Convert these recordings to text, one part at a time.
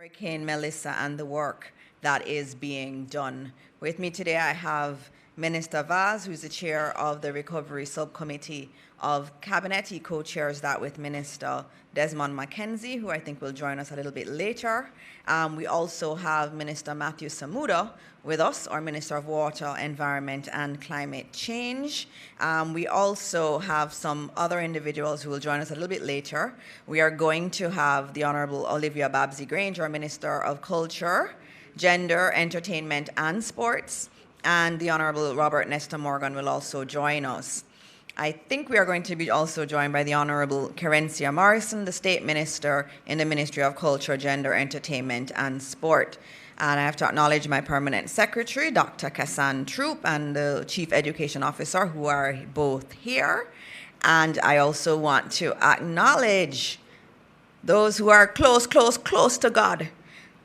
Hurricane Melissa and the work that is being done. With me today I have Minister Vaz, who's the chair of the Recovery Subcommittee of Cabinet. He co-chairs that with Minister Desmond McKenzie, who I think will join us a little bit later. We also have Minister Matthew Samuda with us, our Minister of Water, Environment and Climate Change. We also have some other individuals who will join us a little bit later. We are going to have the Honourable Olivia Babsy-Grange, our Minister of Culture, Gender, Entertainment and Sports, and the Honourable Robert Nesta Morgan will also join us. I think we are going to be also joined by the Honourable Kerencia Morrison, the State Minister in the Ministry of Culture, Gender, Entertainment and Sport. And I have to acknowledge my Permanent Secretary, Dr. Kassan Troop, and the Chief Education Officer, who are both here. And I also want to acknowledge those who are close to God,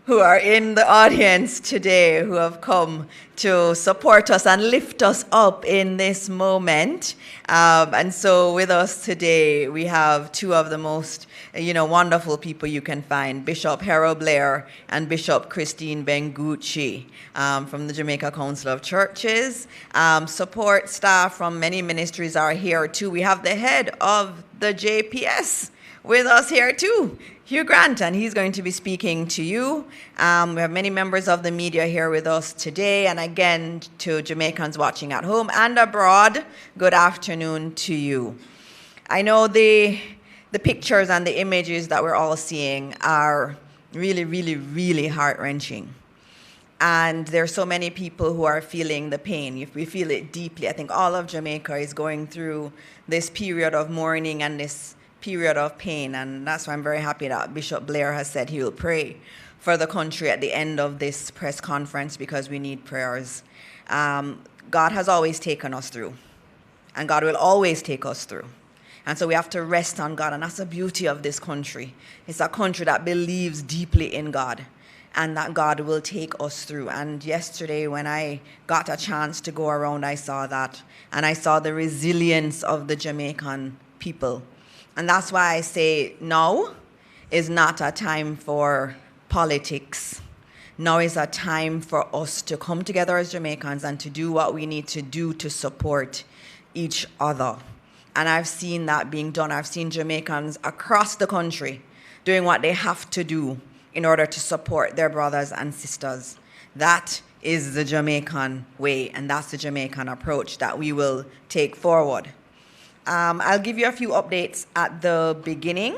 who are in the audience today, who have come to support us and lift us up in this moment. And so with us today, we have two of the most, wonderful people you can find, Bishop Harold Blair and Bishop Christine Bengucci from the Jamaica Council of Churches. Support staff from many ministries are here too. We have the head of the JPS with us here too, Hugh Grant, and he's going to be speaking to you. We have many members of the media here with us today, and again, to Jamaicans watching at home and abroad, good afternoon to you. I know the pictures and the images that we're all seeing are really heart-wrenching. And there are so many people who are feeling the pain. If we feel it deeply, I think all of Jamaica is going through this period of mourning and this period of pain, and that's why I'm very happy that Bishop Blair has said he will pray for the country at the end of this press conference, because we need prayers. God has always taken us through, and God will always take us through. And so we have to rest on God, and that's the beauty of this country. It's a country that believes deeply in God, and that God will take us through. And yesterday when I got a chance to go around, I saw that, and I saw the resilience of the Jamaican people. And that's why I say now is not a time for politics. Now is a time for us to come together as Jamaicans and to do what we need to do to support each other. And I've seen that being done. I've seen Jamaicans across the country doing what they have to do in order to support their brothers and sisters. That is the Jamaican way, and that's the Jamaican approach that we will take forward. I'll give you a few updates at the beginning,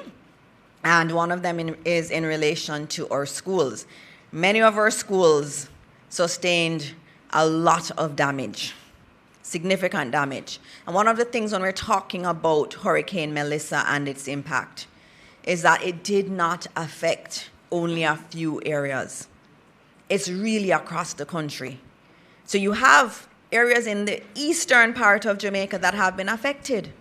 and one of them is in relation to our schools. Many of our schools sustained a lot of damage, significant damage. And one of the things when we're talking about Hurricane Melissa and its impact is that it did not affect only a few areas. It's really across the country. So you have areas in the eastern part of Jamaica that have been affected.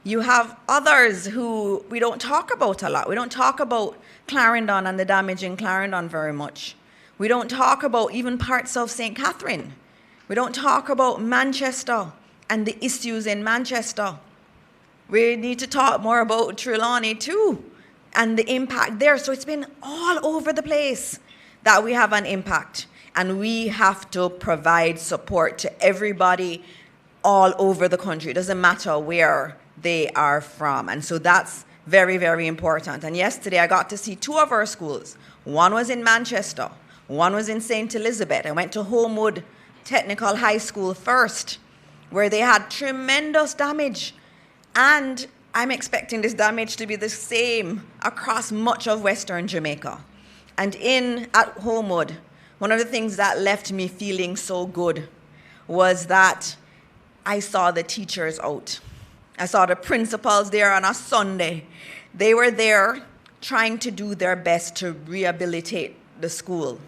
You have others who we don't talk about a lot. We don't talk about Clarendon and the damage in Clarendon very much. We don't talk about even parts of St. Catherine. We don't talk about Manchester and the issues in Manchester. We need to talk more about Trelawney too and the impact there. So it's been all over the place that we have an impact. And we have to provide support to everybody all over the country. It doesn't matter where they are from. And so that's very important. And yesterday I got to see two of our schools. One was in Manchester. One was in St. Elizabeth. I went to Homewood Technical High School first, where they had tremendous damage. And I'm expecting this damage to be the same across much of Western Jamaica. And at Homewood, one of the things that left me feeling so good was that I saw the teachers out. I saw the principals there on a Sunday. They were there trying to do their best to rehabilitate the school,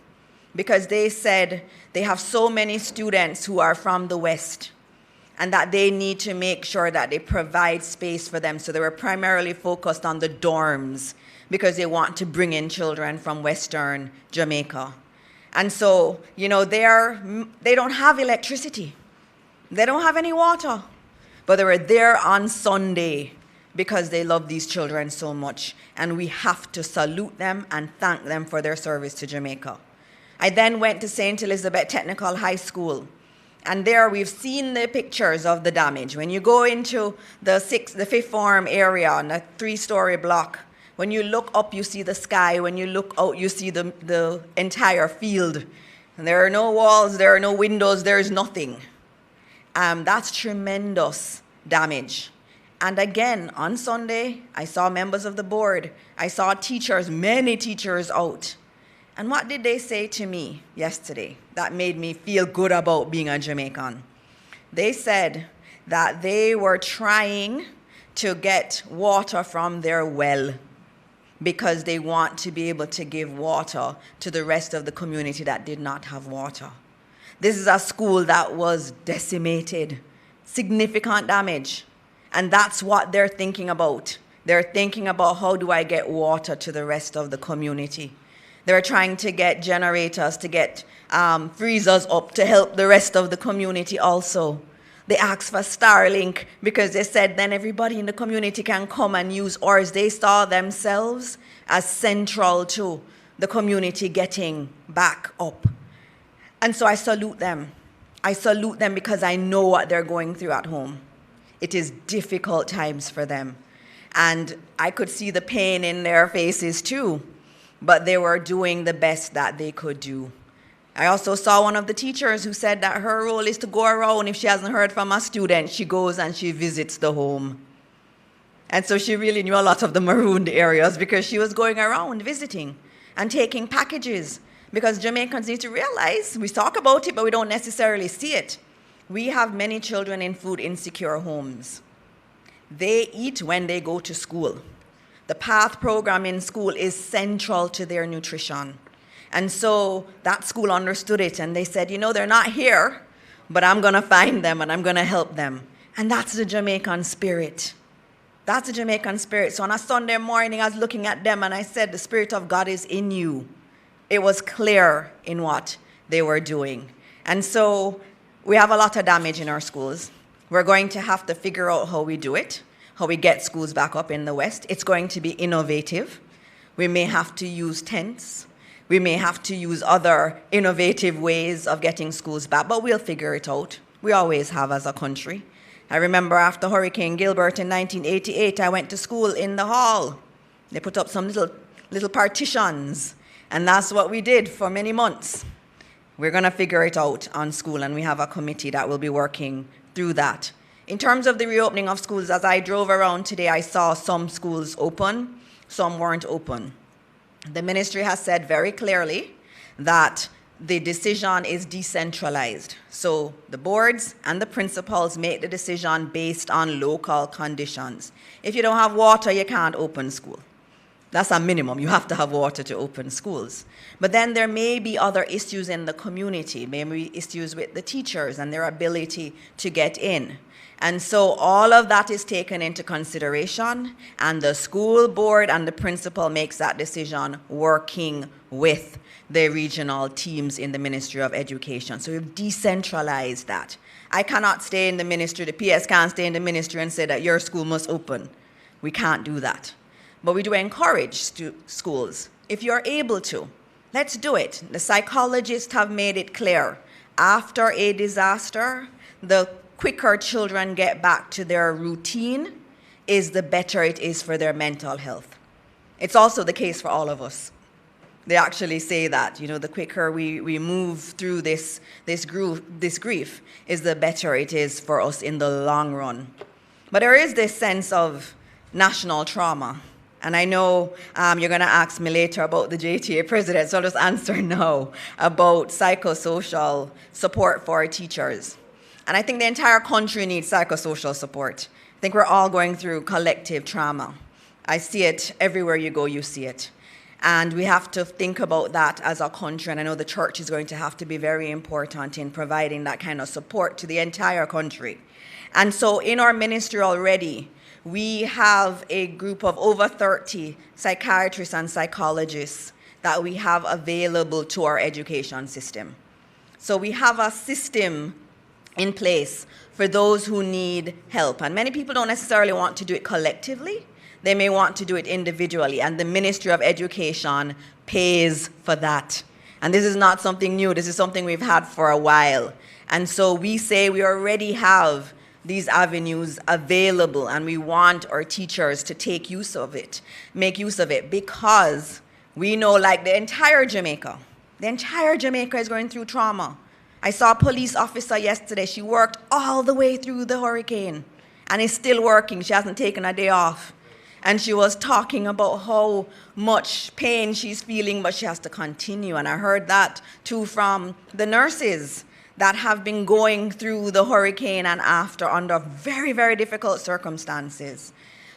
because they said they have so many students who are from the West and that they need to make sure that they provide space for them. So they were primarily focused on the dorms because they want to bring in children from Western Jamaica. And so, they don't have electricity. They don't have any water. But they were there on Sunday because they love these children so much, and we have to salute them and thank them for their service to Jamaica. I then went to St. Elizabeth Technical High School, and there we've seen the pictures of the damage. When you go into the fifth form area on a 3-story block, when you look up, you see the sky. When you look out, you see the entire field. And there are no walls, there are no windows, there is nothing. That's tremendous damage. And again, on Sunday, I saw members of the board. I saw teachers, many teachers out. And what did they say to me yesterday that made me feel good about being a Jamaican? They said that they were trying to get water from their well because they want to be able to give water to the rest of the community that did not have water. This is a school that was decimated, significant damage. And that's what they're thinking about. They're thinking about, how do I get water to the rest of the community? They're trying to get generators, to get freezers up to help the rest of the community also. They asked for Starlink because they said then everybody in the community can come and use ours. They saw themselves as central to the community getting back up. And so I salute them. I salute them because I know what they're going through at home. It is difficult times for them. And I could see the pain in their faces too, but they were doing the best that they could do. I also saw one of the teachers who said that her role is to go around. If she hasn't heard from a student, she goes and she visits the home. And so she really knew a lot of the marooned areas because she was going around visiting and taking packages. Because Jamaicans need to realize, we talk about it, but we don't necessarily see it. We have many children in food insecure homes. They eat when they go to school. The PATH program in school is central to their nutrition. And so that school understood it, and they said, you know, they're not here, but I'm going to find them and I'm going to help them. And that's the Jamaican spirit. That's the Jamaican spirit. So on a Sunday morning, I was looking at them and I said, the Spirit of God is in you. It was clear in what they were doing. And so we have a lot of damage in our schools. We're going to have to figure out how we do it, how we get schools back up in the West. It's going to be innovative. We may have to use tents. We may have to use other innovative ways of getting schools back, but we'll figure it out. We always have as a country. I remember after Hurricane Gilbert in 1988, I went to school in the hall. They put up some little partitions, and that's what we did for many months. We're going to figure it out on school, and we have a committee that will be working through that. In terms of the reopening of schools, as I drove around today, I saw some schools open, some weren't open. The ministry has said very clearly that the decision is decentralized. So the boards and the principals make the decision based on local conditions. If you don't have water, you can't open school. That's a minimum. You have to have water to open schools. But then there may be other issues in the community, maybe issues with the teachers and their ability to get in. And so all of that is taken into consideration, and the school board and the principal makes that decision working with the regional teams in the Ministry of Education. So we've decentralized that. I cannot stay in the ministry, the PS can't stay in the ministry and say that your school must open. We can't do that. But we do encourage schools, if you're able to, let's do it. The psychologists have made it clear. After a disaster, the quicker children get back to their routine is the better it is for their mental health. It's also the case for all of us. They actually say that, you know, the quicker we move through this grief is the better it is for us in the long run. But there is this sense of national trauma. And I know you're going to ask me later about the JTA president, so I'll just answer now about psychosocial support for teachers. And I think the entire country needs psychosocial support. I think we're all going through collective trauma. I see it everywhere you go, you see it. And we have to think about that as a country. And I know the church is going to have to be very important in providing that kind of support to the entire country. And so in our ministry already, we have a group of over 30 psychiatrists and psychologists that we have available to our education system. So we have a system in place for those who need help. And many people don't necessarily want to do it collectively. They may want to do it individually, and the Ministry of Education pays for that. And this is not something new. This is something we've had for a while. And so we say we already have these avenues available, and we want our teachers to make use of it, because we know, like the entire Jamaica is going through trauma. I saw a police officer yesterday. She worked all the way through the hurricane and is still working. She hasn't taken a day off. And she was talking about how much pain she's feeling, but she has to continue. And I heard that too from the nurses that have been going through the hurricane and after under very, very difficult circumstances.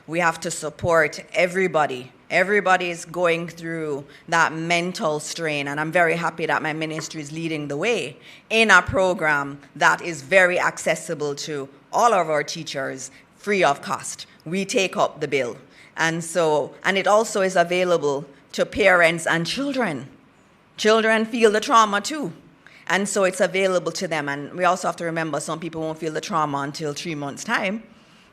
We have to support everybody. Everybody is going through that mental strain, and I'm very happy that my ministry is leading the way in a program that is very accessible to all of our teachers, free of cost. We take up the bill. And it also is available to parents and children. Children feel the trauma too. And so it's available to them. And we also have to remember, some people won't feel the trauma until 3 months' time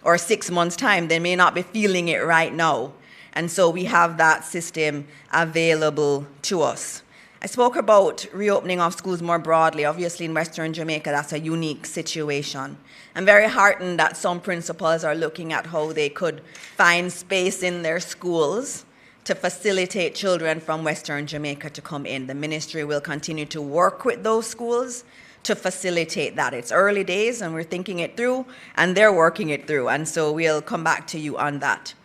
or 6 months' time. They may not be feeling it right now. And so we have that system available to us. I spoke about reopening of schools more broadly. Obviously, in Western Jamaica, that's a unique situation. I'm very heartened that some principals are looking at how they could find space in their schools to facilitate children from Western Jamaica to come in. The ministry will continue to work with those schools to facilitate that. It's early days, and we're thinking it through, and they're working it through. And so we'll come back to you on that.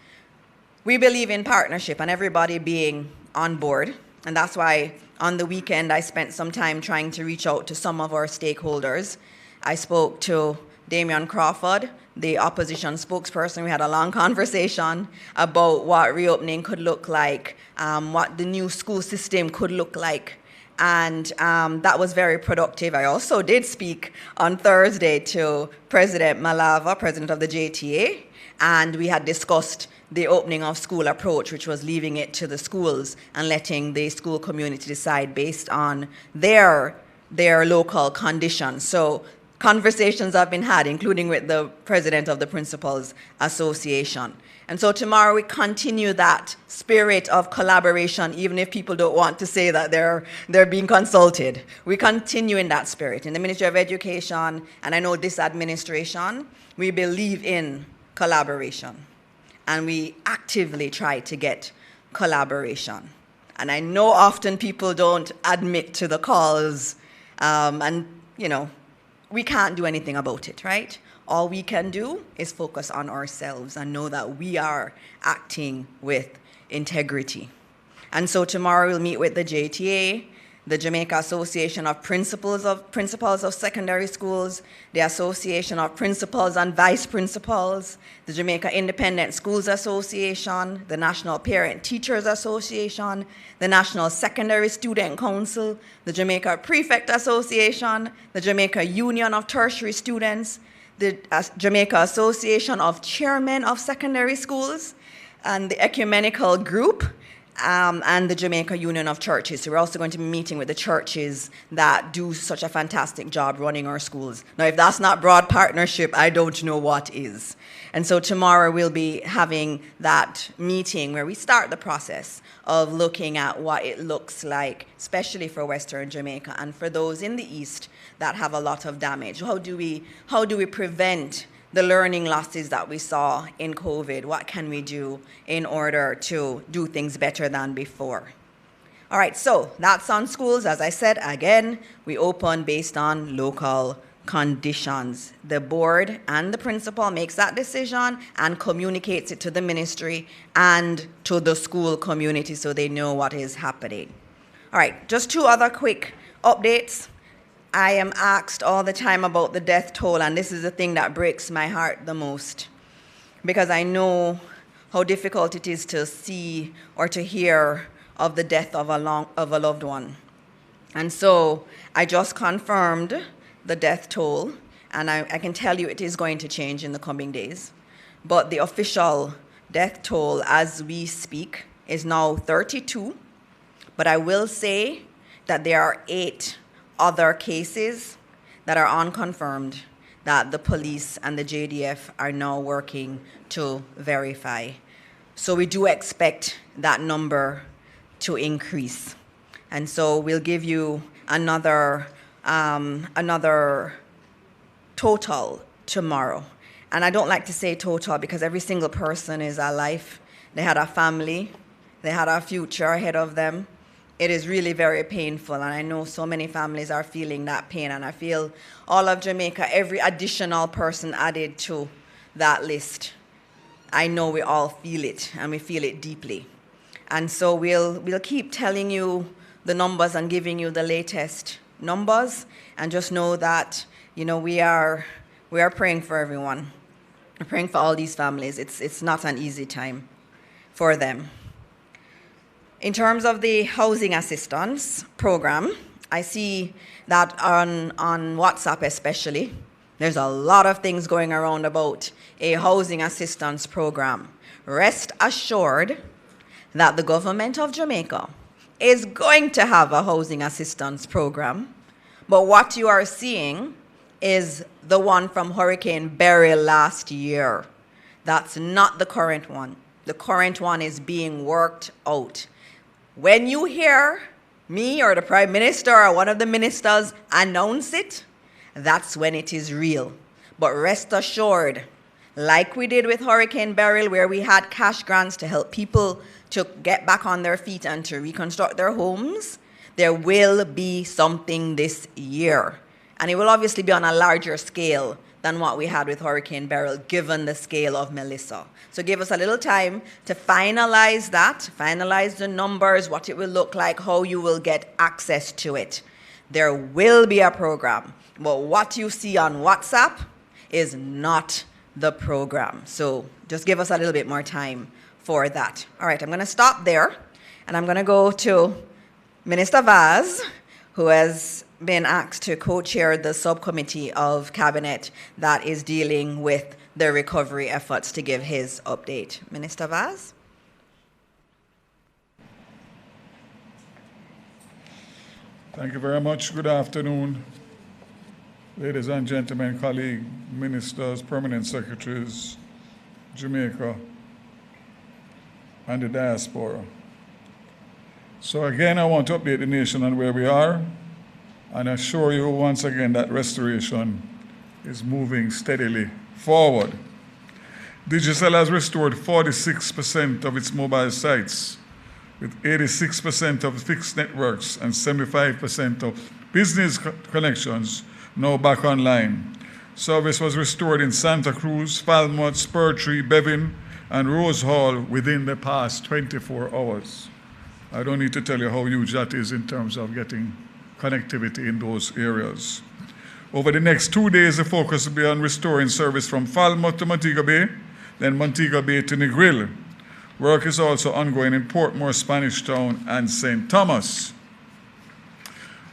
We believe in partnership and everybody being on board, and that's why on the weekend I spent some time trying to reach out to some of our stakeholders. I spoke to Damian Crawford, the opposition spokesperson. We had a long conversation about what reopening could look like, what the new school system could look like, and that was very productive. I also did speak on Thursday to President Malava, president of the JTA, and we had discussed the opening of school approach, which was leaving it to the schools and letting the school community decide based on their local conditions. So conversations have been had, including with the president of the Principals Association. And so tomorrow we continue that spirit of collaboration, even if people don't want to say that they're being consulted. We continue in that spirit. In the Ministry of Education, and I know this administration, we believe in collaboration. And we actively try to get collaboration. And I know often people don't admit to the calls, and we can't do anything about it, right? All we can do is focus on ourselves and know that we are acting with integrity. And so tomorrow we'll meet with the JTA, the Jamaica Association of Principals of Secondary Schools, the Association of Principals and Vice Principals, the Jamaica Independent Schools Association, the National Parent Teachers Association, the National Secondary Student Council, the Jamaica Prefect Association, the Jamaica Union of Tertiary Students, the Jamaica Association of Chairmen of Secondary Schools, and the Ecumenical Group, and the Jamaica Union of Churches. So we're also going to be meeting with the churches that do such a fantastic job running our schools. Now, if that's not broad partnership, I don't know what is. And so tomorrow we'll be having that meeting where we start the process of looking at what it looks like, especially for Western Jamaica and for those in the East that have a lot of damage. How do we prevent the learning losses that we saw in COVID? What can we do in order to do things better than before? All right, so that's on schools. As I said, again, we open based on local conditions. The board and the principal makes that decision and communicates it to the ministry and to the school community so they know what is happening. All right, just two other quick updates. I am asked all the time about the death toll, and this is the thing that breaks my heart the most, because I know how difficult it is to see or to hear of the death of a loved one. And so I just confirmed the death toll, and I can tell you it is going to change in the coming days. But the official death toll as we speak is now 32, but I will say that there are 8 other cases that are unconfirmed that the police and the JDF are now working to verify. So we do expect that number to increase. And so we'll give you another total tomorrow. And I don't like to say total because every single person is a life. They had a family. They had a future ahead of them. It is really very painful, and I know so many families are feeling that pain, and I feel all of Jamaica, every additional person added to that list, I know we all feel it, and we feel it deeply. And so we'll keep telling you the numbers and giving you the latest numbers, and just know that, you know, we are praying for everyone. We're praying for all these families. It's not an easy time for them. In terms of the housing assistance program, I see that on WhatsApp especially, there's a lot of things going around about a housing assistance program. Rest assured that the government of Jamaica is going to have a housing assistance program, but what you are seeing is the one from Hurricane Beryl last year. That's not the current one. The current one is being worked out. When you hear me or the Prime Minister or one of the ministers announce it, that's when it is real. But rest assured, like we did with Hurricane Beryl, where we had cash grants to help people to get back on their feet and to reconstruct their homes, there will be something this year. And it will obviously be on a larger scale than what we had with Hurricane Beryl, given the scale of Melissa. So give us a little time to finalize that, finalize the numbers, what it will look like, how you will get access to it. There will be a program, but what you see on WhatsApp is not the program. So just give us a little bit more time for that. All right, I'm going to stop there, and I'm going to go to Minister Vaz, who has been asked to co-chair the subcommittee of Cabinet that is dealing with the recovery efforts, to give his update. Minister Vaz? Thank you very much. Good afternoon, ladies and gentlemen, colleagues, ministers, permanent secretaries, Jamaica, and the diaspora. So again, I want to update the nation on where we are and assure you once again that restoration is moving steadily forward. Digicel has restored 46% of its mobile sites, with 86% of fixed networks and 75% of business connections now back online. Service was restored in Santa Cruz, Falmouth, Spurtree, Bevan, and Rose Hall within the past 24 hours. I don't need to tell you how huge that is in terms of getting connectivity in those areas. Over the next 2 days, the focus will be on restoring service from Falmouth to Montego Bay, then Montego Bay to Negril. Work is also ongoing in Portmore, Spanish Town, and St. Thomas.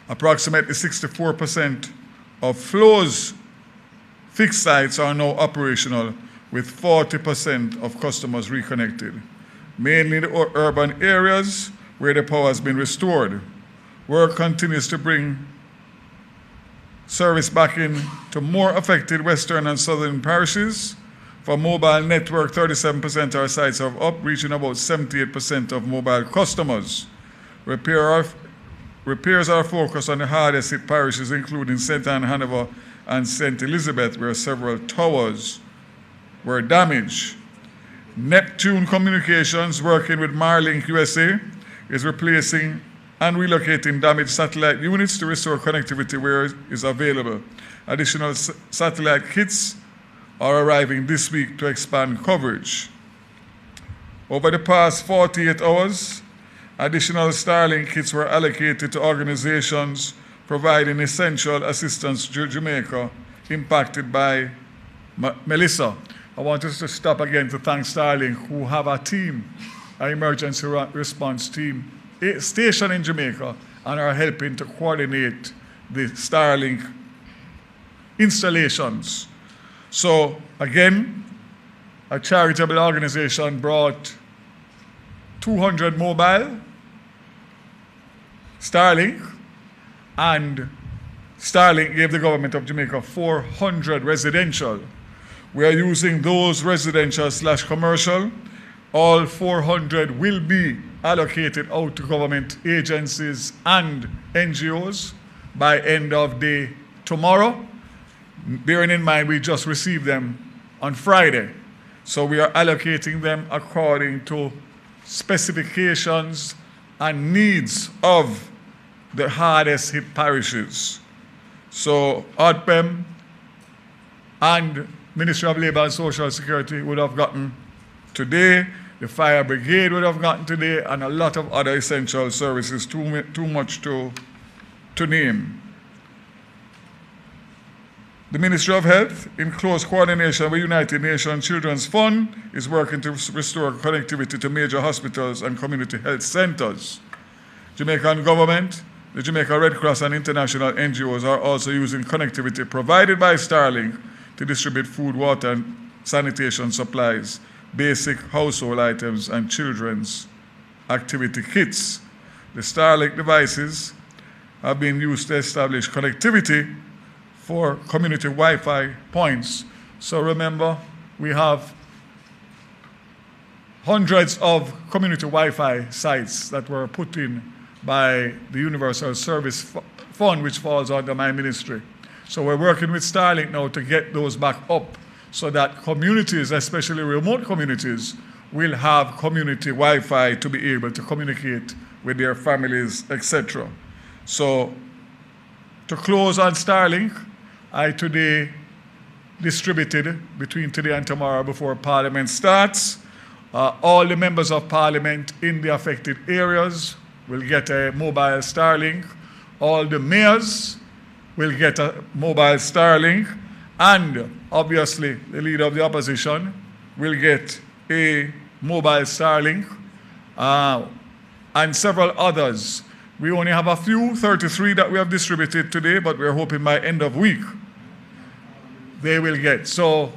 Approximately 64% of Flow's fixed sites are now operational, with 40% of customers reconnected, mainly in the urban areas where the power has been restored. Work continues to bring service back in to more affected western and southern parishes. For mobile network, 37% of our sites are up, reaching about 78% of mobile customers. Repairs are focused on the hardest hit parishes, including St. Anne, Hanover, and St. Elizabeth, where several towers were damaged. Neptune Communications, working with Marlink USA, is replacing and relocating damaged satellite units to restore connectivity where it is available. Additional satellite kits are arriving this week to expand coverage. Over the past 48 hours, additional Starlink kits were allocated to organizations providing essential assistance to Jamaica impacted by Melissa. I want us to stop again to thank Starlink, who have a team, an emergency response team, stationed in Jamaica, and are helping to coordinate the Starlink installations. So again, a charitable organization brought 200 mobile Starlink and Starlink gave the government of Jamaica 400 residential. We are using those residential/commercial. All 400 will be allocated out to government agencies and NGOs by end of day tomorrow. Bearing in mind we just received them on Friday. So we are allocating them according to specifications and needs of the hardest hit parishes. So ODPEM and Ministry of Labour and Social Security would have gotten today, the fire brigade would have gotten today, and a lot of other essential services, too much to name. The Ministry of Health, in close coordination with United Nations Children's Fund, is working to restore connectivity to major hospitals and community health centers. Jamaican government, the Jamaica Red Cross and international NGOs are also using connectivity provided by Starlink to distribute food, water, and sanitation supplies, basic household items, and children's activity kits. The Starlink devices have been used to establish connectivity for community Wi-Fi points. So remember, we have hundreds of community Wi-Fi sites that were put in by the Universal Service Fund, which falls under my ministry. So we're working with Starlink now to get those back up so that communities, especially remote communities, will have community Wi-Fi to be able to communicate with their families, etc. So to close on Starlink, I today distributed between today and tomorrow before Parliament starts. All the members of Parliament in the affected areas will get a mobile Starlink. All the mayors will get a mobile Starlink. And obviously, the leader of the opposition will get a mobile Starlink, and several others. We only have a few, 33 that we have distributed today, but we're hoping by end of week they will get. So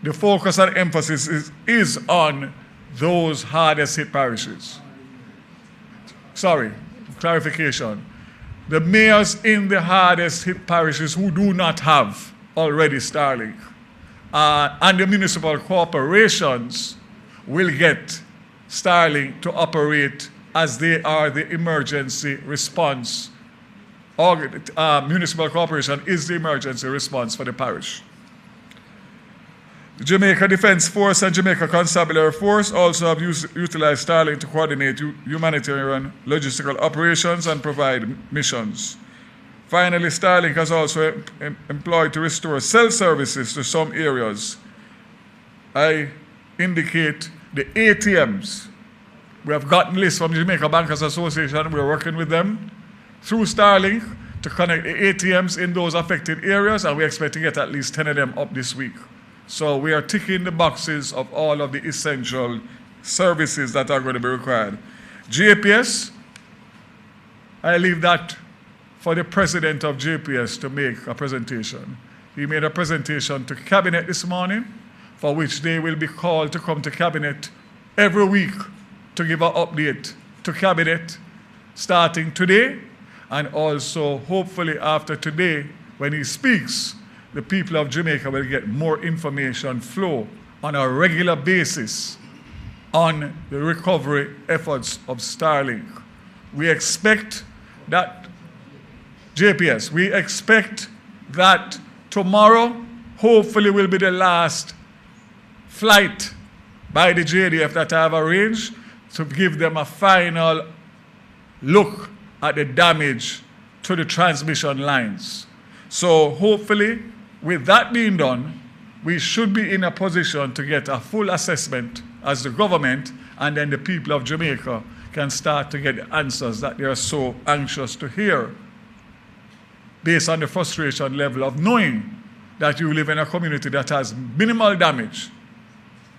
the focus and emphasis is on those hardest hit parishes. Sorry, clarification. The mayors in the hardest hit parishes who do not have already Starlink, and the municipal corporations will get Starlink to operate as they are the emergency response. Municipal corporation is the emergency response for the parish. The Jamaica Defense Force and Jamaica Constabulary Force also have utilized Starlink to coordinate humanitarian logistical operations and provide missions. Finally, Starlink has also employed to restore cell services to some areas. I indicate the ATMs. We have gotten lists from the Jamaica Bankers Association. We're working with them through Starlink to connect the ATMs in those affected areas, and we expect to get at least 10 of them up this week. So we are ticking the boxes of all of the essential services that are going to be required. JPS, I leave that for the president of JPS to make a presentation. He made a presentation to Cabinet this morning, for which they will be called to come to Cabinet every week to give an update to Cabinet starting today, and also hopefully after today, when he speaks, the people of Jamaica will get more information flow on a regular basis on the recovery efforts of Starlink. We expect that, JPS, we expect that tomorrow hopefully will be the last flight by the JDF that I have arranged to give them a final look at the damage to the transmission lines. So hopefully, with that being done, we should be in a position to get a full assessment as the government, and then the people of Jamaica can start to get the answers that they are so anxious to hear, based on the frustration level of knowing that you live in a community that has minimal damage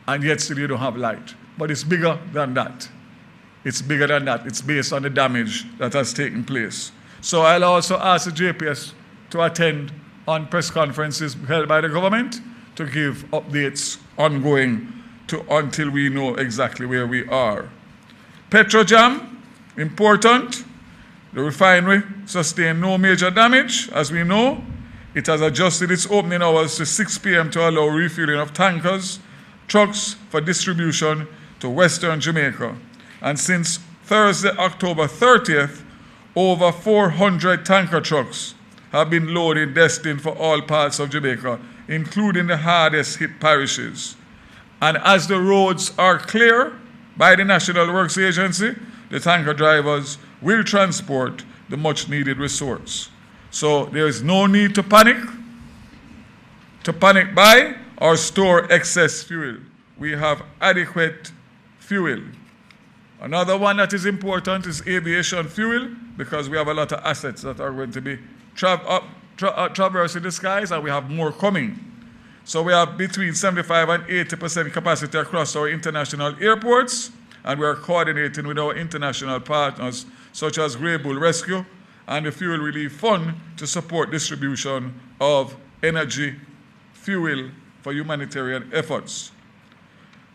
and yet still you don't have light. But it's bigger than that. It's bigger than that. It's based on the damage that has taken place. So I'll also ask the JPS to attend on press conferences held by the government to give updates ongoing until we know exactly where we are. Petrojam, important. The refinery sustained no major damage, as we know. It has adjusted its opening hours to 6 p.m. to allow refueling of tankers, trucks for distribution to Western Jamaica. And since Thursday, October 30th, over 400 tanker trucks have been loaded destined for all parts of Jamaica, including the hardest hit parishes. And as the roads are clear by the National Works Agency, the tanker drivers will transport the much needed resource. So there is no need to panic buy or store excess fuel. We have adequate fuel. Another one that is important is aviation fuel, because we have a lot of assets that are going to be traversing the skies, and we have more coming. So we have between 75 and 80% capacity across our international airports, and we are coordinating with our international partners such as Grey Bull Rescue and the Fuel Relief Fund to support distribution of energy fuel for humanitarian efforts.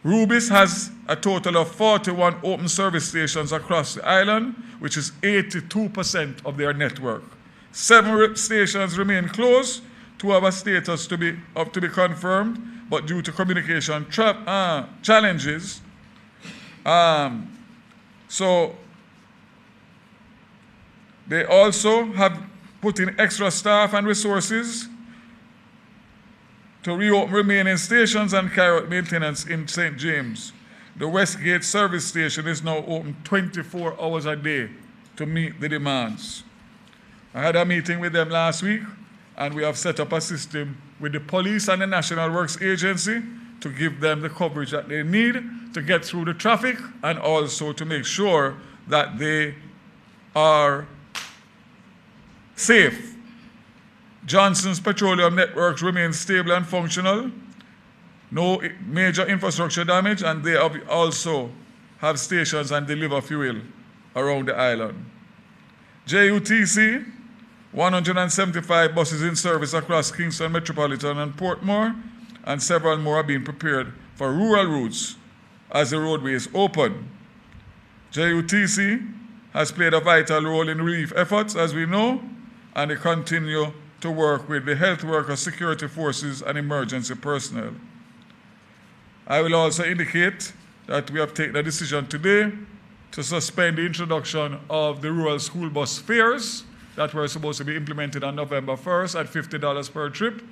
Rubis has a total of 41 open service stations across the island, which is 82% of their network. 7 stations remain closed. 2 have a status to be confirmed, but due to communication challenges, so they also have put in extra staff and resources to reopen remaining stations and carry out maintenance in St. James. The Westgate service station is now open 24 hours a day to meet the demands. I had a meeting with them last week, and we have set up a system with the police and the National Works Agency to give them the coverage that they need to get through the traffic, and also to make sure that they are safe. Johnson's petroleum networks remain stable and functional. No major infrastructure damage, and they also have stations and deliver fuel around the island. JUTC, 175 buses in service across Kingston Metropolitan and Portmore, and several more are being prepared for rural routes as the roadways open. JUTC has played a vital role in relief efforts, as we know, and they continue to work with the health workers, security forces, and emergency personnel. I will also indicate that we have taken a decision today to suspend the introduction of the rural school bus fares that were supposed to be implemented on November 1st at $50 per trip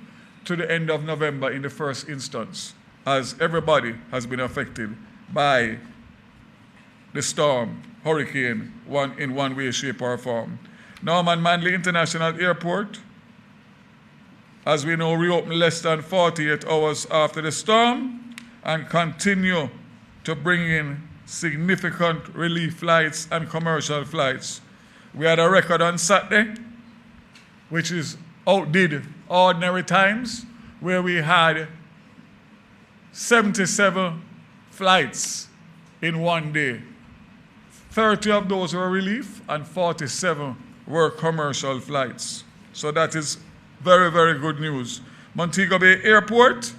to the end of November in the first instance, as everybody has been affected by the storm, hurricane, in one way, shape, or form. Norman Manley International Airport, as we know, reopened less than 48 hours after the storm and continue to bring in significant relief flights and commercial flights. We had a record on Saturday, which outdid ordinary times, where we had 77 flights in one day. 30 of those were relief and 47 were commercial flights. So that is very, very good news. Montego Bay Airport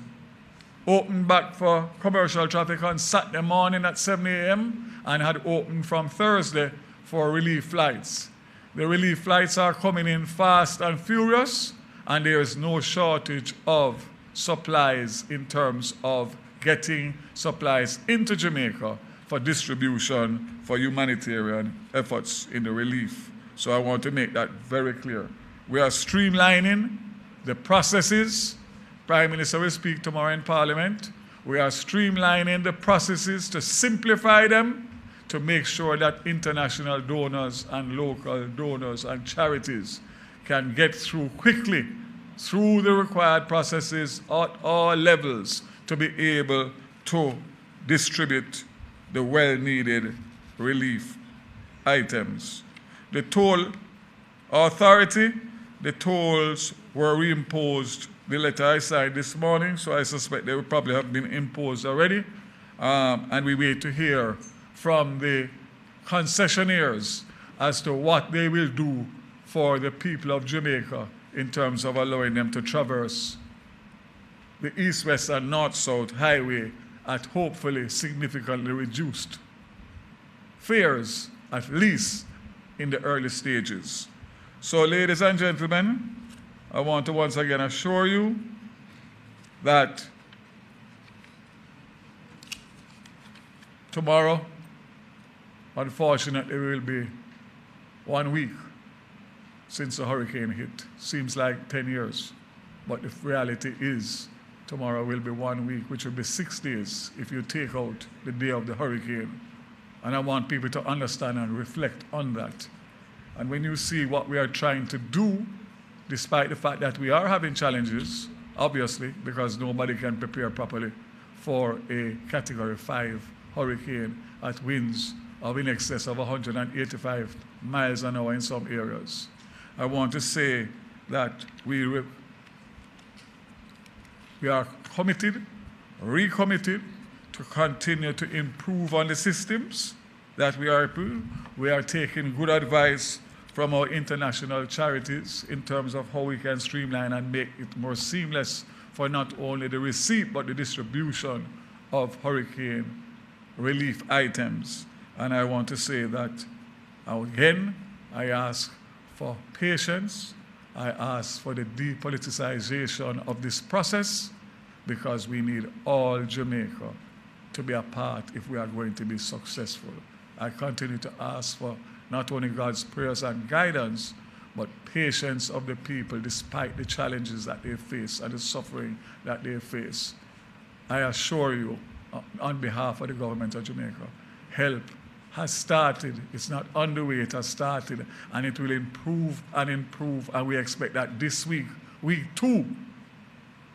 opened back for commercial traffic on Saturday morning at 7 a.m. and had opened from Thursday for relief flights. The relief flights are coming in fast and furious, and there is no shortage of supplies in terms of getting supplies into Jamaica for distribution for humanitarian efforts in the relief. So I want to make that very clear. We are streamlining the processes. Prime Minister will speak tomorrow in Parliament. We are streamlining the processes to simplify them, to make sure that international donors and local donors and charities can get through quickly through the required processes at all levels to be able to distribute the well-needed relief items. The toll authority, the tolls were reimposed. The letter I signed this morning, so I suspect they will probably have been imposed already. And we wait to hear from the concessionaires as to what they will do for the people of Jamaica in terms of allowing them to traverse the east-west and north-south highway at hopefully significantly reduced fares, at least in the early stages. So, ladies and gentlemen, I want to once again assure you that tomorrow, unfortunately, will be 1 week since the hurricane hit. Seems like 10 years, but the reality is tomorrow will be 1 week, which will be 6 days if you take out the day of the hurricane. And I want people to understand and reflect on that. And when you see what we are trying to do, despite the fact that we are having challenges, obviously, because nobody can prepare properly for a Category 5 hurricane at winds of in excess of 185 miles an hour in some areas. I want to say that we are committed, recommitted to continue to improve on the systems that we are improving. We are taking good advice from our international charities in terms of how we can streamline and make it more seamless for not only the receipt but the distribution of hurricane relief items. And I want to say that, again, I ask for patience. I ask for the depoliticization of this process, because we need all Jamaica to be a part if we are going to be successful. I continue to ask for not only God's prayers and guidance, but patience of the people despite the challenges that they face and the suffering that they face. I assure you, on behalf of the government of Jamaica, help has started. It's not underway, it has started, and it will improve, and we expect that this week, week 2,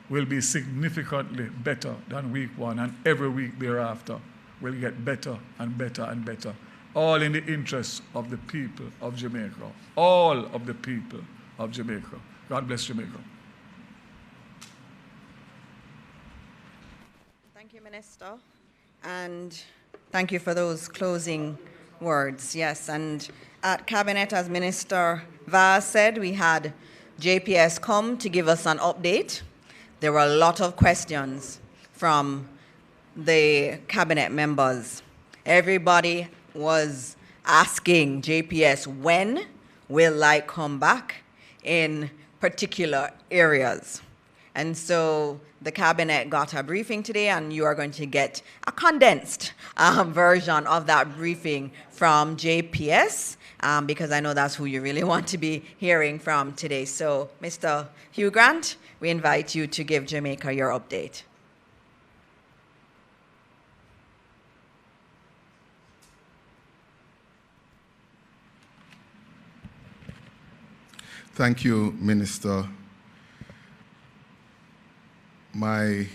will be significantly better than week 1, and every week thereafter will get better and better and better. All in the interest of the people of Jamaica. All of the people of Jamaica. God bless Jamaica. Thank you, Minister. And thank you for those closing words. Yes, and at Cabinet, as Minister Vaz said, we had JPS come to give us an update. There were a lot of questions from the Cabinet members. Everybody was asking JPS, when will light come back in particular areas? And so the Cabinet got a briefing today, and you are going to get a condensed version of that briefing from JPS, because I know that's who you really want to be hearing from today. So, Mr. Hugh Grant, we invite you to give Jamaica your update. Thank you, Minister. My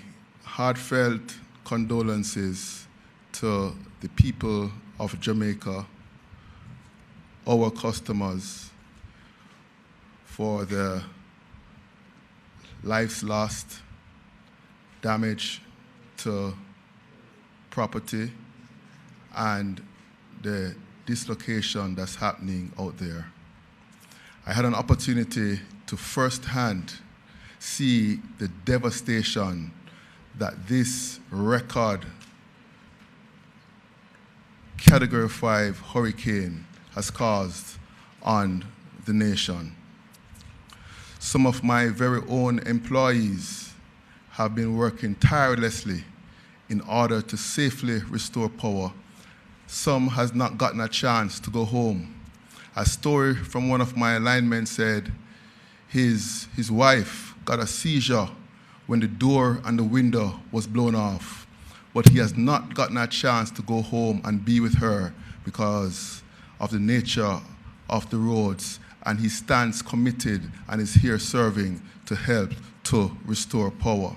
heartfelt condolences to the people of Jamaica, our customers, for the lives lost, damage to property, and the dislocation that's happening out there. I had an opportunity to firsthand see the devastation that this record Category 5 hurricane has caused on the nation. Some of my very own employees have been working tirelessly in order to safely restore power. Some has not gotten a chance to go home. A story from one of my linemen said his wife got a seizure when the door and the window was blown off, but he has not gotten a chance to go home and be with her because of the nature of the roads, and he stands committed and is here serving to help to restore power.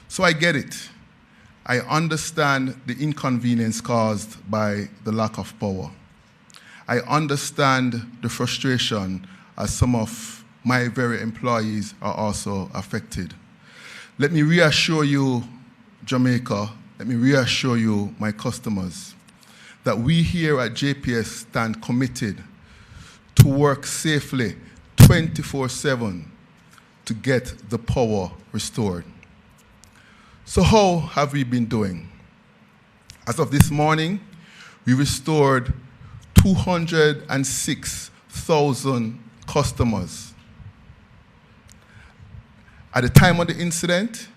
So I get it. I understand the inconvenience caused by the lack of power. I understand the frustration as some of my very employees are also affected. Let me reassure you, Jamaica, let me reassure you, my customers, that we here at JPS stand committed to work safely 24/7 to get the power restored. So how have we been doing? As of this morning, we restored 206,000 customers. At the time of the incident,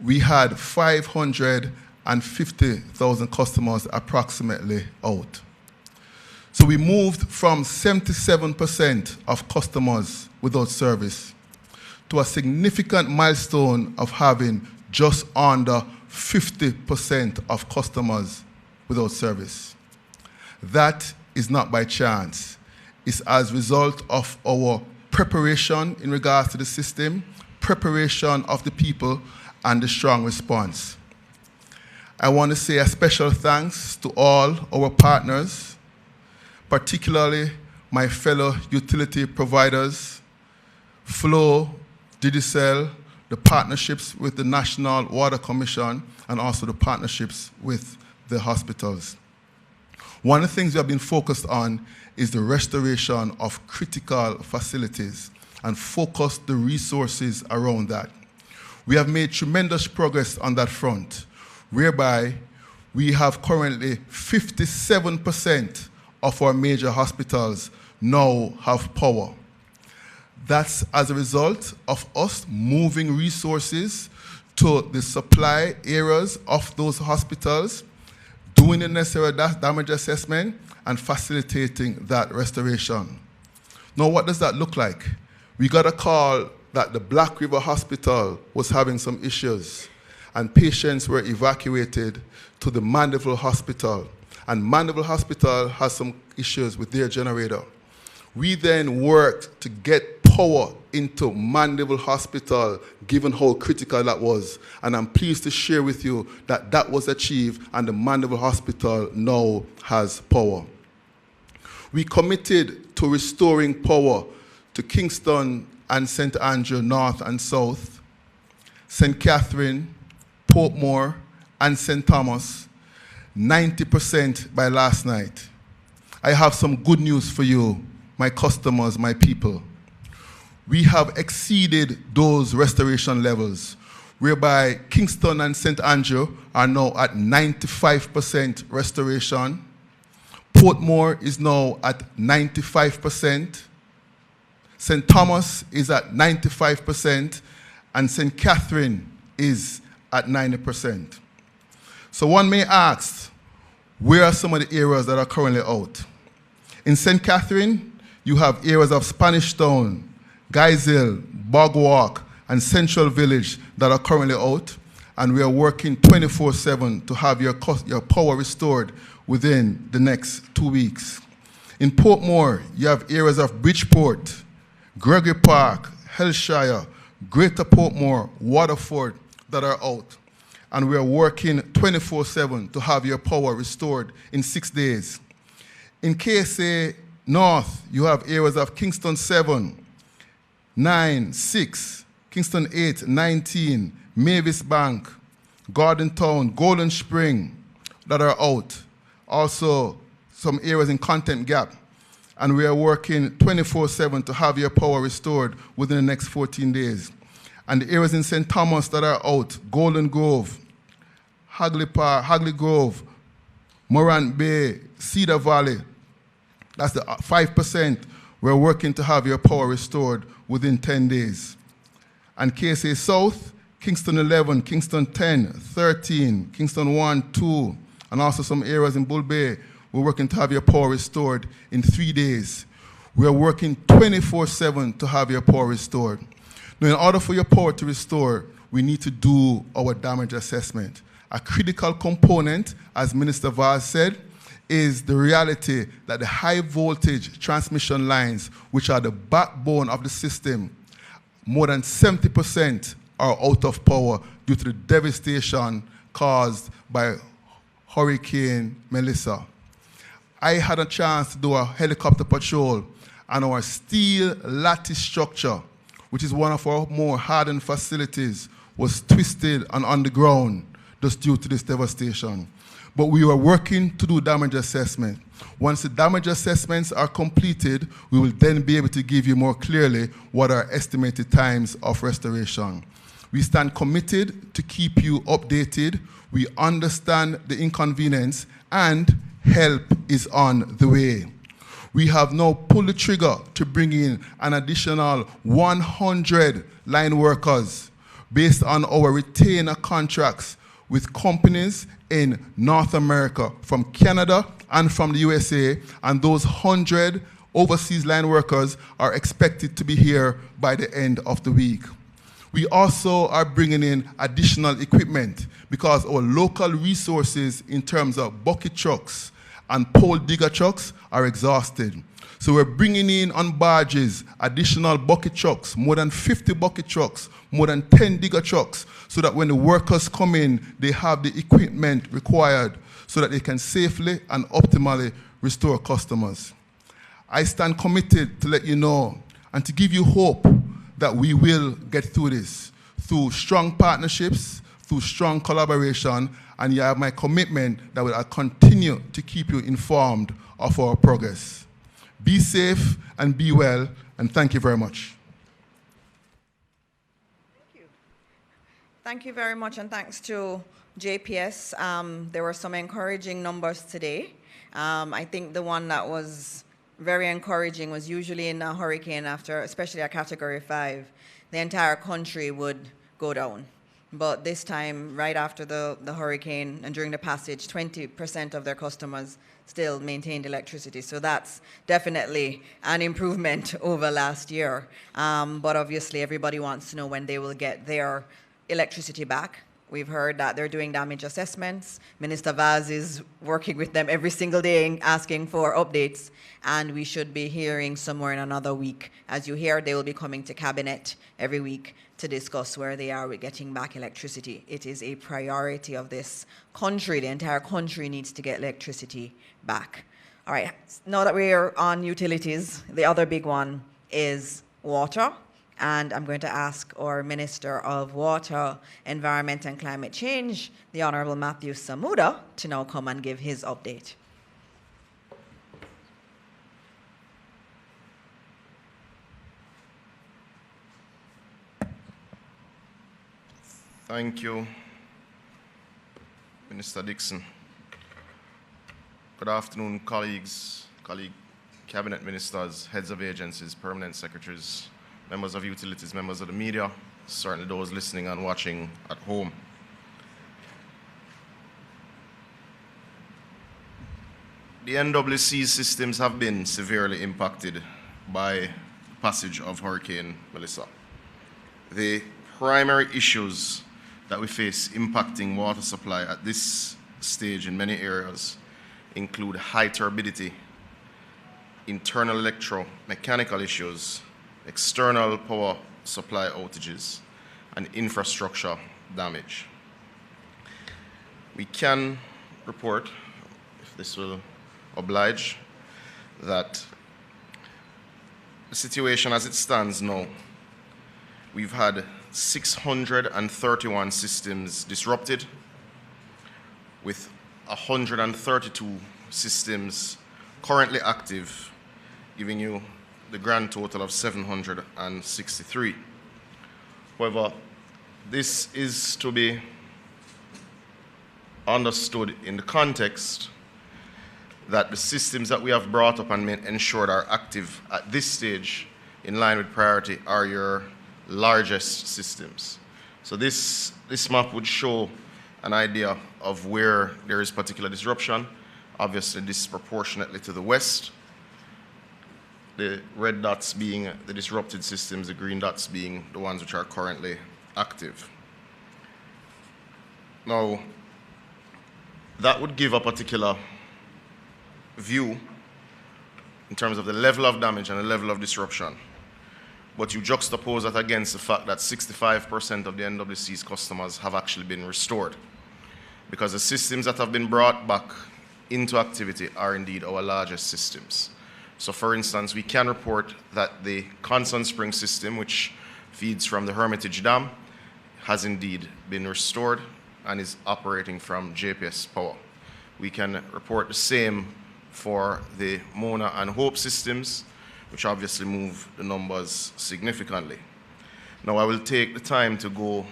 we had 550,000 customers approximately out. So we moved from 77% of customers without service to a significant milestone of having just under 50% of customers without service. That is not by chance. It's as a result of our preparation in regards to the system, preparation of the people, and the strong response. I want to say a special thanks to all our partners, particularly my fellow utility providers, Flow, Digicel, the partnerships with the National Water Commission, and also the partnerships with the hospitals. One of the things we have been focused on is the restoration of critical facilities and focus the resources around that. We have made tremendous progress on that front, whereby we have currently 57% of our major hospitals now have power. That's as a result of us moving resources to the supply areas of those hospitals, doing the necessary damage assessment, and facilitating that restoration. Now, what does that look like? We got a call that the Black River Hospital was having some issues, and patients were evacuated to the Mandeville Hospital. And Mandeville Hospital has some issues with their generator. We then worked to get power into Mandeville Hospital, given how critical that was. And I'm pleased to share with you that that was achieved, and the Mandeville Hospital now has power. We committed to restoring power to Kingston and St. Andrew North and South, St. Catherine, Portmore, and St. Thomas, 90% by last night. I have some good news for you, my customers, my people. We have exceeded those restoration levels, whereby Kingston and St. Andrew are now at 95% restoration. Portmore is now at 95%. St. Thomas is at 95%, and St. Catherine is at 90%. So one may ask, where are some of the areas that are currently out? In St. Catherine, you have areas of Spanish Town, Guyshill, Bogwalk, and Central Village that are currently out, and we are working 24/7 to have your power restored within the next 2 weeks. In Portmore, you have areas of Bridgeport, Gregory Park, Hellshire, Greater Portmore, Waterford that are out, and we are working 24/7 to have your power restored in 6 days. In KSA North, you have areas of Kingston 7, 9, 6, Kingston 8, 19, Mavis Bank, Garden Town, Golden Spring that are out. Also, some areas in Content Gap. And we are working 24/7 to have your power restored within the next 14 days. And the areas in St. Thomas that are out, Golden Grove, Hagley Grove, Morant Bay, Cedar Valley, that's the 5%. We're working to have your power restored within 10 days. And KSA South, Kingston 11, Kingston 10, 13, Kingston 1, 2, and also some areas in Bull Bay, we're working to have your power restored in 3 days. We are working 24/7 to have your power restored. Now, in order for your power to restore, we need to do our damage assessment. A critical component, as Minister Vaz said, is the reality that the high voltage transmission lines, which are the backbone of the system, more than 70% are out of power due to the devastation caused by Hurricane Melissa. I had a chance to do a helicopter patrol, and our steel lattice structure, which is one of our more hardened facilities, was twisted and on the ground just due to this devastation. But we were working to do damage assessment. Once the damage assessments are completed, we will then be able to give you more clearly what are estimated times of restoration. We stand committed to keep you updated. We understand the inconvenience, and help is on the way. We have now pulled the trigger to bring in an additional 100 line workers based on our retainer contracts with companies in North America, from Canada and from the USA, and those 100 overseas line workers are expected to be here by the end of the week. We also are bringing in additional equipment because our local resources in terms of bucket trucks and pole digger trucks are exhausted. So we're bringing in on barges additional bucket trucks, more than 50 bucket trucks, more than 10 digger trucks, so that when the workers come in, they have the equipment required so that they can safely and optimally restore customers. I stand committed to let you know and to give you hope that we will get through this, through strong partnerships, through strong collaboration, and you have my commitment that I'll continue to keep you informed of our progress. Be safe and be well, and thank you very much. Thank you. Thank you very much, and thanks to JPS. There were some encouraging numbers today. I think the one that was very encouraging was usually in a hurricane after, especially a Category 5, the entire country would go down. But this time, right after the hurricane and during the passage, 20% of their customers still maintained electricity. So that's definitely an improvement over last year. But obviously, everybody wants to know when they will get their electricity back. We've heard that they're doing damage assessments. Minister Vaz is working with them every single day asking for updates. And we should be hearing somewhere in another week. As you hear, they will be coming to Cabinet every week to discuss where they are with getting back electricity. It is a priority of this country. The entire country needs to get electricity back. All right, now that we're on utilities, the other big one is water. And I'm going to ask our Minister of Water, Environment and Climate Change, the Honorable Matthew Samuda, to now come and give his update. Thank you, Minister Dixon. Good afternoon, colleagues, cabinet ministers, heads of agencies, permanent secretaries, members of utilities, members of the media, certainly those listening and watching at home. The NWC systems have been severely impacted by the passage of Hurricane Melissa. The primary issues that we face impacting water supply at this stage in many areas include high turbidity, internal electromechanical issues, external power supply outages, and infrastructure damage. We can report, if this will oblige, that the situation as it stands now, we've had 631 systems disrupted, with 132 systems currently active, giving you the grand total of 763. However, this is to be understood in the context that the systems that we have brought up and ensured are active at this stage in line with priority are your largest systems. So this map would show an idea of where there is particular disruption, obviously disproportionately to the west, the red dots being the disrupted systems, the green dots being the ones which are currently active. Now, that would give a particular view in terms of the level of damage and the level of disruption. But you juxtapose that against the fact that 65% of the NWC's customers have actually been restored, because the systems that have been brought back into activity are indeed our largest systems. So for instance, we can report that the Constant Spring system, which feeds from the Hermitage Dam, has indeed been restored and is operating from JPS Power. We can report the same for the Mona and Hope systems, which obviously move the numbers significantly. Now, I will take the time to go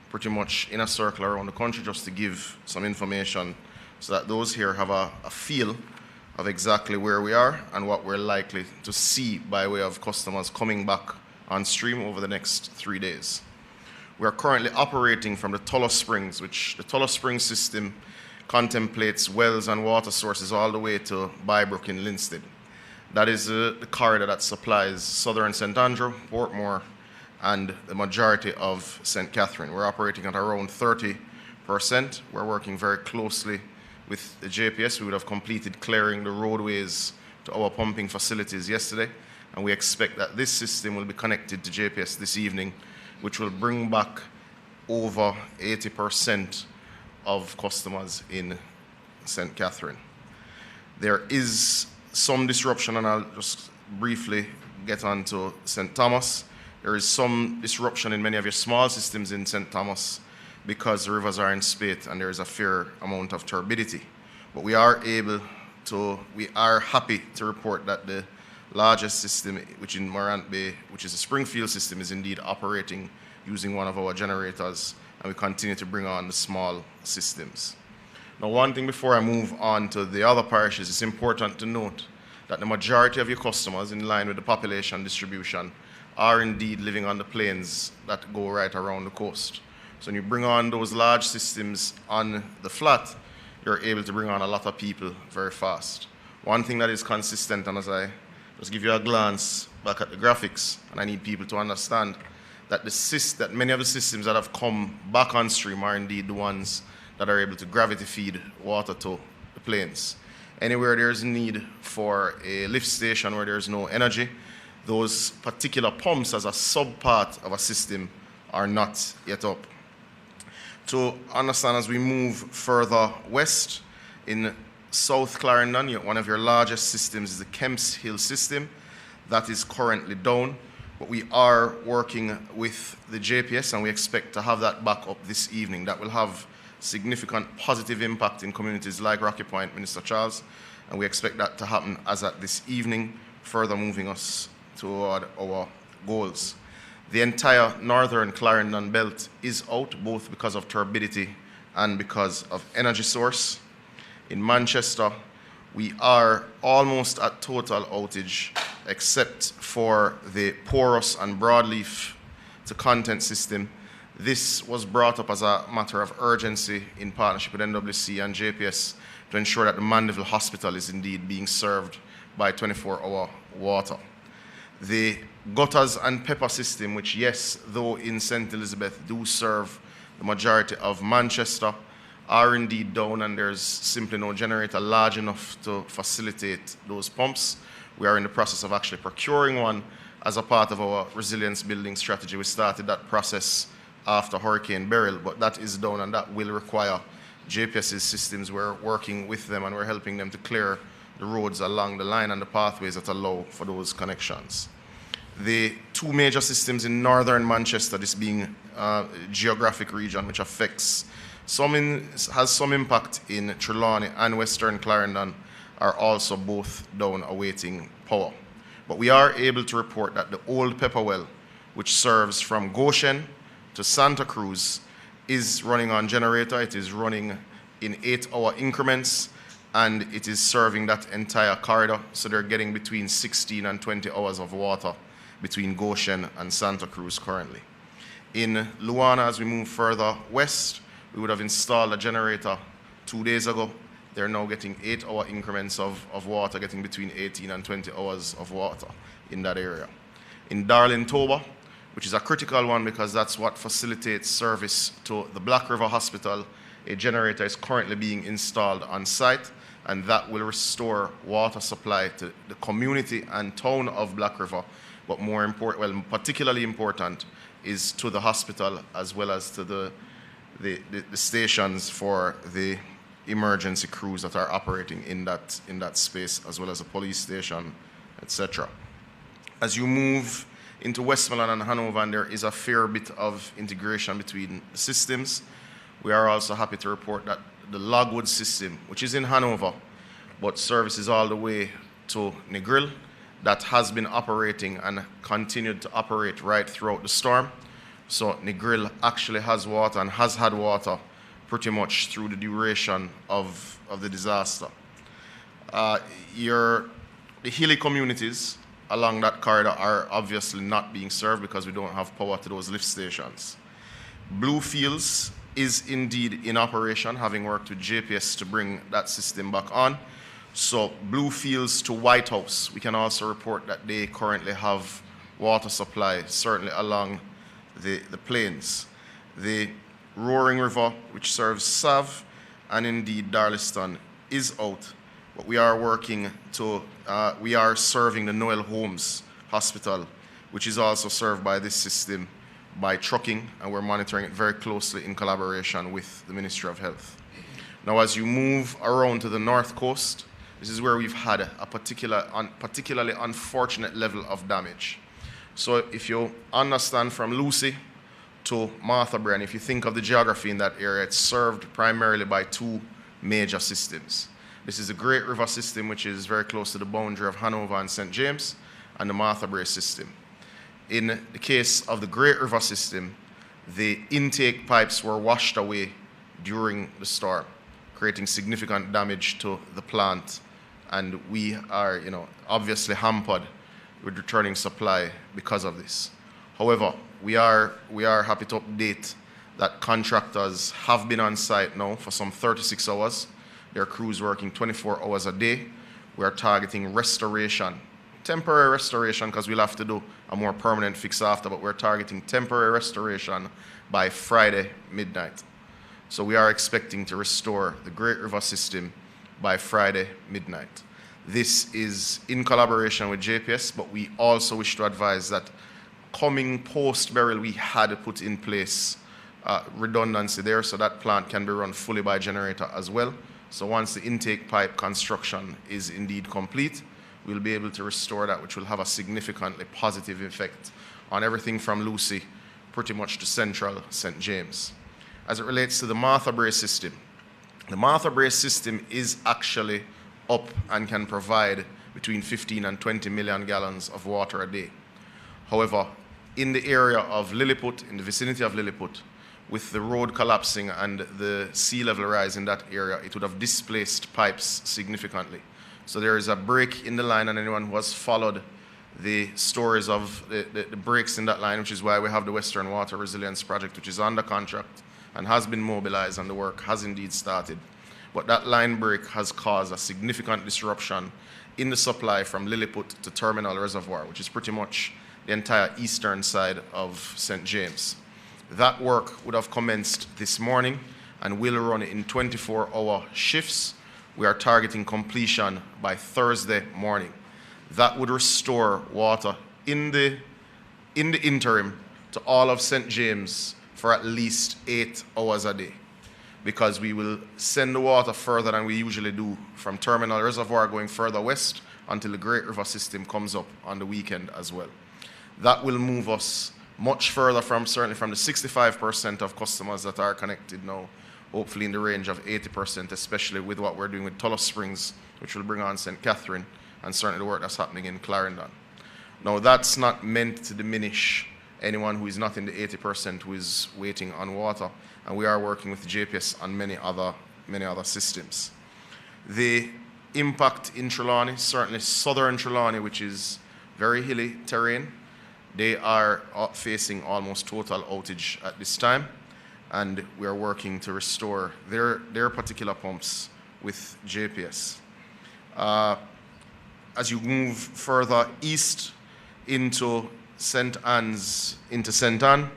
pretty much in a circle around the country just to give some information so that those here have a feel of exactly where we are and what we're likely to see by way of customers coming back on stream over the next 3 days. We are currently operating from the Tullow Springs, which the Tullow Springs system contemplates wells and water sources all the way to Bybrook in Linstead. That is the corridor that supplies southern St. Andrew, Portmore, and the majority of St. Catherine. We're operating at around 30%. We're working very closely with the JPS. We would have completed clearing the roadways to our pumping facilities yesterday, and we expect that this system will be connected to JPS this evening, which will bring back over 80% of customers in St. Catherine. There is some disruption, and I'll just briefly get on to St. Thomas. There is some disruption in many of your small systems in St. Thomas because the rivers are in spate and there is a fair amount of turbidity. But we are happy to report that the largest system, which in Morant Bay, which is a Springfield system, is indeed operating using one of our generators, and we continue to bring on the small systems. Now, one thing before I move on to the other parishes, it's important to note that the majority of your customers, in line with the population distribution, are indeed living on the plains that go right around the coast. So when you bring on those large systems on the flat, you're able to bring on a lot of people very fast. One thing that is consistent, and as I just give you a glance back at the graphics, and I need people to understand that that many of the systems that have come back on stream are indeed the ones that are able to gravity feed water to the plains. Anywhere there's need for a lift station where there's no energy, those particular pumps as a sub-part of a system are not yet up. To understand, as we move further west, in South Clarendon, one of your largest systems is the Kemps Hill system. That is currently down, but we are working with the JPS and we expect to have that back up this evening. That will have significant positive impact in communities like Rocky Point, Minister Charles, and we expect that to happen as at this evening, further moving us toward our goals. The entire northern Clarendon belt is out, both because of turbidity and because of energy source. In Manchester, we are almost at total outage, except for the porous and broadleaf to content system. This was brought up as a matter of urgency in partnership with NWC and JPS to ensure that the Mandeville Hospital is indeed being served by 24-hour water. The gutters and pepper system, which, yes, though in St. Elizabeth do serve the majority of Manchester, are indeed down, and there's simply no generator large enough to facilitate those pumps. We are in the process of actually procuring one as a part of our resilience building strategy. We started that process after Hurricane Beryl, but that is down, and that will require JPS's systems. We're working with them and we're helping them to clear the roads along the line and the pathways that allow for those connections. The two major systems in northern Manchester, this being a geographic region which affects has some impact in Trelawney and Western Clarendon, are also both down awaiting power. But we are able to report that the old pepper well, which serves from Goshen to Santa Cruz, is running on generator. It is running in 8-hour increments, and it is serving that entire corridor. So they're getting between 16 and 20 hours of water between Goshen and Santa Cruz currently. In Luana, as we move further west, we would have installed a generator 2 days ago. They're now getting 8-hour increments of water, getting between 18 and 20 hours of water in that area. In Darlin Toba, which is a critical one because that's what facilitates service to the Black River Hospital, a generator is currently being installed on site, and that will restore water supply to the community and town of Black River. But more important, well, particularly important, is to the hospital as well as to the stations for the emergency crews that are operating in that space, as well as a police station, etc. As you move into Westmoreland and Hanover, and there is a fair bit of integration between the systems, we are also happy to report that the Logwood system, which is in Hanover, but services all the way to Negril, that has been operating and continued to operate right throughout the storm. So Negril actually has water and has had water pretty much through the duration of the disaster. The hilly communities along that corridor are obviously not being served because we don't have power to those lift stations. Bluefields is indeed in operation, having worked with JPS to bring that system back on. So Bluefields to White House, we can also report that they currently have water supply, certainly along the plains. The Roaring River, which serves Sav, and indeed Darliston, is out. But we are working to, we are serving the Noel Holmes Hospital, which is also served by this system by trucking, and we're monitoring it very closely in collaboration with the Ministry of Health. Now, as you move around to the north coast, this is where we've had a particularly unfortunate level of damage. So if you understand from Lucy to Martha Brae, and if you think of the geography in that area, it's served primarily by two major systems. This is the Great River system, which is very close to the boundary of Hanover and St. James, and the Martha Brae system. In the case of the Great River system, the intake pipes were washed away during the storm, creating significant damage to the plant, and we are, obviously hampered with returning supply because of this. However, we are happy to update that contractors have been on site now for some 36 hours. Their crews working 24 hours a day. We are targeting restoration, temporary restoration, because we'll have to do a more permanent fix after, but we're targeting temporary restoration by Friday midnight. So we are expecting to restore the Great River system by Friday midnight. This is in collaboration with JPS, but we also wish to advise that coming post-burial, we had put in place redundancy there, so that plant can be run fully by generator as well. So once the intake pipe construction is indeed complete, we'll be able to restore that, which will have a significantly positive effect on everything from Lucy pretty much to central St. James. As it relates to the Martha Brae system, the Martha Brae system is actually up and can provide between 15 and 20 million gallons of water a day. However, in the area of Lilliput, in the vicinity of Lilliput, with the road collapsing and the sea level rise in that area, it would have displaced pipes significantly. So there is a break in the line, and anyone who has followed the stories of the breaks in that line, which is why we have the Western Water Resilience Project, which is under contract and has been mobilized, and the work has indeed started. But that line break has caused a significant disruption in the supply from Lilliput to Terminal Reservoir, which is pretty much the entire eastern side of St. James. That work would have commenced this morning and will run in 24-hour shifts. We are targeting completion by Thursday morning. That would restore water in the interim to all of St. James for at least 8 hours a day, because we will send the water further than we usually do from Terminal Reservoir going further west until the Great River system comes up on the weekend as well. That will move us much further from, certainly from the 65% of customers that are connected now, hopefully in the range of 80%, especially with what we're doing with Tulloch Springs, which will bring on St. Catherine, and certainly the work that's happening in Clarendon. Now, that's not meant to diminish anyone who is not in the 80% who is waiting on water, and we are working with JPS on many other systems. The impact in Trelawney, certainly southern Trelawney, which is very hilly terrain, they are facing almost total outage at this time, and we are working to restore their particular pumps with JPS. As you move further east into St. Anne's, into St. Anne,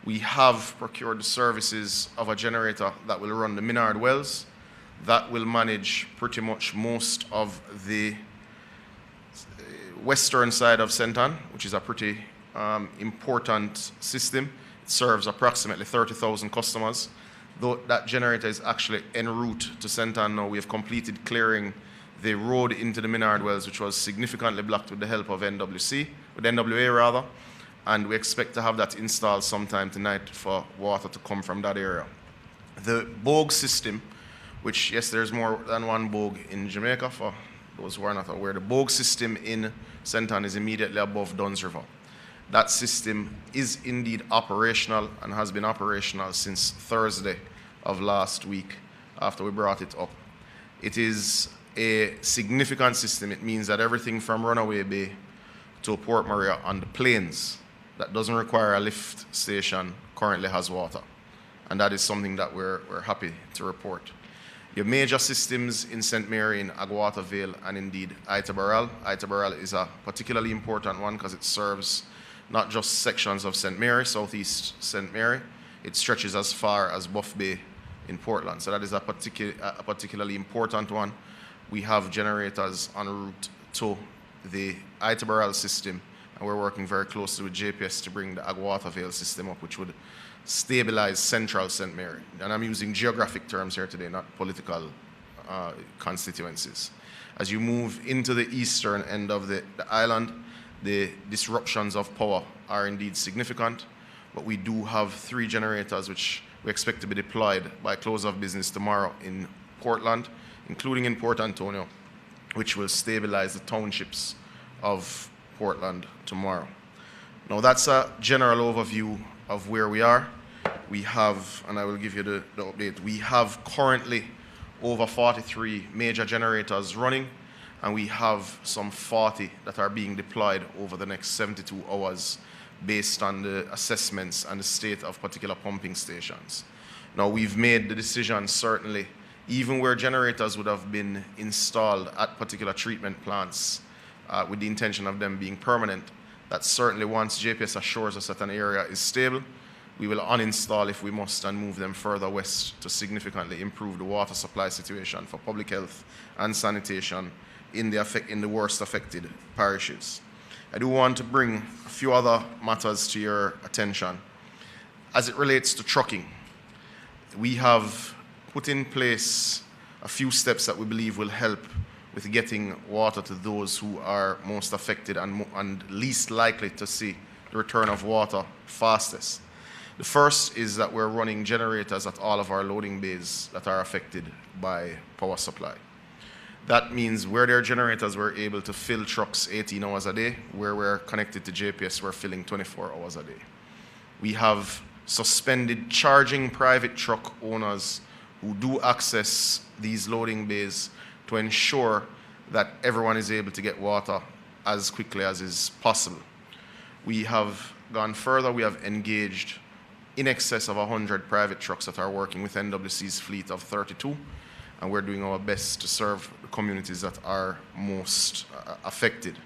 we have procured the services of a generator that will run the Minard wells. That will manage pretty much most of the western side of St. Anne, which is a pretty important system. It serves approximately 30,000 customers. Though that generator is actually en route to St. Anne now, we have completed clearing the road into the Minard wells, which was significantly blocked with the help of NWA rather, and we expect to have that installed sometime tonight for water to come from that area. The Bogue system, which, yes, there's more than one Bogue in Jamaica, for those who are not aware. The Bogue system in St. Anne is immediately above Duns River. That system is indeed operational and has been operational since Thursday of last week after we brought it up. It is a significant system. It means that everything from Runaway Bay to Port Maria on the plains that doesn't require a lift station currently has water. And that is something that we're happy to report. Your major systems in St. Mary, in Agawata Vale, and indeed Itabaral. Itabaral is a particularly important one because it serves not just sections of St. Mary, southeast St. Mary, it stretches as far as Buff Bay in Portland. So that is a particularly important one. We have generators en route to the Itabaral system, and we're working very closely with JPS to bring the Agawata Vale system up, which would stabilize central St. Mary. And I'm using geographic terms here today, not political constituencies. As you move into the eastern end of the island, the disruptions of power are indeed significant, but we do have 3 generators which we expect to be deployed by close of business tomorrow in Portland, including in Port Antonio, which will stabilize the townships of Portland tomorrow. Now that's a general overview of where we are. We have, and I will give you the update, we have currently over 43 major generators running, and we have some 40 that are being deployed over the next 72 hours based on the assessments and the state of particular pumping stations. Now we've made the decision, certainly, even where generators would have been installed at particular treatment plants with the intention of them being permanent, that certainly once JPS assures us that an area is stable, we will uninstall if we must and move them further west to significantly improve the water supply situation for public health and sanitation in the worst affected parishes. I do want to bring a few other matters to your attention. As it relates to trucking, we have put in place a few steps that we believe will help with getting water to those who are most affected and least likely to see the return of water fastest. The first is that we're running generators at all of our loading bays that are affected by power supply. That means where there are generators, we're able to fill trucks 18 hours a day. Where we're connected to JPS, we're filling 24 hours a day. We have suspended charging private truck owners who do access these loading bays to ensure that everyone is able to get water as quickly as is possible. We have gone further. We have engaged in excess of 100 private trucks that are working with NWC's fleet of 32, and we're doing our best to serve the communities that are most affected.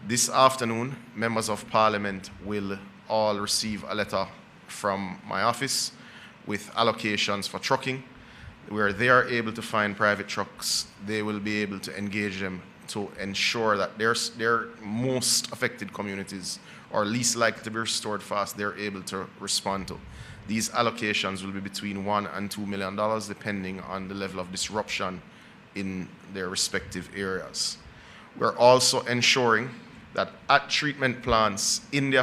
This afternoon, members of Parliament will all receive a letter from my office with allocations for trucking. Where they are able to find private trucks, they will be able to engage them to ensure that their most affected communities or least likely to be restored fast, they're able to respond to. These allocations will be between $1 and $2 million, depending on the level of disruption in their respective areas. We're also ensuring that at treatment plants and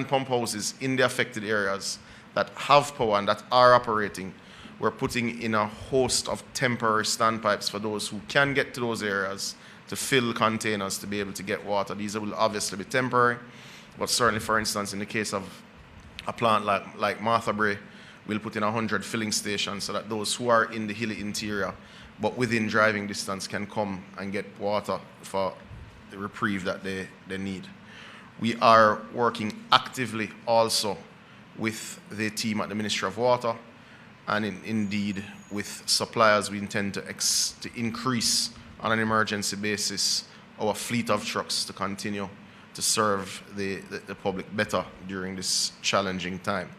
pump houses in the affected areas that have power and that are operating, we're putting in a host of temporary standpipes for those who can get to those areas to fill containers to be able to get water. These will obviously be temporary, but certainly, for instance, in the case of a plant like Martha Bray, we'll put in 100 filling stations so that those who are in the hilly interior but within driving distance can come and get water for the reprieve that they need. We are working actively also with the team at the Ministry of Water, and indeed with suppliers. We intend to increase on an emergency basis our fleet of trucks to continue to serve the public better during this challenging time.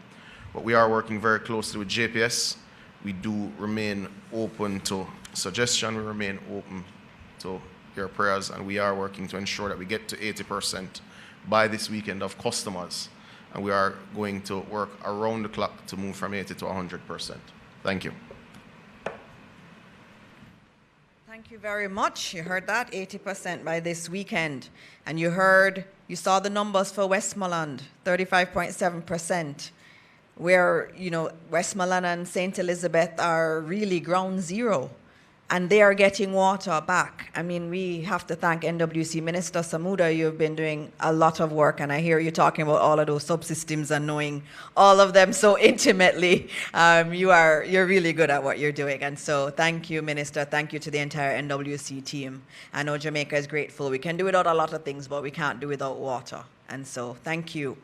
But we are working very closely with JPS. We do remain open to suggestion, we remain open to your prayers, and we are working to ensure that we get to 80% by this weekend of customers. And we are going to work around the clock to move from 80 to 100%. Thank you. Thank you very much. You heard that, 80% by this weekend. And you saw the numbers for Westmoreland, 35.7%, where, Westmoreland and St. Elizabeth are really ground zero and they are getting water back. I mean, we have to thank NWC Minister Samuda. You've been doing a lot of work, and I hear you talking about all of those subsystems and knowing all of them so intimately. You're really good at what you're doing, and so thank you, Minister. Thank you to the entire NWC team. I know Jamaica is grateful. We can do without a lot of things, but we can't do without water, and so thank you.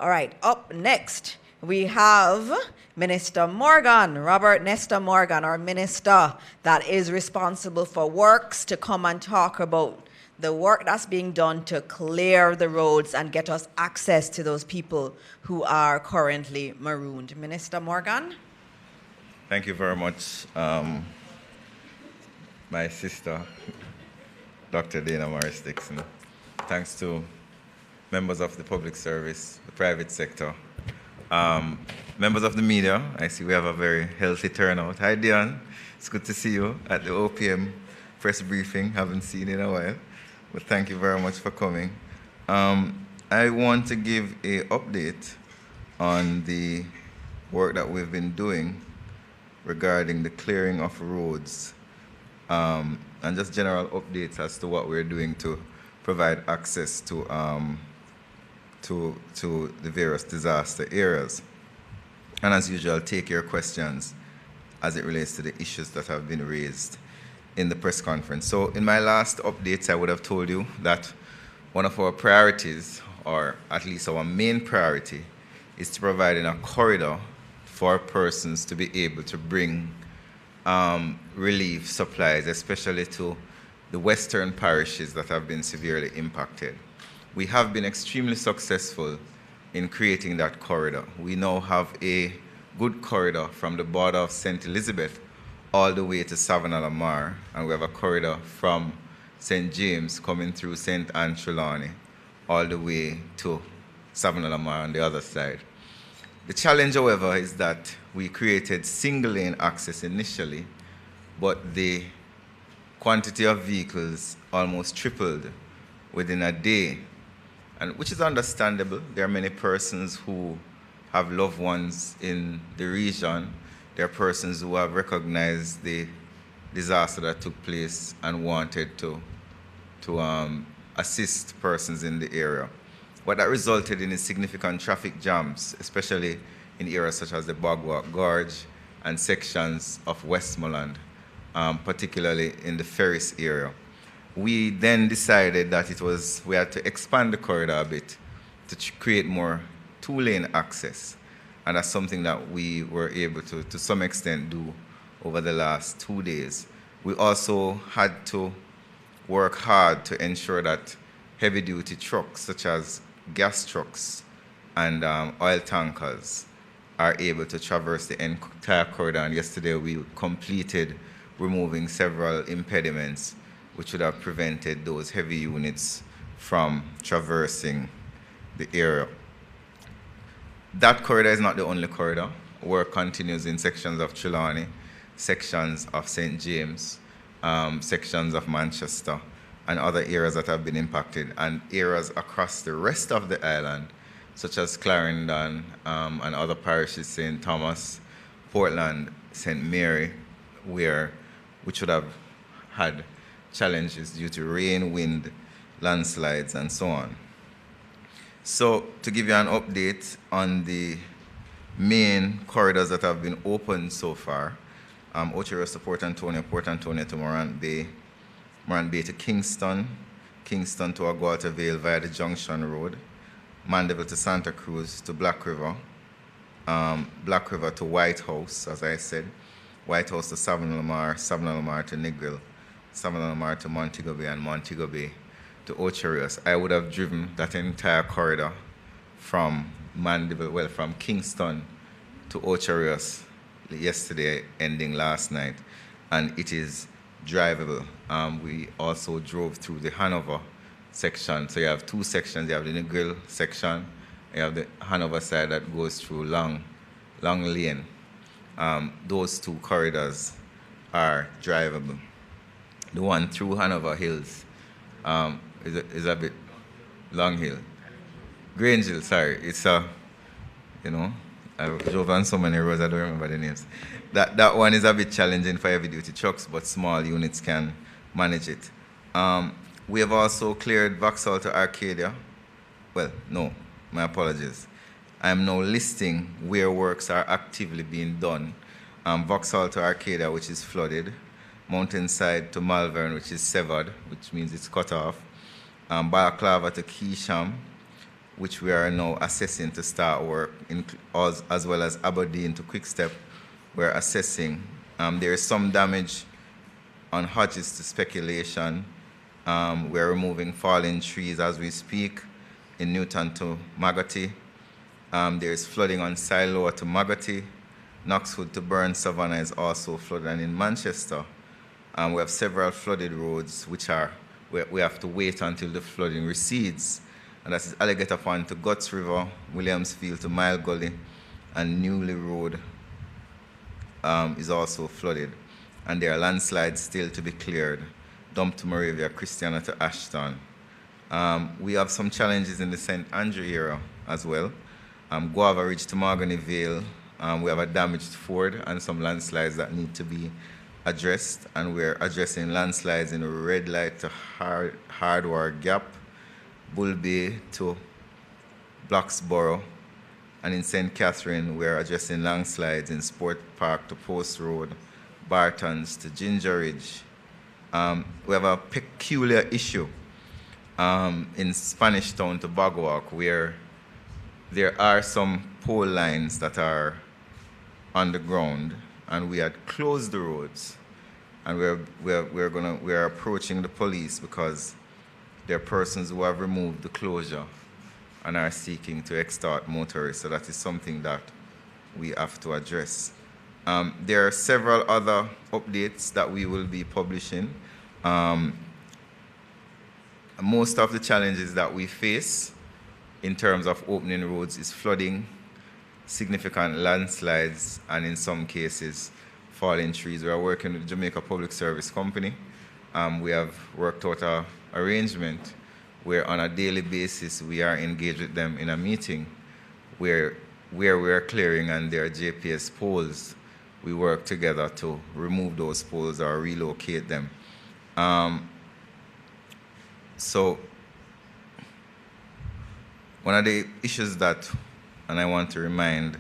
All right, up next, we have Minister Morgan, Robert Nesta Morgan, our minister that is responsible for works, to come and talk about the work that's being done to clear the roads and get us access to those people who are currently marooned. Minister Morgan? Thank you very much, my sister, Dr. Dana Morris Dixon. Thanks to members of the public service, the private sector, members of the media. I see we have a very healthy turnout. Hi, Dion. It's good to see you at the OPM press briefing. Haven't seen you in a while, but thank you very much for coming. I want to give an update on the work that we've been doing regarding the clearing of roads, and just general updates as to what we're doing to provide access to the various disaster areas. And as usual, take your questions as it relates to the issues that have been raised in the press conference. So in my last updates, I would have told you that one of our priorities, or at least our main priority, is to provide a corridor for persons to be able to bring relief supplies, especially to the western parishes that have been severely impacted. We have been extremely successful in creating that corridor. We now have a good corridor from the border of St. Elizabeth all the way to Savannah-Lamar, and we have a corridor from St. James coming through St. Anne Trelawney all the way to Savannah-Lamar on the other side. The challenge, however, is that we created single-lane access initially, but the quantity of vehicles almost tripled within a day, and which is understandable. There are many persons who have loved ones in the region. There are persons who have recognized the disaster that took place and wanted to assist persons in the area. What that resulted in is significant traffic jams, especially in areas such as the Bogwalk Gorge and sections of Westmoreland, particularly in the Ferris area. We then decided that we had to expand the corridor a bit to create more two-lane access. And that's something that we were able to some extent, do over the last 2 days. We also had to work hard to ensure that heavy-duty trucks, such as gas trucks and oil tankers, are able to traverse the entire corridor. And yesterday we completed removing several impediments which would have prevented those heavy units from traversing the area. That corridor is not the only corridor. Work continues in sections of Trelawney, sections of St. James, sections of Manchester, and other areas that have been impacted, and areas across the rest of the island, such as Clarendon and other parishes, St. Thomas, Portland, St. Mary, which would have had challenges due to rain, wind, landslides, and so on. So to give you an update on the main corridors that have been opened so far, Ocho to Port Antonio to Morant Bay to Kingston, Kingston to Aguata Vale via the Junction Road, Mandeville to Santa Cruz to Black River, Black River to White House, as I said, White House to Savannah-Lamar, Savannah-Lamar to Negril, Savannah-Lamar to Montego Bay, and Montego Bay to Ocho. I would have driven that entire corridor from from Kingston to Ocho yesterday, ending last night, and it is drivable. We also drove through the Hanover section. So you have two sections. You have the Negril section, you have the Hanover side that goes through Long Lane. Those two corridors are drivable. The one through Hanover Hills is a bit Long Hill. Grange Hill, sorry. It's I've drove on so many roads, I don't remember the names. That one is a bit challenging for heavy-duty trucks, but small units can manage it. We have also cleared Vauxhall to Arcadia. Well, no, my apologies. I am now listing where works are actively being done. Vauxhall to Arcadia, which is flooded. Mountainside to Malvern, which is severed, which means it's cut off. Balaclava to Keesham, which we are now assessing to start work, as well as Aberdeen to Quickstep, we're assessing. There is some damage on Hodges to Speculation. We're removing fallen trees as we speak in Newton to Magotty. There is flooding on Siloa to Magotty. Knoxwood to Burn Savannah is also flooded. And in Manchester, we have several flooded roads which are, we have to wait until the flooding recedes. And that is Alligator Pond to Guts River, Williamsfield to Mile Gully, and Newley Road is also flooded. And there are landslides still to be cleared. Dump to Moravia, Christiana to Ashton. We have some challenges in the St. Andrew area as well. Guava Ridge to Mahogany Vale. We have a damaged ford and some landslides that need to be addressed. And we're addressing landslides in Red Light to Hardware Gap, Bull Bay to Bloxborough. And in St. Catherine, we're addressing landslides in Sport Park to Post Road, Bartons to Ginger Ridge. We have a peculiar issue in Spanish Town to Bogwalk, where there are some pole lines that are on the ground, and we had closed the roads, and we're approaching the police because there are persons who have removed the closure and are seeking to extort motorists. So that is something that we have to address. There are several other updates that we will be publishing. Most of the challenges that we face in terms of opening roads is flooding, significant landslides, and in some cases, falling trees. We are working with the Jamaica Public Service Company. We have worked out an arrangement where on a daily basis we are engaged with them in a meeting where we are clearing and there are JPS poles. We work together to remove those poles or relocate them. So one of the issues that, and I want to remind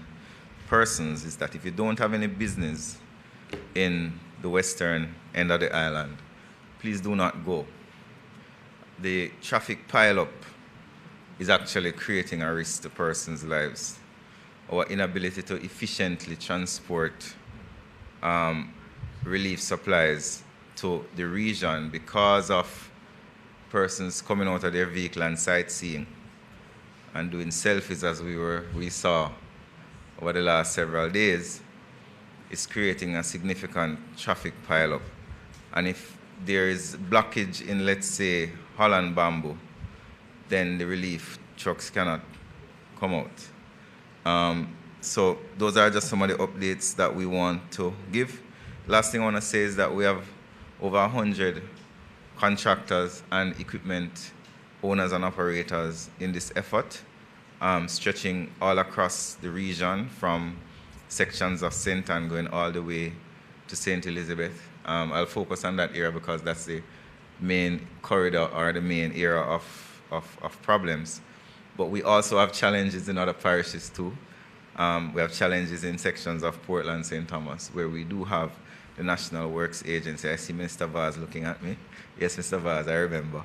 persons, is that if you don't have any business in the western end of the island, please do not go. The traffic pileup is actually creating a risk to persons' lives. Our inability to efficiently transport relief supplies to the region because of persons coming out of their vehicle and sightseeing and doing selfies, as we saw over the last several days, is creating a significant traffic pileup. And if there is blockage in, let's say, Holland Bamboo, then the relief trucks cannot come out. So those are just some of the updates that we want to give. Last thing I want to say is that we have over 100 contractors and equipment owners and operators in this effort, stretching all across the region from sections of St. Anne going all the way to St. Elizabeth. I'll focus on that area because that's the main corridor or the main area of problems. But we also have challenges in other parishes too. We have challenges in sections of Portland, St. Thomas, where we do have the National Works Agency. I see Mr. Vaz looking at me. Yes, Mr. Vaz, I remember.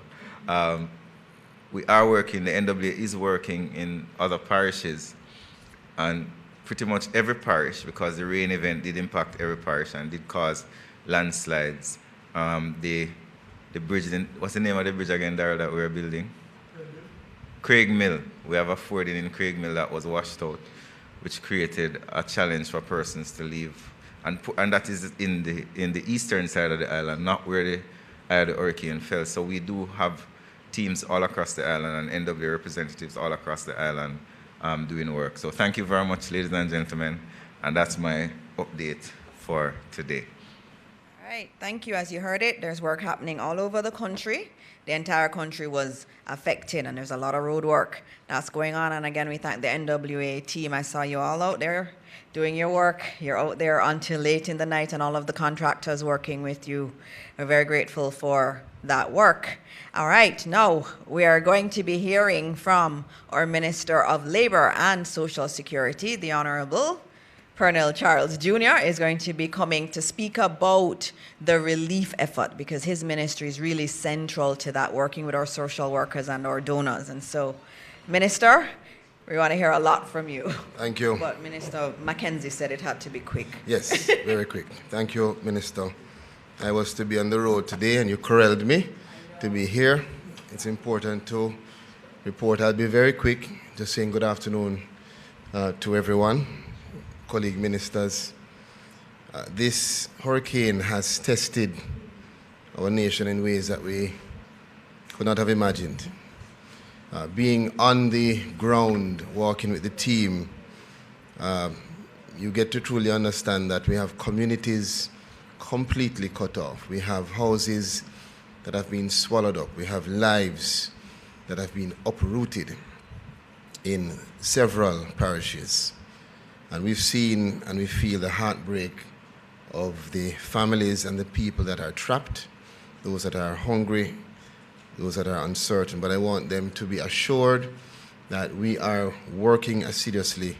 We are working, the NWA is working in other parishes, and pretty much every parish, because the rain event did impact every parish and did cause landslides. The bridge, what's the name of the bridge again, Darrell, that we're building? Craig Mill. We have a fording in Craig Mill that was washed out, which created a challenge for persons to leave. And that is in the eastern side of the island, not where the hurricane fell. So we do have teams all across the island and NWA representatives all across the island doing work. So thank you very much, ladies and gentlemen. And that's my update for today. All right, thank you. As you heard it, there's work happening all over the country. the entire country was affected, and there's a lot of road work that's going on. And again, we thank the NWA team. I saw you all out there doing your work. You're out there until late in the night, and all of the contractors working with you. We're very grateful for that work. All right, now we are going to be hearing from our Minister of Labor and Social Security, the Honorable Pernell Charles Jr. is going to be coming to speak about the relief effort, because his ministry is really central to that, working with our social workers and our donors. And so, Minister, we want to hear a lot from you. Thank you. But Minister Mackenzie said it had to be quick. Yes, very quick. Thank you, Minister. I was to be on the road today, and you corralled me to be here. It's important to report. I'll be very quick, just saying good afternoon to everyone, colleague ministers. This hurricane has tested our nation in ways that we could not have imagined. Being on the ground, walking with the team, you get to truly understand that we have communities completely cut off. We have houses that have been swallowed up. We have lives that have been uprooted in several parishes. And we've seen and we feel the heartbreak of the families and the people that are trapped, those that are hungry, those that are uncertain. But I want them to be assured that we are working assiduously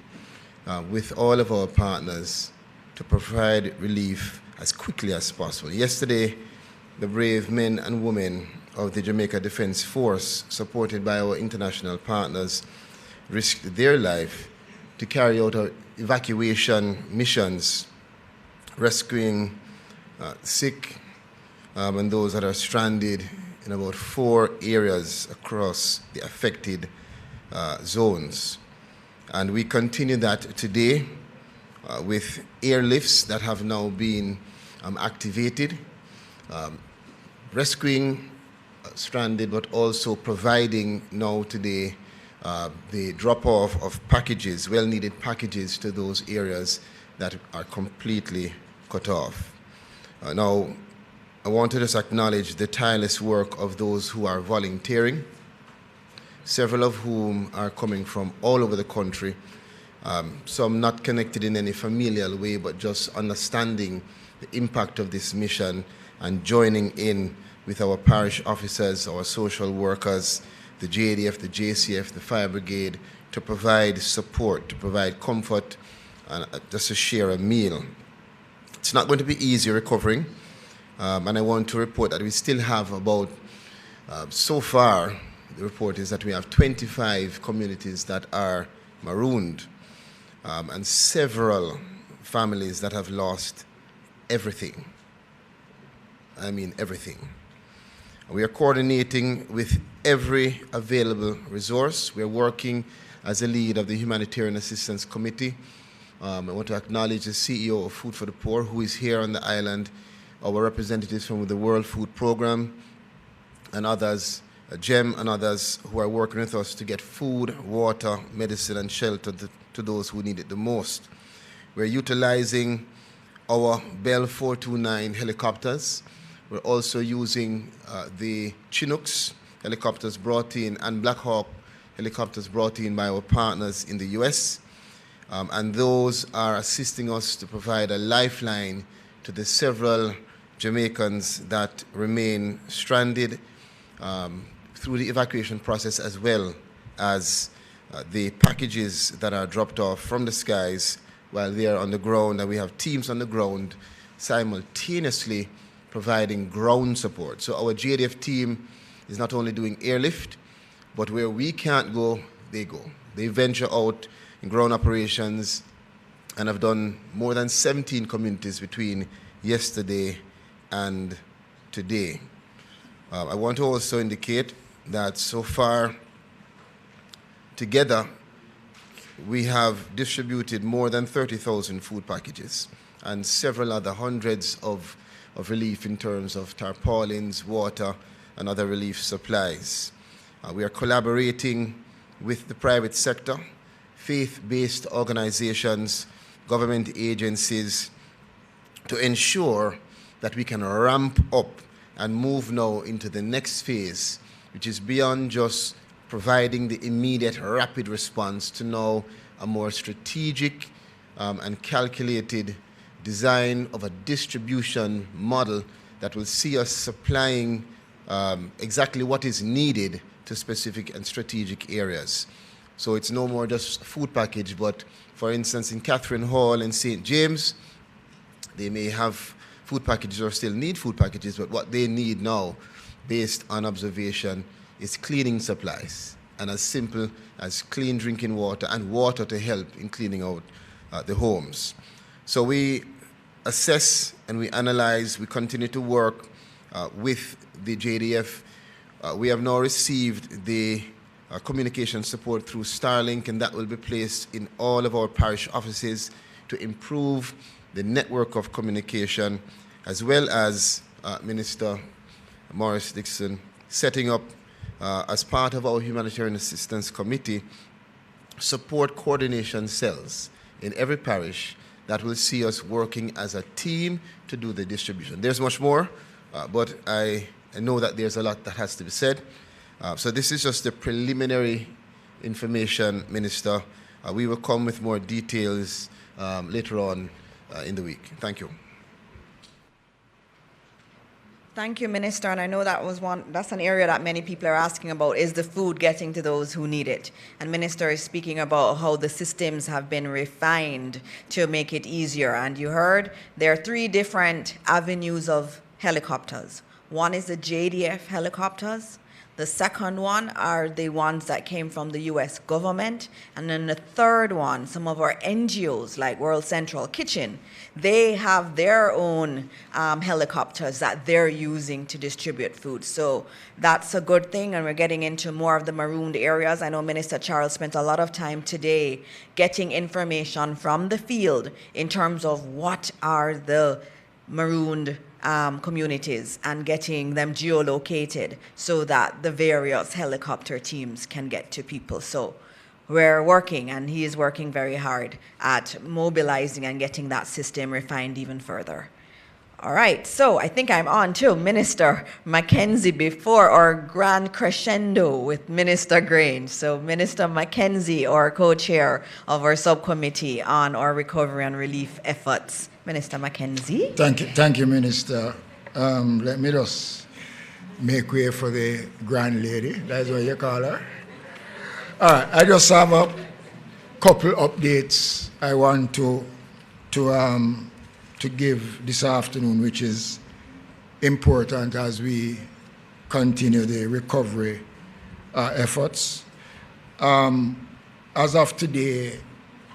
with all of our partners to provide relief as quickly as possible. Yesterday, the brave men and women of the Jamaica Defense Force, supported by our international partners, risked their life to carry out our evacuation missions, rescuing sick and those that are stranded in about 4 areas across the affected zones. And we continue that today with airlifts that have now been activated, rescuing stranded, but also providing now today the drop-off of packages, well-needed packages to those areas that are completely cut off. Now, I want to just acknowledge the tireless work of those who are volunteering, several of whom are coming from all over the country, some not connected in any familial way, but just understanding the impact of this mission and joining in with our parish officers, our social workers, the JDF, the JCF, the fire brigade, to provide support, to provide comfort, and just to share a meal. It's not going to be easy recovering, and I want to report that we still have about, so far, the report is that we have 25 communities that are marooned, and several families that have lost everything. I mean everything. We are coordinating with every available resource. We are working as a lead of the Humanitarian Assistance Committee. I want to acknowledge the CEO of Food for the Poor, who is here on the island, our representatives from the World Food Program, and others, GEM and others who are working with us to get food, water, medicine, and shelter to those who need it the most. We're utilizing our Bell 429 helicopters. We're also using the Chinooks helicopters brought in and Black Hawk helicopters brought in by our partners in the US. And those are assisting us to provide a lifeline to the several Jamaicans that remain stranded through the evacuation process, as well as the packages that are dropped off from the skies while they are on the ground. And we have teams on the ground simultaneously providing ground support. So our JDF team is not only doing airlift, but where we can't go, they go. They venture out in ground operations and have done more than 17 communities between yesterday and today. I want to also indicate that so far, together, we have distributed more than 30,000 food packages and several other hundreds of relief in terms of tarpaulins, water, and other relief supplies. We are collaborating with the private sector, faith-based organizations, government agencies, to ensure that we can ramp up and move now into the next phase, which is beyond just providing the immediate rapid response to now a more strategic and calculated design of a distribution model that will see us supplying exactly what is needed to specific and strategic areas. So it's no more just food package, but for instance, in Catherine Hall and St. James, they may have food packages or still need food packages, but what they need now, based on observation, is cleaning supplies, and as simple as clean drinking water and water to help in cleaning out the homes. So we assess and we analyze, we continue to work with the JDF. We have now received the communication support through Starlink, and that will be placed in all of our parish offices to improve the network of communication, as well as Minister Morris Dixon setting up, as part of our Humanitarian Assistance Committee, support coordination cells in every parish that will see us working as a team to do the distribution. There's much more, but I know that there's a lot that has to be said. So this is just the preliminary information, Minister. We will come with more details later on in the week. Thank you. Thank you, Minister. And I know that's an area that many people are asking about, is the food getting to those who need it? And Minister is speaking about how the systems have been refined to make it easier. And you heard there are 3 different avenues of helicopters. One is the JDF helicopters. The second one are the ones that came from the U.S. government. And then the third one, some of our NGOs like World Central Kitchen, they have their own helicopters that they're using to distribute food. So that's a good thing, and we're getting into more of the marooned areas. I know Minister Charles spent a lot of time today getting information from the field in terms of what are the marooned communities and getting them geolocated so that the various helicopter teams can get to people. So we're working, and he is working very hard at mobilizing and getting that system refined even further. All right, so I think I'm on to Minister Mackenzie before our grand crescendo with Minister Grange. So Minister Mackenzie, our co-chair of our subcommittee on our recovery and relief efforts. Minister Mackenzie. Thank you, Minister. Let me just make way for the grand lady. That's what you call her. All right, I just have a couple updates I want to give this afternoon, which is important as we continue the recovery efforts. As of today,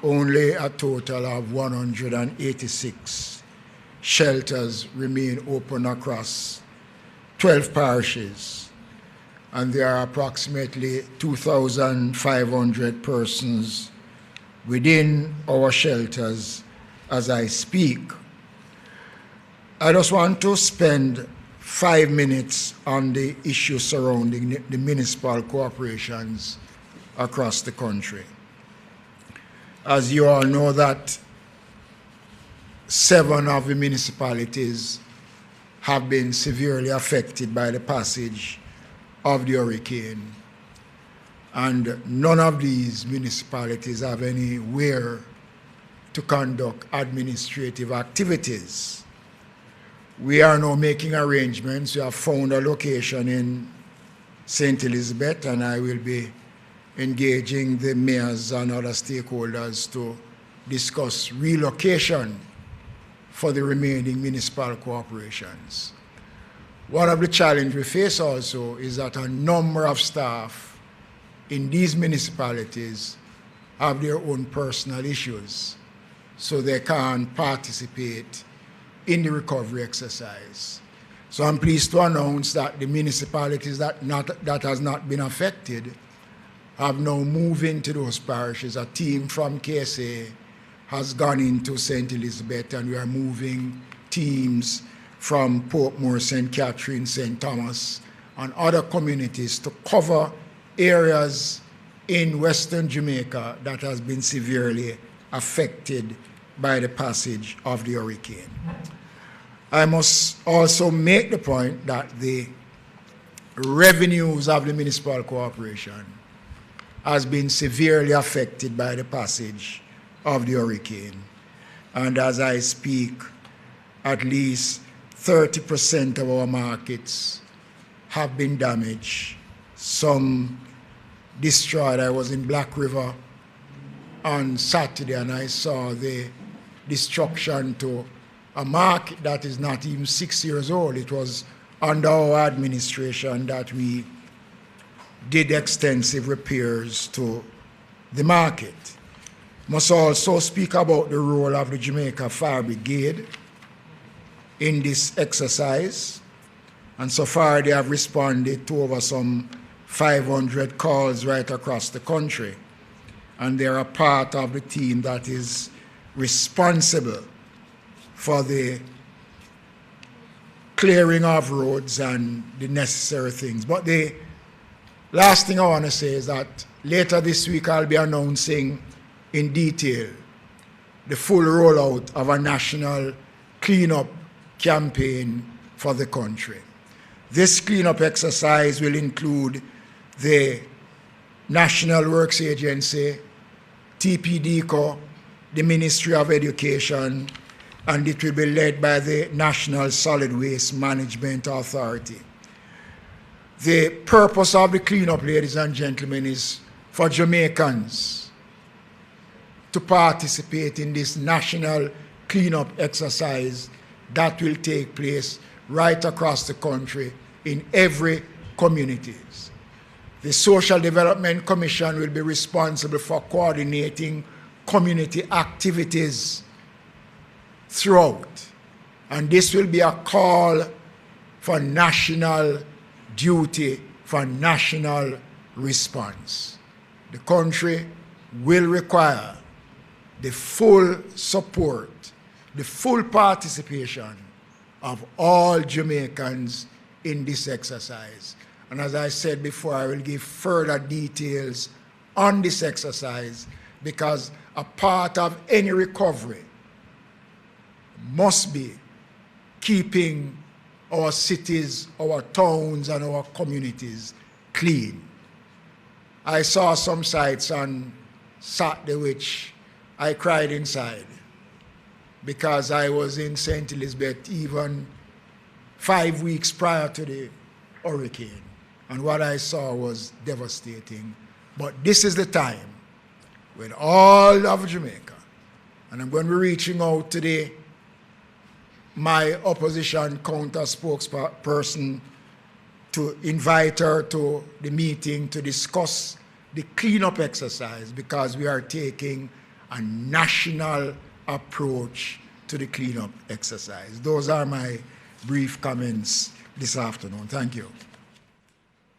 only a total of 186 shelters remain open across 12 parishes, and there are approximately 2,500 persons within our shelters as I speak. I just want to spend 5 minutes on the issue surrounding the municipal corporations across the country. As you all know, that 7 of the municipalities have been severely affected by the passage of the hurricane, and none of these municipalities have anywhere to conduct administrative activities. We are now making arrangements. We have found a location in St. Elizabeth, and I will be engaging the mayors and other stakeholders to discuss relocation for the remaining municipal corporations. One of the challenges we face also is that a number of staff in these municipalities have their own personal issues, so they can't participate in the recovery exercise. So I'm pleased to announce that the municipalities that has not been affected have now moved into those parishes. A team from KSA has gone into St. Elizabeth, and we are moving teams from Portmore, St. Catherine, St. Thomas, and other communities to cover areas in Western Jamaica that has been severely affected by the passage of the hurricane. I must also make the point that the revenues of the municipal corporation has been severely affected by the passage of the hurricane. And as I speak, at least 30% of our markets have been damaged, some destroyed. I was in Black River on Saturday and I saw the destruction to a market that is not even 6 years old. It was under our administration that we did extensive repairs to the market. Must also speak about the role of the Jamaica Fire Brigade in this exercise. And so far they have responded to over some 500 calls right across the country. And they're a part of the team that is responsible for the clearing of roads and the necessary things. But the last thing I want to say is that later this week I'll be announcing in detail the full rollout of a national cleanup campaign for the country. This cleanup exercise will include the National Works Agency, TPDCO, the Ministry of Education, and it will be led by the National Solid Waste Management Authority. The purpose of the cleanup, ladies and gentlemen, is for Jamaicans to participate in this national cleanup exercise that will take place right across the country in every community. The Social Development Commission will be responsible for coordinating community activities throughout. And this will be a call for national duty, for national response. The country will require the full support, the full participation of all Jamaicans in this exercise. And as I said before, I will give further details on this exercise because a part of any recovery must be keeping our cities, our towns, and our communities clean. I saw some sites on Saturday which I cried inside because I was in St. Elizabeth even 5 weeks prior to the hurricane. And what I saw was devastating. But this is the time when all of Jamaica, and I'm going to be reaching out to my opposition counter spokesperson to invite her to the meeting to discuss the cleanup exercise because we are taking a national approach to the cleanup exercise. Those are my brief comments this afternoon. Thank you.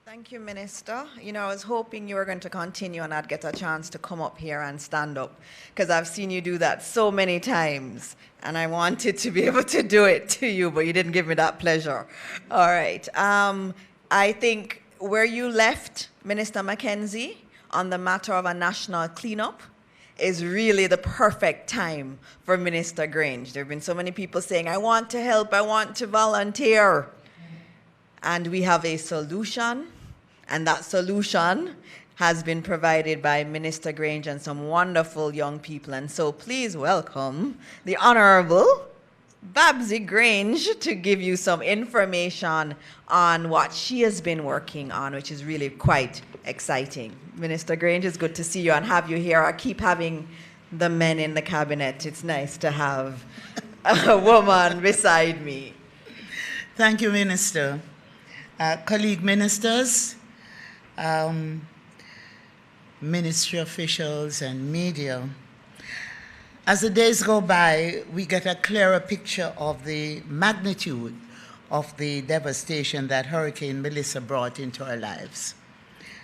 Thank you, Minister. You know, I was hoping you were going to continue and I'd get a chance to come up here and stand up because I've seen you do that so many times and I wanted to be able to do it to you, but you didn't give me that pleasure. All right. I think where you left Minister Mackenzie on the matter of a national cleanup is really the perfect time for Minister Grange. There have been so many people saying, I want to help, I want to volunteer. And we have a solution. And that solution has been provided by Minister Grange and some wonderful young people. And so please welcome the Honorable Babsy Grange to give you some information on what she has been working on, which is really quite exciting. Minister Grange, it's good to see you and have you here. I keep having the men in the cabinet. It's nice to have a woman beside me. Thank you, Minister. Colleague ministers, ministry officials and media. As the days go by, we get a clearer picture of the magnitude of the devastation that Hurricane Melissa brought into our lives.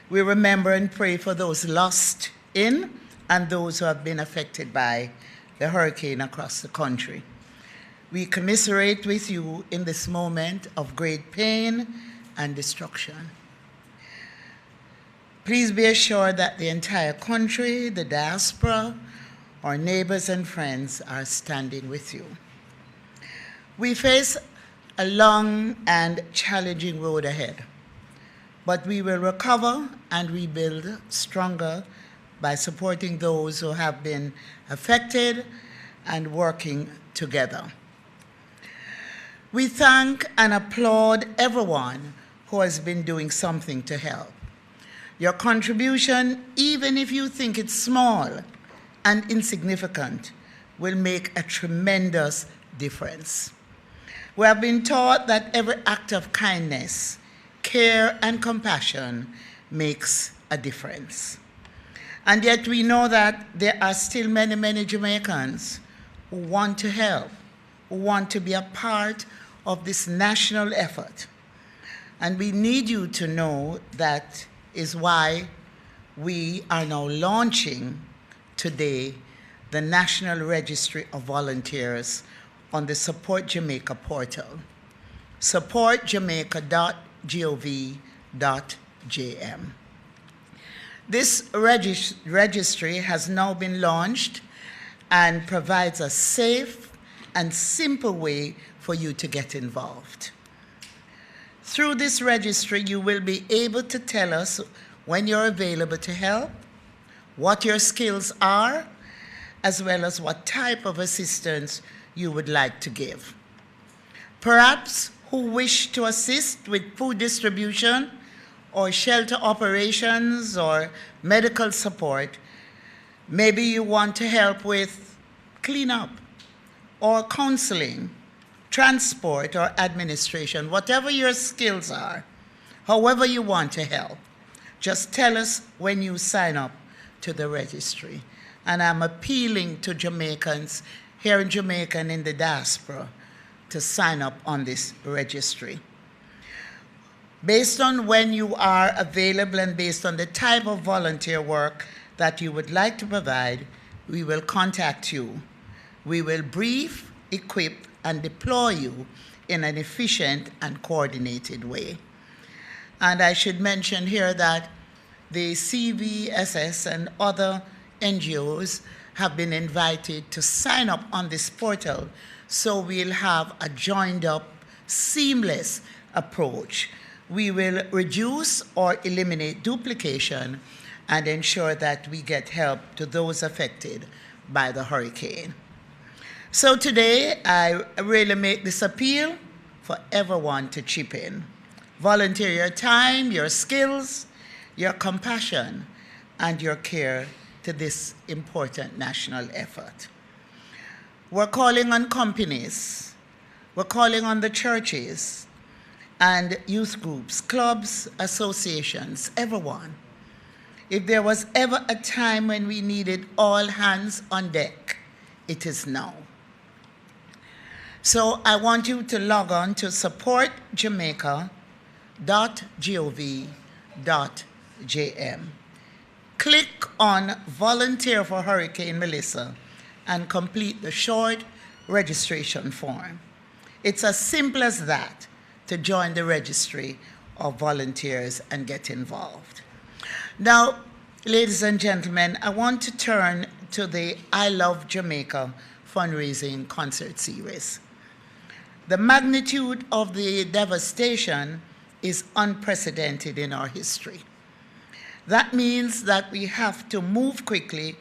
We remember and pray for those lost in and those who have been affected by the hurricane across the country. We commiserate with you in this moment of great pain and destruction. Please be assured that the entire country, the diaspora, our neighbors and friends are standing with you. We face a long and challenging road ahead, but we will recover and rebuild stronger by supporting those who have been affected and working together. We thank and applaud everyone who has been doing something to help. Your contribution, even if you think it's small and insignificant, will make a tremendous difference. We have been taught that every act of kindness, care, and compassion makes a difference. And yet we know that there are still many, many Jamaicans who want to help, who want to be a part of this national effort. And we need you to know that is why we are now launching today the National Registry of Volunteers on the Support Jamaica portal, supportjamaica.gov.jm. This registry has now been launched and provides a safe and simple way for you to get involved. Through this registry, you will be able to tell us when you're available to help, what your skills are, as well as what type of assistance you would like to give. Perhaps who wish to assist with food distribution or shelter operations or medical support. Maybe you want to help with cleanup or counseling, transport or administration, whatever your skills are, however you want to help. Just tell us when you sign up to the registry. And I'm appealing to Jamaicans here in Jamaica and in the diaspora to sign up on this registry. Based on when you are available and based on the type of volunteer work that you would like to provide, we will contact you. We will brief, equip, and deploy you in an efficient and coordinated way. And I should mention here that the CVSS and other NGOs have been invited to sign up on this portal, so we'll have a joined up, seamless approach. We will reduce or eliminate duplication and ensure that we get help to those affected by the hurricane. So today, I really make this appeal for everyone to chip in. Volunteer your time, your skills, your compassion, and your care to this important national effort. We're calling on companies, we're calling on the churches and youth groups, clubs, associations, everyone. If there was ever a time when we needed all hands on deck, it is now. So I want you to log on to supportjamaica.gov.jm. Click on Volunteer for Hurricane Melissa and complete the short registration form. It's as simple as that to join the registry of volunteers and get involved. Now, ladies and gentlemen, I want to turn to the I Love Jamaica fundraising concert series. The magnitude of the devastation is unprecedented in our history. That means that we have to move quickly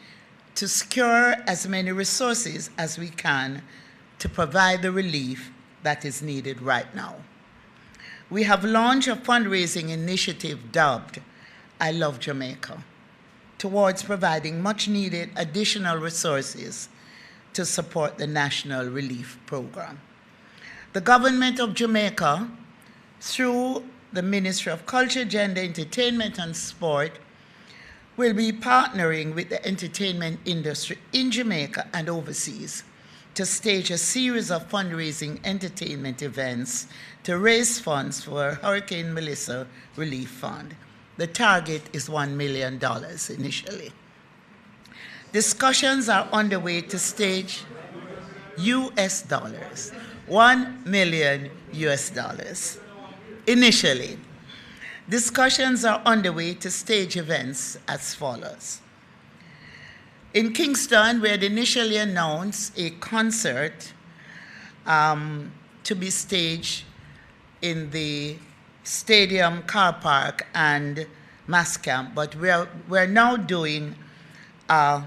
to secure as many resources as we can to provide the relief that is needed right now. We have launched a fundraising initiative dubbed I Love Jamaica towards providing much needed additional resources to support the National Relief Program. The government of Jamaica, through the Ministry of Culture, Gender, Entertainment and Sport, will be partnering with the entertainment industry in Jamaica and overseas to stage a series of fundraising entertainment events to raise funds for Hurricane Melissa Relief Fund. The target is $1 million initially. Discussions are underway to stage US dollars, $1 million US dollars. Initially, discussions are underway to stage events as follows. In Kingston, we had initially announced a concert to be staged in the stadium car park and mass camp, but we're now doing a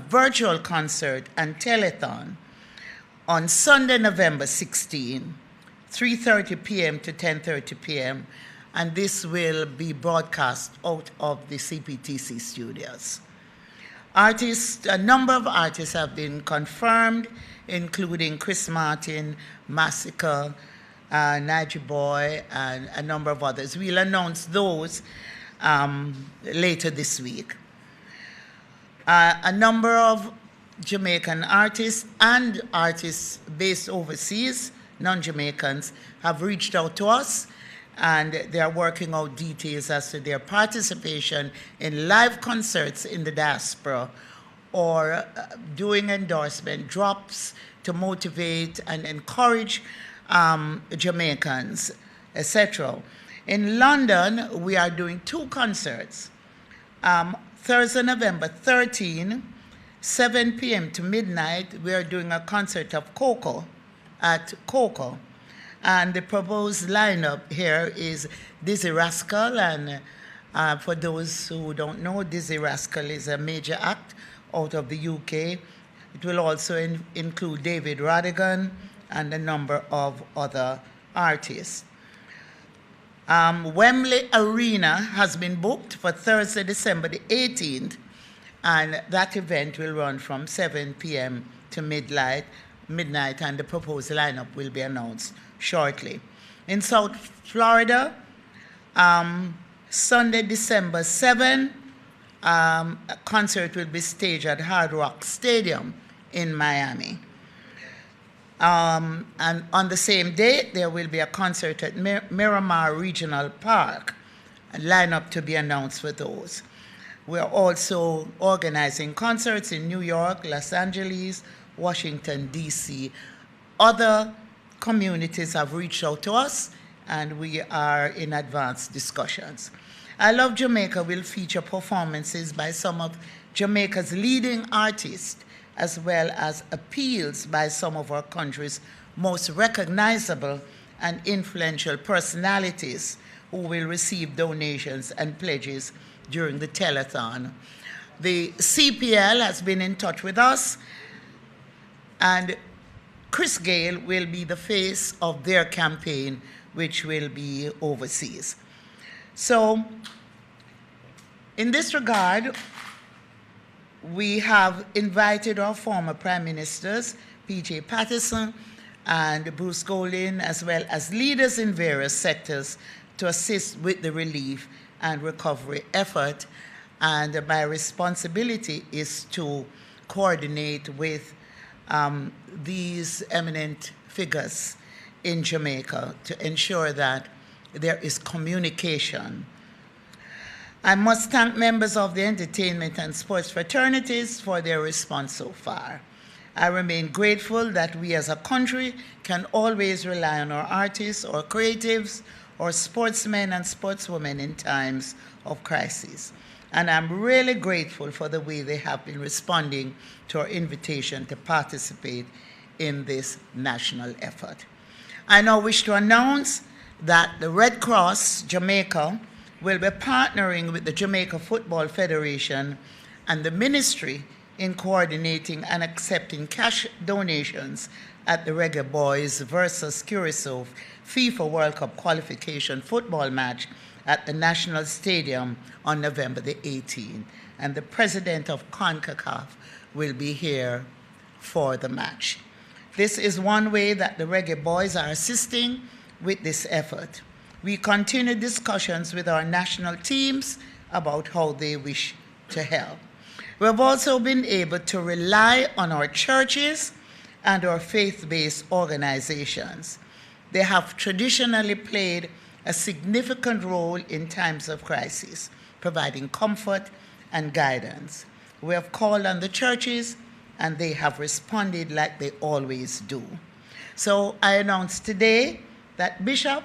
virtual concert and telethon on Sunday, November 16, 3:30 p.m. to 10:30 p.m., and this will be broadcast out of the CPTC studios. A number of artists have been confirmed, including Chris Martin, Massacre, Nigel Boy, and a number of others. We'll announce those later this week. A number of Jamaican artists and artists based overseas, non-Jamaicans, have reached out to us, and they are working out details as to their participation in live concerts in the diaspora or doing endorsement drops to motivate and encourage Jamaicans, etc. In London, we are doing 2 concerts. Thursday, November 13, 7 p.m. to midnight, we are doing a concert of Coco at Coco. And the proposed lineup here is Dizzy Rascal, and for those who don't know, Dizzy Rascal is a major act out of the UK. It will also include David Radigan and a number of other artists. Wembley Arena has been booked for Thursday, December the 18th, and that event will run from 7 p.m. to midnight, and the proposed lineup will be announced shortly. In South Florida, Sunday, December 7, a concert will be staged at Hard Rock Stadium in Miami. And on the same day, there will be a concert at Miramar Regional Park, a lineup to be announced for those. We're also organizing concerts in New York, Los Angeles, Washington, D.C. Other communities have reached out to us, and we are in advanced discussions. I Love Jamaica will feature performances by some of Jamaica's leading artists, as well as appeals by some of our country's most recognizable and influential personalities who will receive donations and pledges during the telethon. The CPL has been in touch with us, and Chris Gale will be the face of their campaign, which will be overseas. So, in this regard, we have invited our former Prime Ministers, P.J. Patterson and Bruce Golding, as well as leaders in various sectors, to assist with the relief and recovery effort. And my responsibility is to coordinate with these eminent figures in Jamaica to ensure that there is communication. I must thank members of the entertainment and sports fraternities for their response so far. I remain grateful that we as a country can always rely on our artists or creatives or sportsmen and sportswomen in times of crisis. And I'm really grateful for the way they have been responding to our invitation to participate in this national effort. I now wish to announce that the Red Cross Jamaica will be partnering with the Jamaica Football Federation and the ministry in coordinating and accepting cash donations at the Reggae Boys versus Curacao FIFA World Cup qualification football match at the National Stadium on November the 18th. And the president of CONCACAF will be here for the match. This is one way that the Reggae Boys are assisting with this effort. We continue discussions with our national teams about how they wish to help. We have also been able to rely on our churches and our faith-based organizations. They have traditionally played a significant role in times of crisis, providing comfort and guidance. We have called on the churches, and they have responded like they always do. So I announce today that Bishop,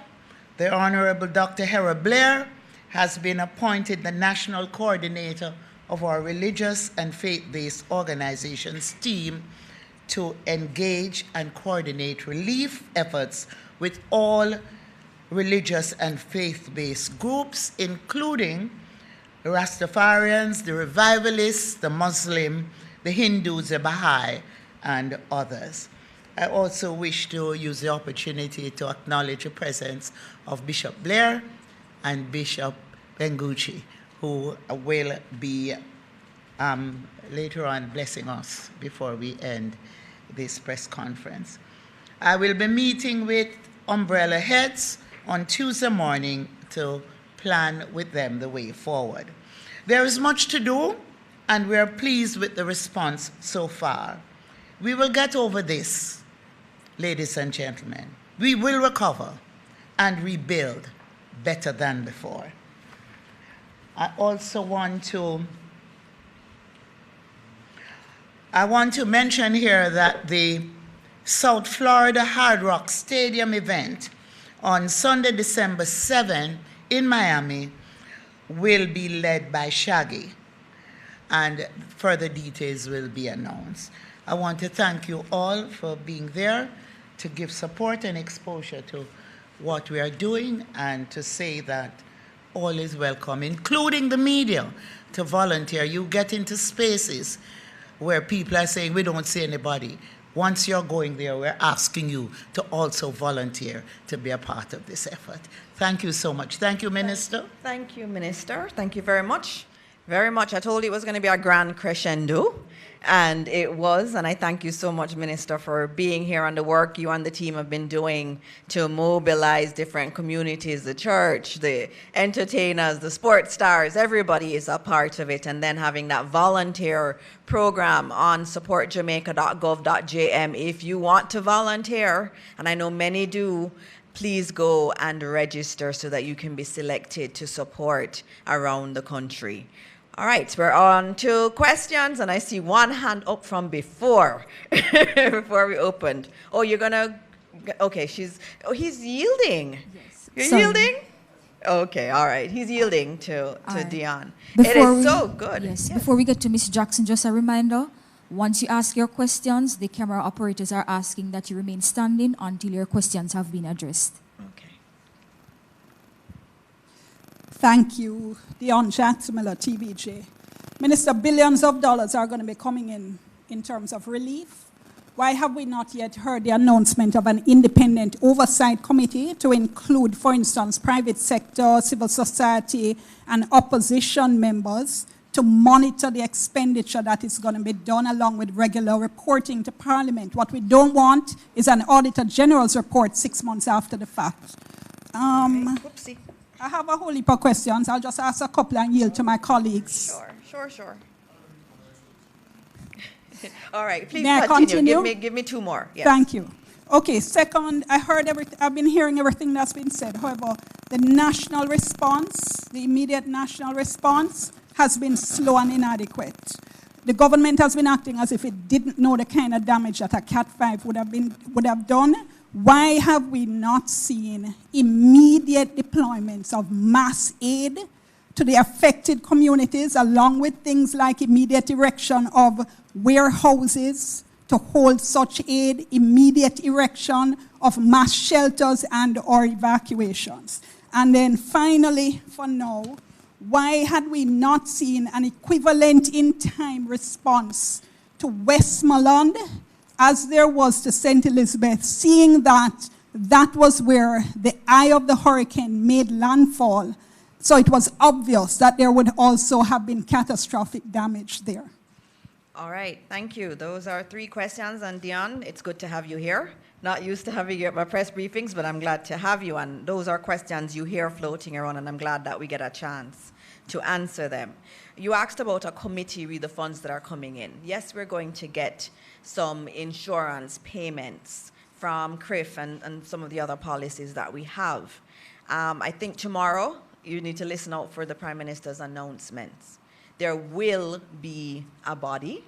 the Honorable Dr. Hera Blair, has been appointed the National Coordinator of our religious and faith-based organizations team to engage and coordinate relief efforts with all religious and faith-based groups, including the Rastafarians, the Revivalists, the Muslim, the Hindus, the Baha'i, and others. I also wish to use the opportunity to acknowledge the presence of Bishop Blair and Bishop Bengucci, who will be later on blessing us before we end this press conference. I will be meeting with umbrella heads on Tuesday morning to plan with them the way forward. There is much to do, and we are pleased with the response so far. We will get over this, ladies and gentlemen. We will recover and rebuild better than before. I also want to mention here that the South Florida Hard Rock Stadium event on Sunday, December 7 in Miami will be led by Shaggy, and further details will be announced. I want to thank you all for being there to give support and exposure to what we are doing, and to say that all is welcome, including the media, to volunteer. You get into spaces where people are saying, we don't see anybody. Once you're going there, we're asking you to also volunteer to be a part of this effort. Thank you so much. Thank you, Minister. Thank you, Minister. Thank you very much. Very much. I told you it was going to be a grand crescendo, and it was. And I thank you so much, Minister, for being here and the work you and the team have been doing to mobilize different communities, the church, the entertainers, the sports stars. Everybody is a part of it. And then having that volunteer program on supportjamaica.gov.jm. If you want to volunteer, and I know many do, please go and register so that you can be selected to support around the country. All right, we're on to questions, and I see one hand up from before we opened. Oh, you're gonna, okay, he's yielding. Yes. You're yielding? Okay, all right, he's yielding to Dion. It is so good. Yes, before we get to Ms. Jackson, just a reminder, once you ask your questions, the camera operators are asking that you remain standing until your questions have been addressed. Okay. Thank you, Dion Jackson, TBJ. Minister, billions of dollars are going to be coming in terms of relief. Why have we not yet heard the announcement of an independent oversight committee to include, for instance, private sector, civil society, and opposition members to monitor the expenditure that is going to be done, along with regular reporting to Parliament? What we don't want is an Auditor General's report 6 months after the fact. Whoopsie. I have a whole heap of questions. I'll just ask a couple and yield to my colleagues. Sure. All right, please May continue. I continue? Give me two more. Yes. Thank you. Okay, second, I've been hearing everything that's been said. However, the national response, the immediate national response, has been slow and inadequate. The government has been acting as if it didn't know the kind of damage that a Cat 5 would have done. Why have we not seen immediate deployments of mass aid to the affected communities, along with things like immediate erection of warehouses to hold such aid, immediate erection of mass shelters and or evacuations? And then finally, for now, why had we not seen an equivalent in-time response to Westmoreland as there was to St. Elizabeth, seeing that that was where the eye of the hurricane made landfall? So it was obvious that there would also have been catastrophic damage there. All right, thank you. Those are 3 questions. And Dion, it's good to have you here. Not used to having you at my press briefings, but I'm glad to have you. And those are questions you hear floating around, and I'm glad that we get a chance to answer them. You asked about a committee with the funds that are coming in. Yes, we're going to get some insurance payments from CRIF and some of the other policies that we have. I think tomorrow you need to listen out for the Prime Minister's announcements. There will be a body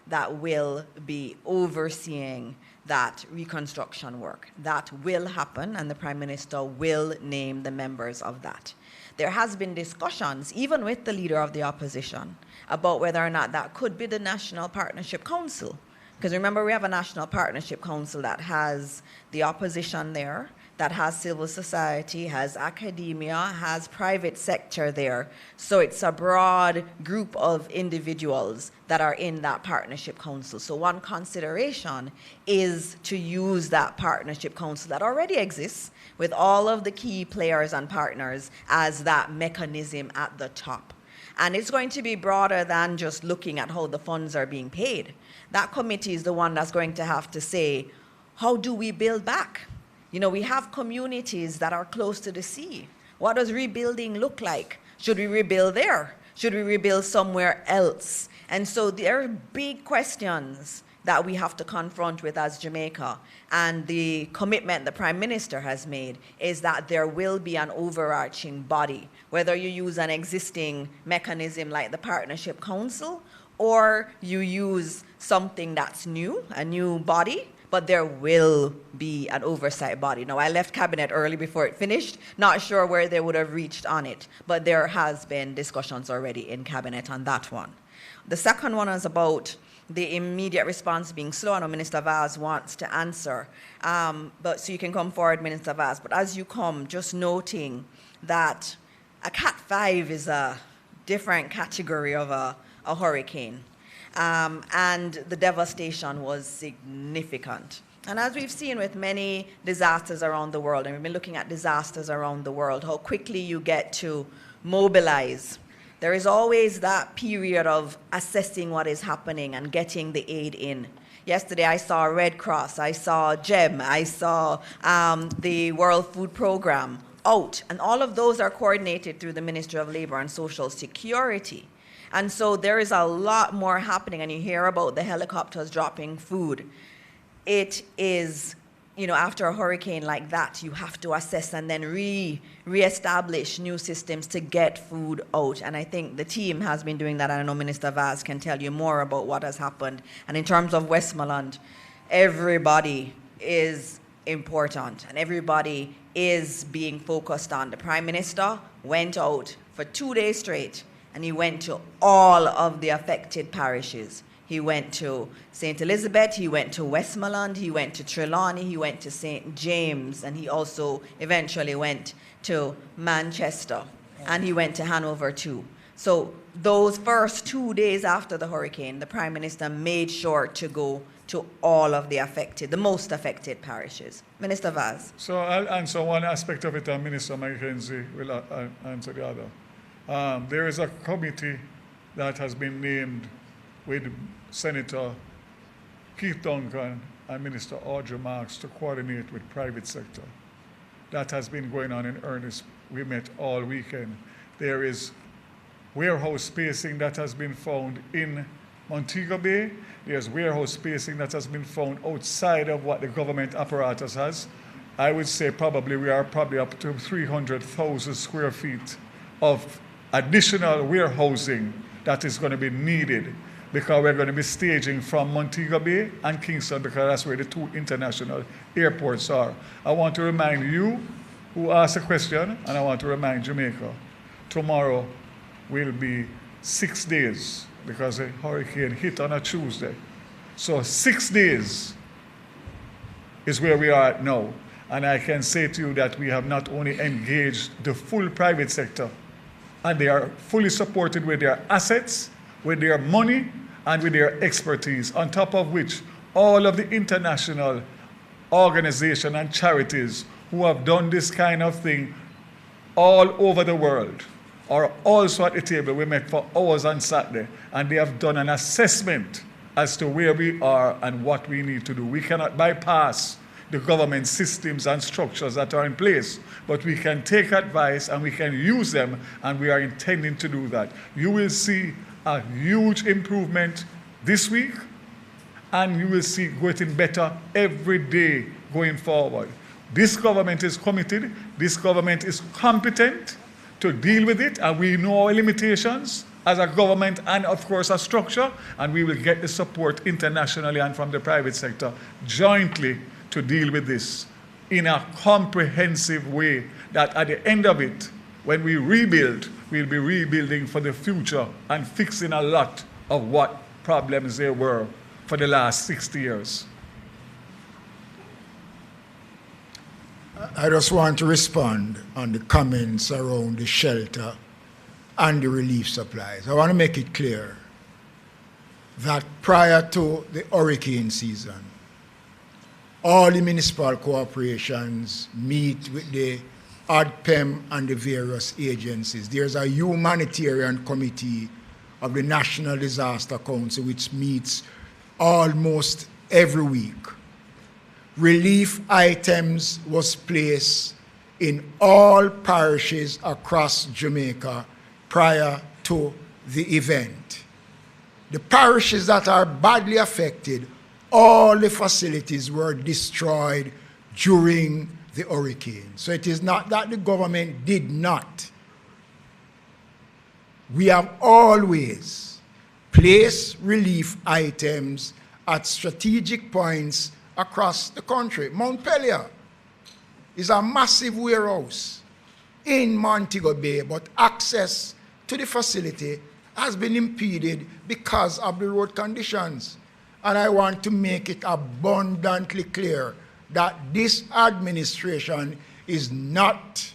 that will be overseeing that reconstruction work. That will happen, and the Prime Minister will name the members of that. There has been discussions, even with the leader of the opposition, about whether or not that could be the National Partnership Council, Because remember, we have a National Partnership Council that has the opposition there, that has civil society, has academia, has private sector there. So it's a broad group of individuals that are in that partnership council. So one consideration is to use that partnership council that already exists with all of the key players and partners as that mechanism at the top. And it's going to be broader than just looking at how the funds are being paid. That committee is the one that's going to have to say, how do we build back? You know, we have communities that are close to the sea. What does rebuilding look like? Should we rebuild there? Should we rebuild somewhere else? And so there are big questions that we have to confront with as Jamaica. And the commitment the Prime Minister has made is that there will be an overarching body, whether you use an existing mechanism like the Partnership Council, or you use something that's new, a new body, but there will be an oversight body. Now, I left Cabinet early before it finished, not sure where they would have reached on it, but there has been discussions already in Cabinet on that one. The second one is about the immediate response being slow. I know Minister Vaz wants to answer, but so you can come forward, Minister Vaz. But as you come, just noting that a Cat 5 is a different category of a hurricane. And the devastation was significant. And as we've seen with many disasters around the world, and we've been looking at disasters around the world, how quickly you get to mobilize. There is always that period of assessing what is happening and getting the aid in. Yesterday I saw Red Cross, I saw GEM, I saw the World Food Program out, and all of those are coordinated through the Ministry of Labor and Social Security. And so there is a lot more happening, and you hear about the helicopters dropping food. It is, you know, after a hurricane like that, you have to assess and then reestablish new systems to get food out. And I think the team has been doing that. And I know Minister Vaz can tell you more about what has happened. And in terms of Westmoreland, everybody is important, and everybody is being focused on. The Prime Minister went out for 2 days straight, and he went to all of the affected parishes. He went to St. Elizabeth, he went to Westmoreland, he went to Trelawney, he went to St. James, and he also eventually went to Manchester, and he went to Hanover too. So those first 2 days after the hurricane, the Prime Minister made sure to go to all of the affected, the most affected parishes. Minister Vaz. So I'll answer one aspect of it, and Minister Mackenzie will answer the other. There is a committee that has been named with Senator Keith Duncan and Minister Audrey Marks to coordinate with private sector. That has been going on in earnest. We met all weekend. There is warehouse spacing that has been found in Montego Bay. There's warehouse spacing that has been found outside of what the government apparatus has. I would say we are probably up to 300,000 square feet of additional warehousing that is going to be needed, because we're going to be staging from Montego Bay and Kingston, because that's where the two international airports are. I want to remind you who asked a question, and I want to remind Jamaica, tomorrow will be 6 days, because the hurricane hit on a Tuesday. So 6 days is where we are at now. And I can say to you that we have not only engaged the full private sector, and they are fully supported with their assets, with their money, and with their expertise, on top of which all of the international organizations and charities who have done this kind of thing all over the world are also at the table. We met for hours on Saturday, and they have done an assessment as to where we are and what we need to do. We cannot bypass the government systems and structures that are in place, but we can take advice and we can use them, and we are intending to do that. You will see a huge improvement this week, and you will see getting better every day going forward. This government is committed, this government is competent to deal with it, and we know our limitations as a government and of course a structure, and we will get the support internationally and from the private sector jointly to deal with this in a comprehensive way, that at the end of it, when we rebuild, we'll be rebuilding for the future and fixing a lot of what problems there were for the last 60 years. I just want to respond on the comments around the shelter and the relief supplies. I want to make it clear that prior to the hurricane season, all the municipal corporations meet with the ADPEM and the various agencies. There's a humanitarian committee of the National Disaster Council which meets almost every week. Relief items was placed in all parishes across Jamaica prior to the event. The parishes that are badly affected, all the facilities were destroyed during the hurricane. So it is not that the government did not. We have always placed relief items at strategic points across the country. Montpelier is a massive warehouse in Montego Bay, but access to the facility has been impeded because of the road conditions. And I want to make it abundantly clear that this administration is not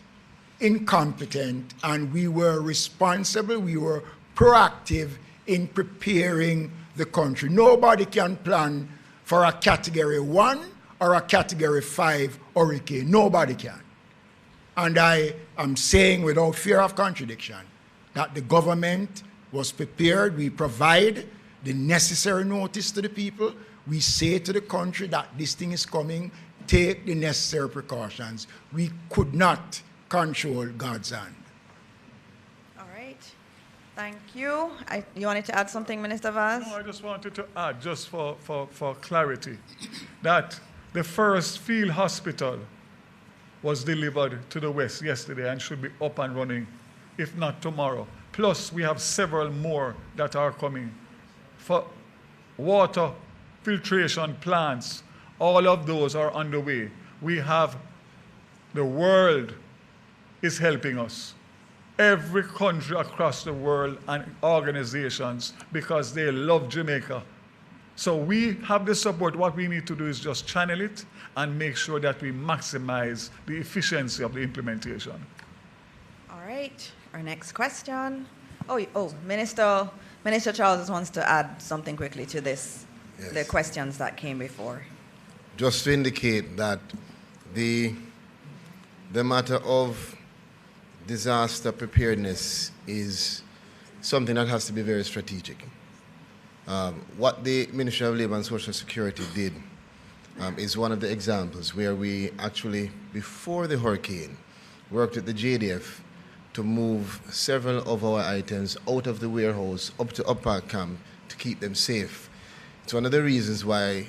incompetent, and we were responsible, we were proactive in preparing the country. Nobody can plan for a Category 1 or a Category 5 hurricane. Nobody can. And I am saying without fear of contradiction that the government was prepared. We provide the necessary notice to the people. We say to the country that this thing is coming, take the necessary precautions. We could not control God's hand. All right. Thank you. You wanted to add something, Minister Vaz? No, I just wanted to add, just for clarity, that the first field hospital was delivered to the West yesterday and should be up and running, if not tomorrow. Plus, we have several more that are coming. For water filtration plants, all of those are underway. We have, the world is helping us. Every country across the world and organizations, because they love Jamaica. So we have the support. What we need to do is just channel it and make sure that we maximize the efficiency of the implementation. All right. Our next question. Minister Charles wants to add something quickly to this, yes. The questions that came before. Just to indicate that the matter of disaster preparedness is something that has to be very strategic. What the Ministry of Labour and Social Security did is one of the examples where we actually, before the hurricane, worked with the JDF to move several of our items out of the warehouse up to Upper Camp to keep them safe. It's one of the reasons why,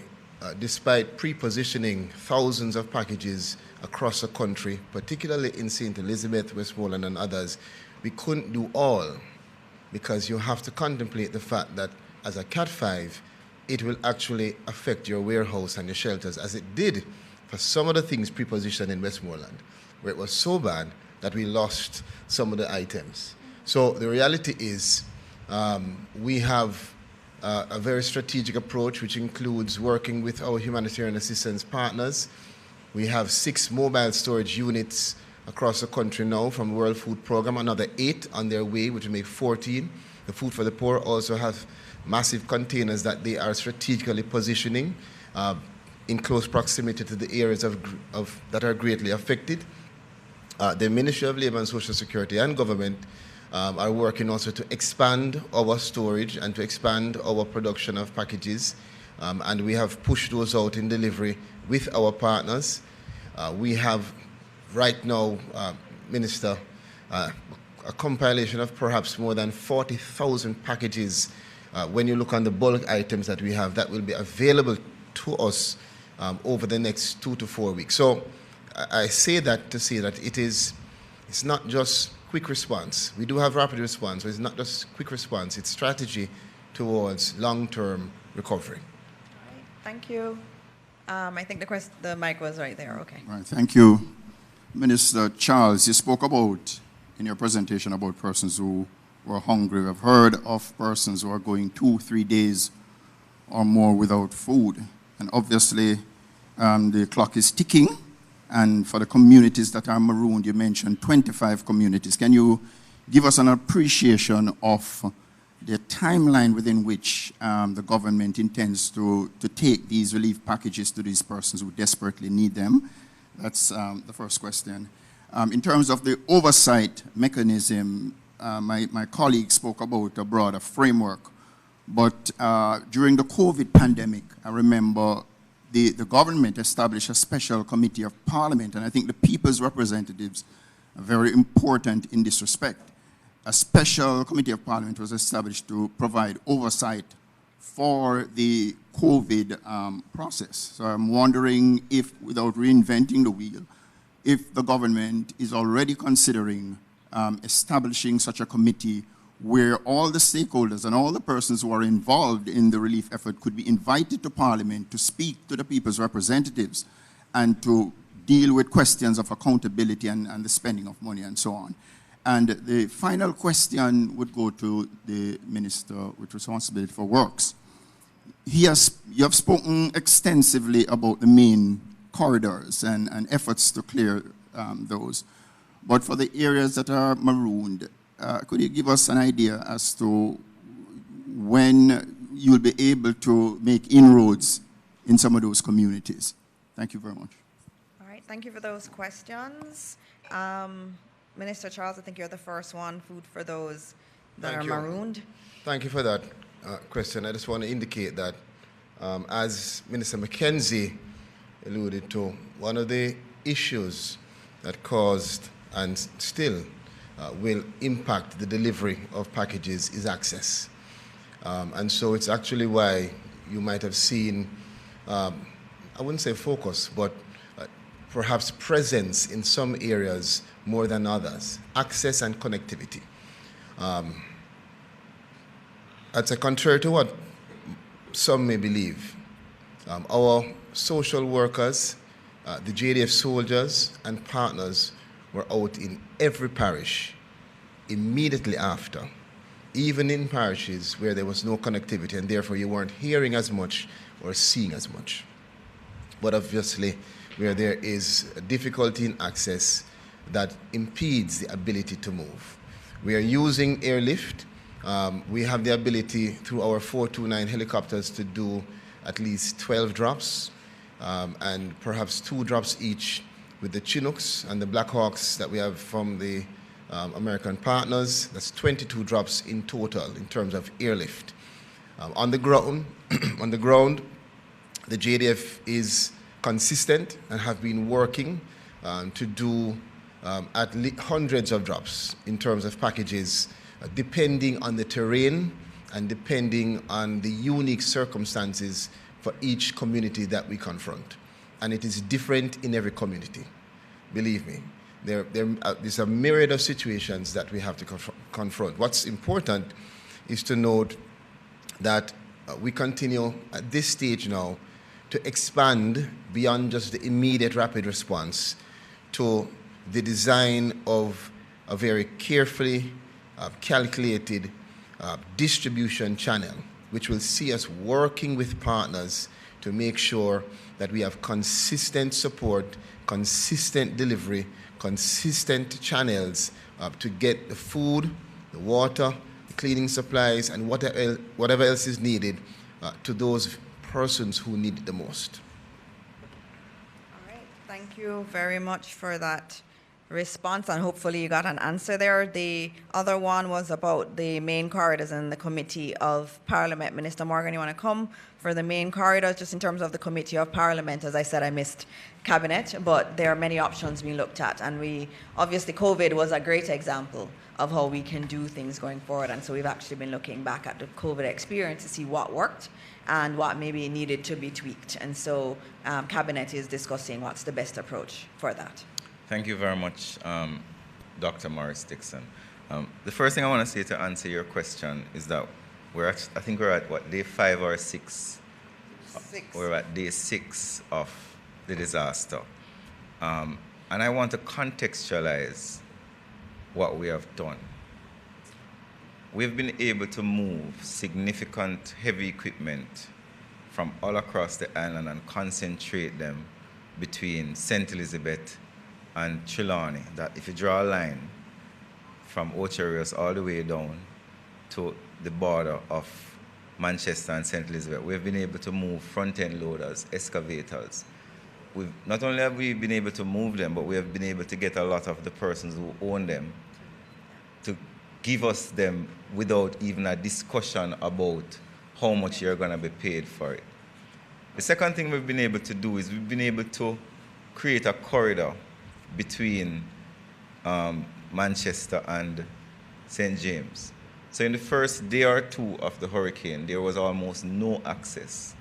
despite pre-positioning thousands of packages across the country, particularly in St. Elizabeth, Westmoreland, and others, we couldn't do all, because you have to contemplate the fact that as a Cat 5, it will actually affect your warehouse and your shelters, as it did for some of the things pre-positioned in Westmoreland, where it was so bad that we lost some of the items. So the reality is we have a very strategic approach, which includes working with our humanitarian assistance partners. We have 6 mobile storage units across the country now from the World Food Programme, another 8 on their way, which will make 14. The Food for the Poor also have massive containers that they are strategically positioning in close proximity to the areas that are greatly affected. The Ministry of Labour and Social Security and government are working also to expand our storage and to expand our production of packages. And we have pushed those out in delivery with our partners. We have right now, Minister, a compilation of perhaps more than 40,000 packages when you look on the bulk items that we have that will be available to us over the next 2 to 4 weeks. So I say that to say that it's not just quick response. We do have rapid response, but it's not just quick response. It's strategy towards long-term recovery. All right, thank you. I think the mic was right there. Okay. All right, thank you. Minister Charles, you spoke about, in your presentation, about persons who were hungry. We've heard of persons who are going 2-3 days or more without food. And obviously, the clock is ticking. And for the communities that are marooned, you mentioned 25 communities. Can you give us an appreciation of the timeline within which the government intends to take these relief packages to these persons who desperately need them? That's the first question. In terms of the oversight mechanism, my colleague spoke about a broader framework. But during the COVID pandemic, I remember the government established a special committee of parliament, and I think the people's representatives are very important in this respect. A special committee of parliament was established to provide oversight for the COVID process. So I'm wondering if, without reinventing the wheel, if the government is already considering establishing such a committee where all the stakeholders and all the persons who are involved in the relief effort could be invited to Parliament to speak to the people's representatives and to deal with questions of accountability and the spending of money and so on. And the final question would go to the Minister with responsibility for works. You have spoken extensively about the main corridors and efforts to clear those. But for the areas that are marooned, could you give us an idea as to when you'll be able to make inroads in some of those communities? Thank you very much. All right, thank you for those questions. Minister Charles, I think you're the first one, food for those that are marooned. Thank you for that question. I just want to indicate that as Minister McKenzie alluded to, one of the issues that caused and still will impact the delivery of packages is access. And so it's actually why you might have seen, I wouldn't say focus, but perhaps presence in some areas more than others, access and connectivity. That's contrary to what some may believe. Our social workers, the JDF soldiers and partners were out in every parish immediately after, even in parishes where there was no connectivity and therefore you weren't hearing as much or seeing as much. But obviously, where there is a difficulty in access that impedes the ability to move. We are using airlift. We have the ability through our 429 helicopters to do at least 12 drops and perhaps 2 drops each with the Chinooks and the Black Hawks that we have from the American partners. That's 22 drops in total in terms of airlift. On the ground, the JDF is consistent and have been working to do at least hundreds of drops in terms of packages, depending on the terrain and depending on the unique circumstances for each community that we confront. And it is different in every community, believe me. There's a myriad of situations that we have to confront. What's important is to note that we continue at this stage now to expand beyond just the immediate rapid response to the design of a very carefully calculated distribution channel, which will see us working with partners to make sure that we have consistent support, consistent delivery, consistent channels to get the food, the water, the cleaning supplies, and whatever else is needed to those persons who need it the most. All right, thank you very much for that response, and hopefully you got an answer there. The other one was about the main corridors and the Committee of Parliament. Minister Morgan, you want to come for the main corridors? Just in terms of the Committee of Parliament, as I said, I missed Cabinet, but there are many options being looked at, and obviously COVID was a great example of how we can do things going forward, and so we've actually been looking back at the COVID experience to see what worked and what maybe needed to be tweaked, and so Cabinet is discussing what's the best approach for that. Thank you very much, Dr. Morris Dixon. The first thing I want to say to answer your question is that I think we're at what, day 5 or 6? 6. We're at day 6 of the disaster. And I want to contextualize what we have done. We've been able to move significant heavy equipment from all across the island and concentrate them between St. Elizabeth and Trelawney. That if you draw a line from Ocherios all the way down to the border of Manchester and St. Elizabeth, we've been able to move front-end loaders, excavators. Not only have we been able to move them, but we have been able to get a lot of the persons who own them to give us them without even a discussion about how much you're going to be paid for it. The second thing we've been able to do is we've been able to create a corridor between Manchester and St. James. So in the first day or two of the hurricane, there was almost no access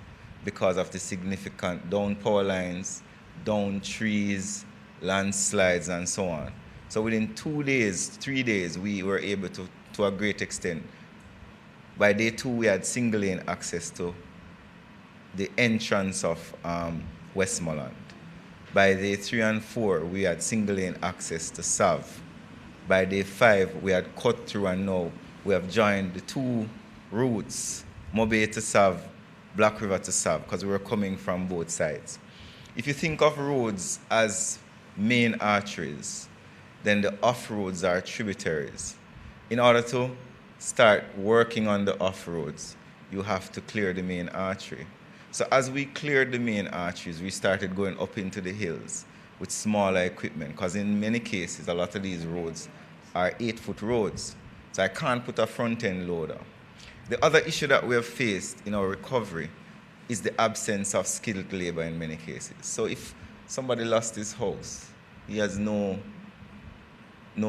because of the significant down power lines, down trees, landslides, and so on. So within 2 days, 3 days, we were able to a great extent. By day 2, we had single lane access to the entrance of Westmoreland. By day 3 and 4, we had single lane access to Sav. By day 5, we had cut through, and now we have joined the 2 routes, Mobay to Sav, Black River to Sav, because we were coming from both sides. If you think of roads as main arteries, then the off-roads are tributaries. In order to start working on the off-roads, you have to clear the main artery. So as we cleared the main arteries, we started going up into the hills with smaller equipment, because in many cases, a lot of these roads are 8-foot roads. So I can't put a front-end loader. The other issue that we have faced in our recovery is the absence of skilled labor in many cases. So if somebody lost his house, he has no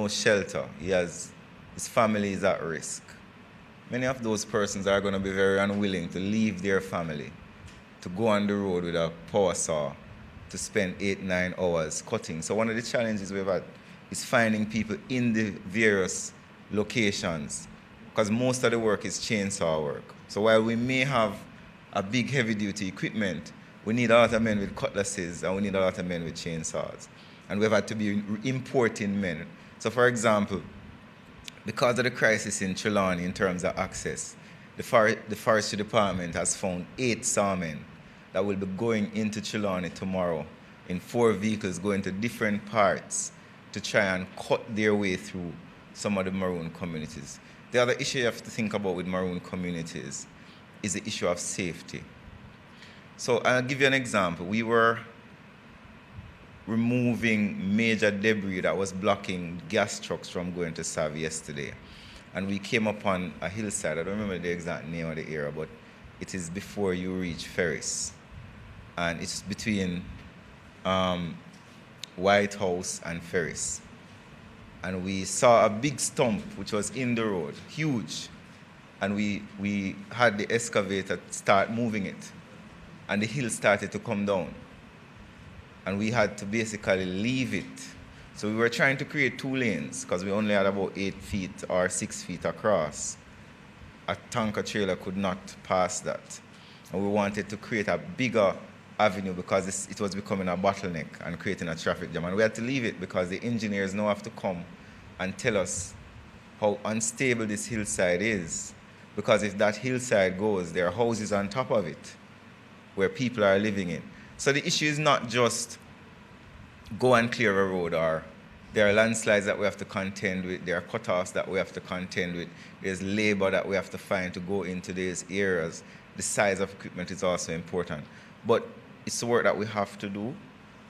shelter, his family is at risk. Many of those persons are going to be very unwilling to leave their family, to go on the road with a power saw, to spend 8-9 hours cutting. So one of the challenges we've had is finding people in the various locations, because most of the work is chainsaw work. So while we may have a big heavy-duty equipment, we need a lot of men with cutlasses, and we need a lot of men with chainsaws. And we've had to be importing men. So for example, because of the crisis in Trelawney in terms of access, the forestry department has found 8 sawmen that will be going into Trelawney tomorrow in 4 vehicles going to different parts to try and cut their way through some of the maroon communities. The other issue you have to think about with maroon communities is the issue of safety. So I'll give you an example. We were removing major debris that was blocking gas trucks from going to Sav yesterday. And we came upon a hillside. I don't remember the exact name of the area, but it is before you reach Ferris. And it's between White House and Ferris. And we saw a big stump which was in the road, huge. And we had the excavator start moving it. And the hill started to come down. And we had to basically leave it. So we were trying to create 2 lanes because we only had about 8 feet or 6 feet across. A tanker trailer could not pass that. And we wanted to create a bigger avenue because it was becoming a bottleneck and creating a traffic jam. And we had to leave it because the engineers now have to come and tell us how unstable this hillside is. Because if that hillside goes, there are houses on top of it where people are living in. So the issue is not just go and clear a road, or there are landslides that we have to contend with, there are cutoffs that we have to contend with, there's labor that we have to find to go into these areas. The size of equipment is also important. But it's the work that we have to do,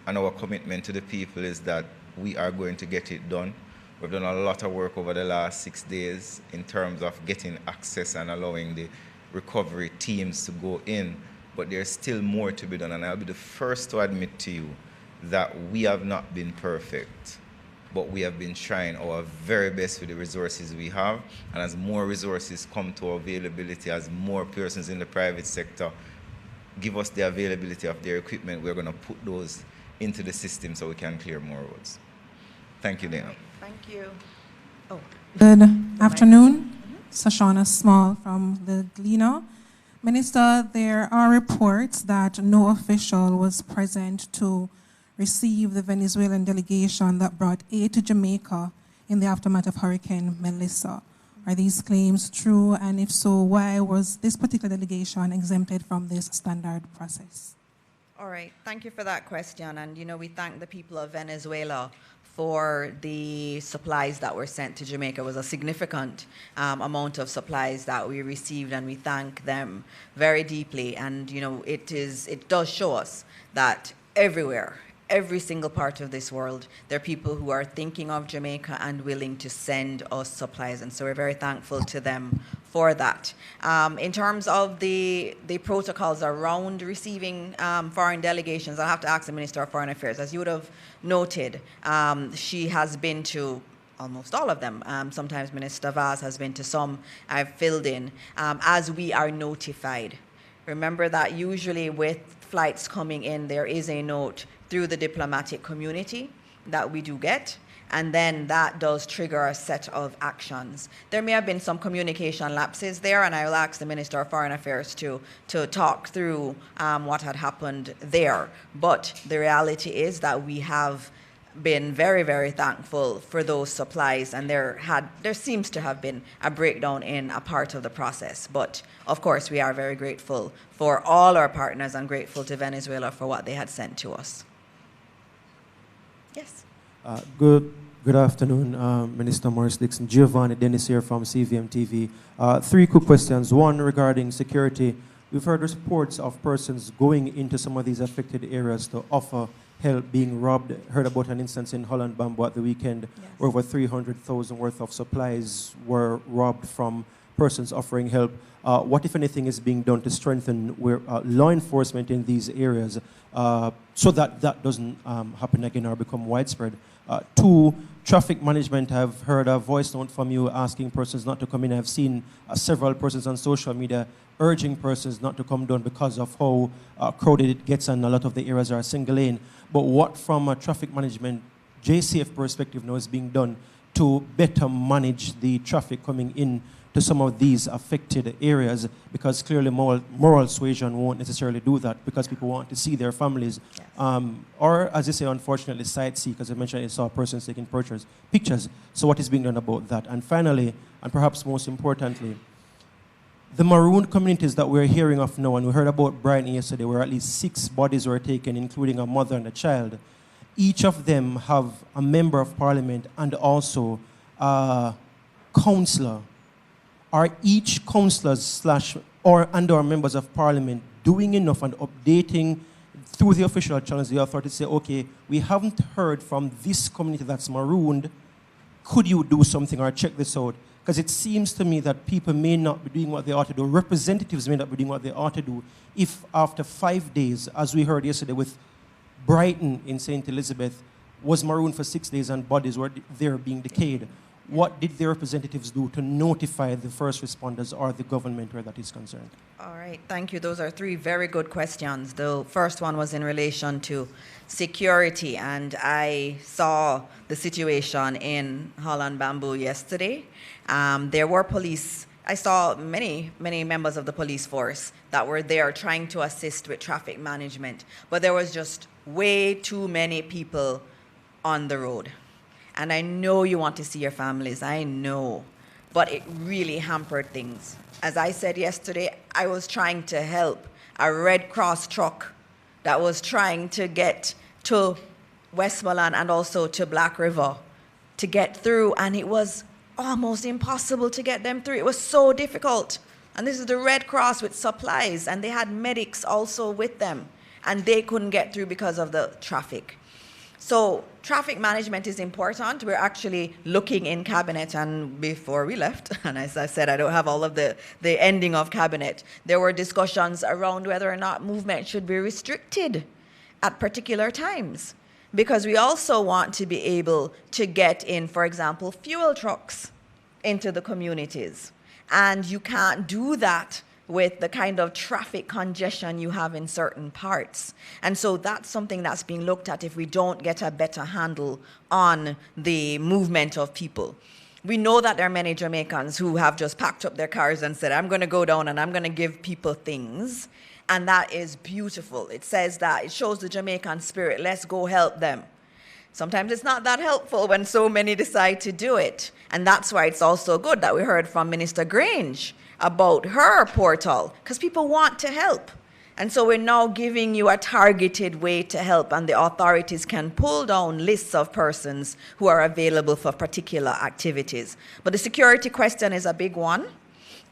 and our commitment to the people is that we are going to get it done. We've done a lot of work over the last 6 days in terms of getting access and allowing the recovery teams to go in, but there's still more to be done, and I'll be the first to admit to you that we have not been perfect, but we have been trying our very best with the resources we have, and as more resources come to availability, as more persons in the private sector give us the availability of their equipment, we're going to put those into the system so we can clear more roads. Thank you, Dana. Thank you. Oh. Good afternoon. Sashana Small from the Gleaner. Minister, there are reports that no official was present to receive the Venezuelan delegation that brought aid to Jamaica in the aftermath of Hurricane Melissa. Are these claims true? And if so, why was this particular delegation exempted from this standard process? All right, thank you for that question. And, we thank the people of Venezuela for the supplies that were sent to Jamaica. It was a significant amount of supplies that we received, and we thank them very deeply. And, it does show us that everywhere, every single part of this world, there are people who are thinking of Jamaica and willing to send us supplies. And so we're very thankful to them for that. In terms of the protocols around receiving foreign delegations, I'll have to ask the Minister of Foreign Affairs. As you would have noted, she has been to almost all of them. Sometimes Minister Vaz has been to some. I've filled in as we are notified. Remember that usually with flights coming in, there is a note through the diplomatic community that we do get, and then that does trigger a set of actions. There may have been some communication lapses there, and I will ask the Minister of Foreign Affairs to talk through what had happened there. But the reality is that we have been very, very thankful for those supplies, and there seems to have been a breakdown in a part of the process. But of course, we are very grateful for all our partners and grateful to Venezuela for what they had sent to us. Yes. Good afternoon, Minister Morris Dixon. Giovanni Dennis here from CVM TV. 3 quick questions. One regarding security. We've heard reports of persons going into some of these affected areas to offer help being robbed. Heard about an instance in Holland Bamboo at the weekend, yes, where over 300,000 worth of supplies were robbed from persons offering help. What, if anything, is being done to strengthen law enforcement in these areas so that that doesn't happen again or become widespread? 2, traffic management. I've heard a voice note from you asking persons not to come in. I've seen several persons on social media urging persons not to come down because of how crowded it gets, and a lot of the areas are single lane. But what, from a traffic management JCF perspective, now is being done to better manage the traffic coming in to some of these affected areas? Because clearly moral suasion won't necessarily do that, because people want to see their families. Yes. Or, as you say, unfortunately, sightsee, because I mentioned I saw persons taking pictures. So what is being done about that? And finally, and perhaps most importantly, the marooned communities that we're hearing of now, and we heard about Brighton yesterday, where at least 6 bodies were taken, including a mother and a child. Each of them have a member of parliament and also a councillor. Are each councillors or members of parliament doing enough and updating through the official channels the authority to say, okay, we haven't heard from this community that's marooned, could you do something or check this out? Because it seems to me that people may not be doing what they ought to do, representatives may not be doing what they ought to do, if after 5 days, as we heard yesterday with Brighton in St. Elizabeth, was marooned for 6 days and bodies were there being decayed. What did the representatives do to notify the first responders or the government where that is concerned? All right, thank you. Those are 3 very good questions. The first one was in relation to security, and I saw the situation in Holland Bamboo yesterday. There were police. I saw many members of the police force that were there trying to assist with traffic management, but there was just way too many people on the road. And I know you want to see your families, I know, but it really hampered things. As I said yesterday, I was trying to help a Red Cross truck that was trying to get to Westmoreland and also to Black River to get through, and it was almost impossible to get them through. It was so difficult. And this is the Red Cross with supplies, and they had medics also with them, and they couldn't get through because of the traffic. So traffic management is important. We're actually looking in cabinet, and before we left, and as I said, I don't have all of the ending of cabinet, there were discussions around whether or not movement should be restricted at particular times, because we also want to be able to get in, for example, fuel trucks into the communities. And you can't do that with the kind of traffic congestion you have in certain parts. And so that's something that's being looked at if we don't get a better handle on the movement of people. We know that there are many Jamaicans who have just packed up their cars and said, I'm going to go down and I'm going to give people things. And that is beautiful. It says that, it shows the Jamaican spirit, let's go help them. Sometimes it's not that helpful when so many decide to do it. And that's why it's also good that we heard from Minister Grange about her portal, because people want to help. And so we're now giving you a targeted way to help, and the authorities can pull down lists of persons who are available for particular activities. But the security question is a big one.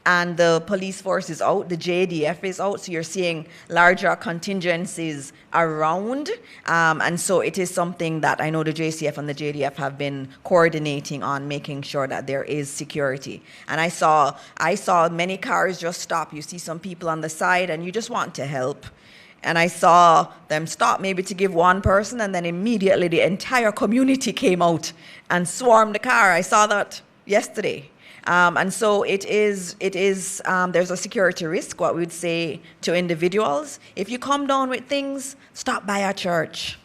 And the police force is out, the JDF is out, so you're seeing larger contingencies around. And so it is something that I know the JCF and the JDF have been coordinating on, making sure that there is security. And I saw many cars just stop. You see some people on the side and you just want to help. And I saw them stop maybe to give one person, and then immediately the entire community came out and swarmed the car. I saw that yesterday. And so there's a security risk, what we would say to individuals. If you come down with things, stop by a church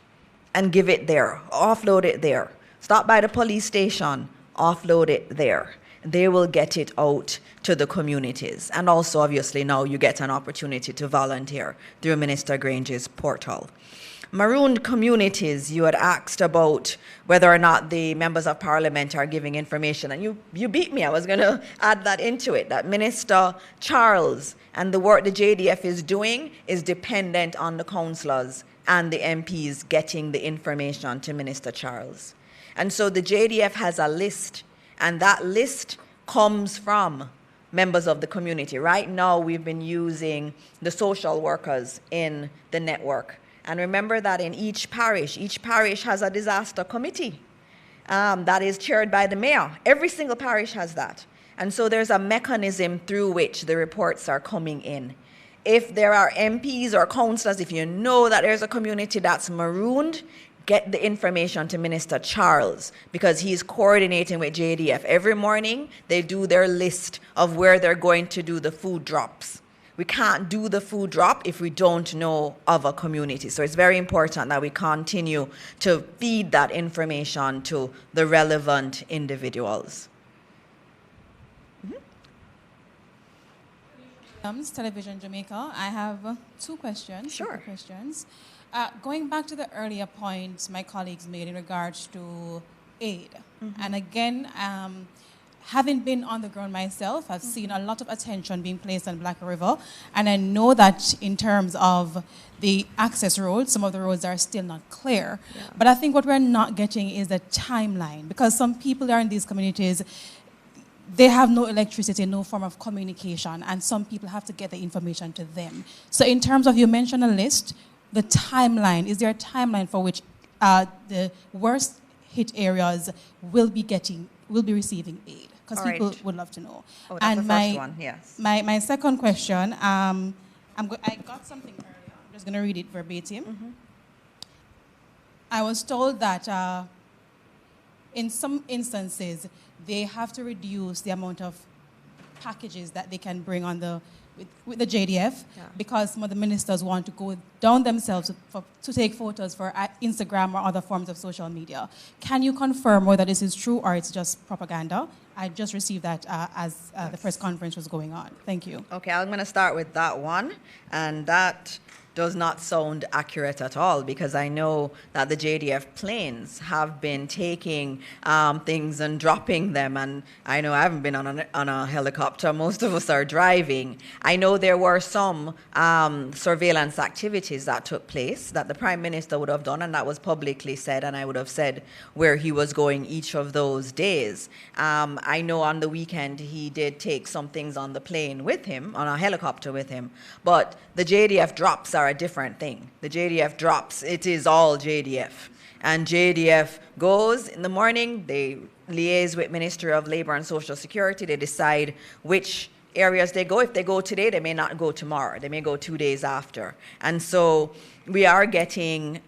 and give it there, offload it there. Stop by the police station, offload it there. They will get it out to the communities. And also, obviously, now you get an opportunity to volunteer through Minister Grange's portal. Marooned communities, you had asked about whether or not the members of parliament are giving information, and you beat me. I was going to add that into it, that Minister Charles and the work the JDF is doing is dependent on the councillors and the MPs getting the information to Minister Charles. And so the JDF has a list, and that list comes from members of the community. Right now, we've been using the social workers in the network. And remember that in each parish has a disaster committee that is chaired by the mayor. Every single parish has that. And so there's a mechanism through which the reports are coming in. If there are MPs or councillors, if you know that there's a community that's marooned, get the information to Minister Charles, because he's coordinating with JDF. Every morning, they do their list of where they're going to do the food drops. We can't do the food drop if we don't know of a community. So it's very important that we continue to feed that information to the relevant individuals. Television Jamaica. I have two questions. Sure. Going back to the earlier points my colleagues made in regards to aid. And again, having been on the ground myself, I've seen a lot of attention being placed on Black River, and I know that in terms of the access roads, some of the roads are still not clear. Yeah. But I think what we're not getting is a timeline, because some people are in these communities, they have no electricity, no form of communication, and some people have to get the information to them. So in terms of, you mentioned a list, the timeline, is there a timeline for which the worst hit areas will be receiving aid? Because people would love to know. Oh, that's the first one, yes. My second question, I got something earlier. I'm just going to read it verbatim. I was told that in some instances, they have to reduce the amount of packages that they can bring on with the JDF, because some of the ministers want to go down themselves to take photos for Instagram or other forms of social media. Can you confirm whether this is true or it's just propaganda? I just received that as the press conference was going on. Thank you. Okay, I'm going to start with that one, and that does not sound accurate at all, because I know that the JDF planes have been taking things and dropping them, and I know I haven't been on a helicopter. Most of us are driving. I know there were some surveillance activities that took place that the Prime Minister would have done, and that was publicly said, and I would have said where he was going each of those days. I know on the weekend he did take some things on the plane with him, on a helicopter with him, but the JDF drops are a different thing. The JDF drops, it is all JDF. And JDF goes in the morning, they liaise with Ministry of Labour and Social Security, they decide which areas they go. If they go today, they may not go tomorrow. They may go 2 days after. And so we are getting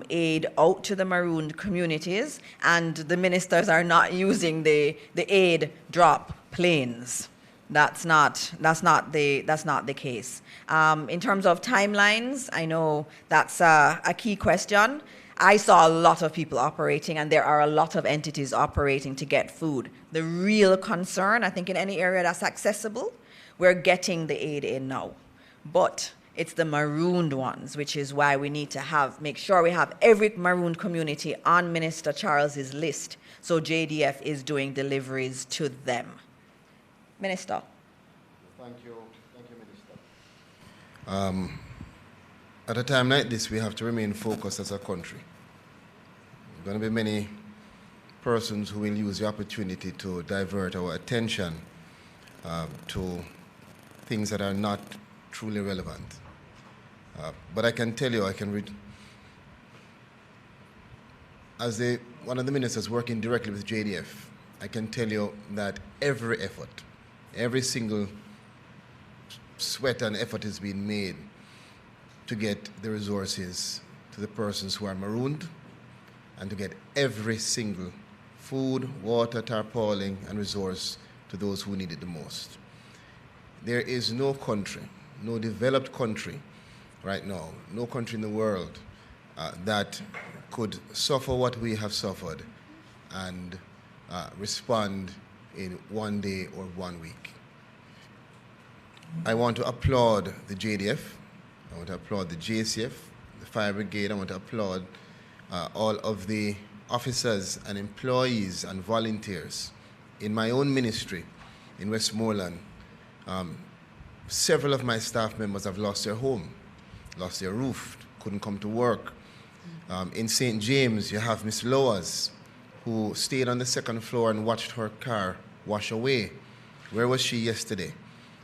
aid out to the marooned communities, and the ministers are not using the aid drop planes. That's not the case. In terms of timelines, I know that's a key question. I saw a lot of people operating, and there are a lot of entities operating to get food. The real concern, I think, in any area that's accessible, we're getting the aid in now. But It's the marooned ones, which is why we need to make sure we have every marooned community on Minister Charles's list. So JDF is doing deliveries to them. Minister. Thank you, Minister. At a time like this, we have to remain focused as a country. There are going to be many persons who will use the opportunity to divert our attention to things that are not truly relevant. But I can tell you, as one of the ministers working directly with JDF, I can tell you that every effort, every single sweat and effort is being made to get the resources to the persons who are marooned and to get every single food, water, tarpaulin, and resource to those who need it the most. There is no country, no developed country right now, no country in the world that could suffer what we have suffered and respond in 1 day or 1 week. I want to applaud the JDF, I want to applaud the JCF, the Fire Brigade, I want to applaud all of the officers and employees and volunteers. In my own ministry in Westmoreland, several of my staff members have lost their home, lost their roof, couldn't come to work. In St. James, you have Miss Loas, who stayed on the second floor and watched her car wash away. Where was she yesterday?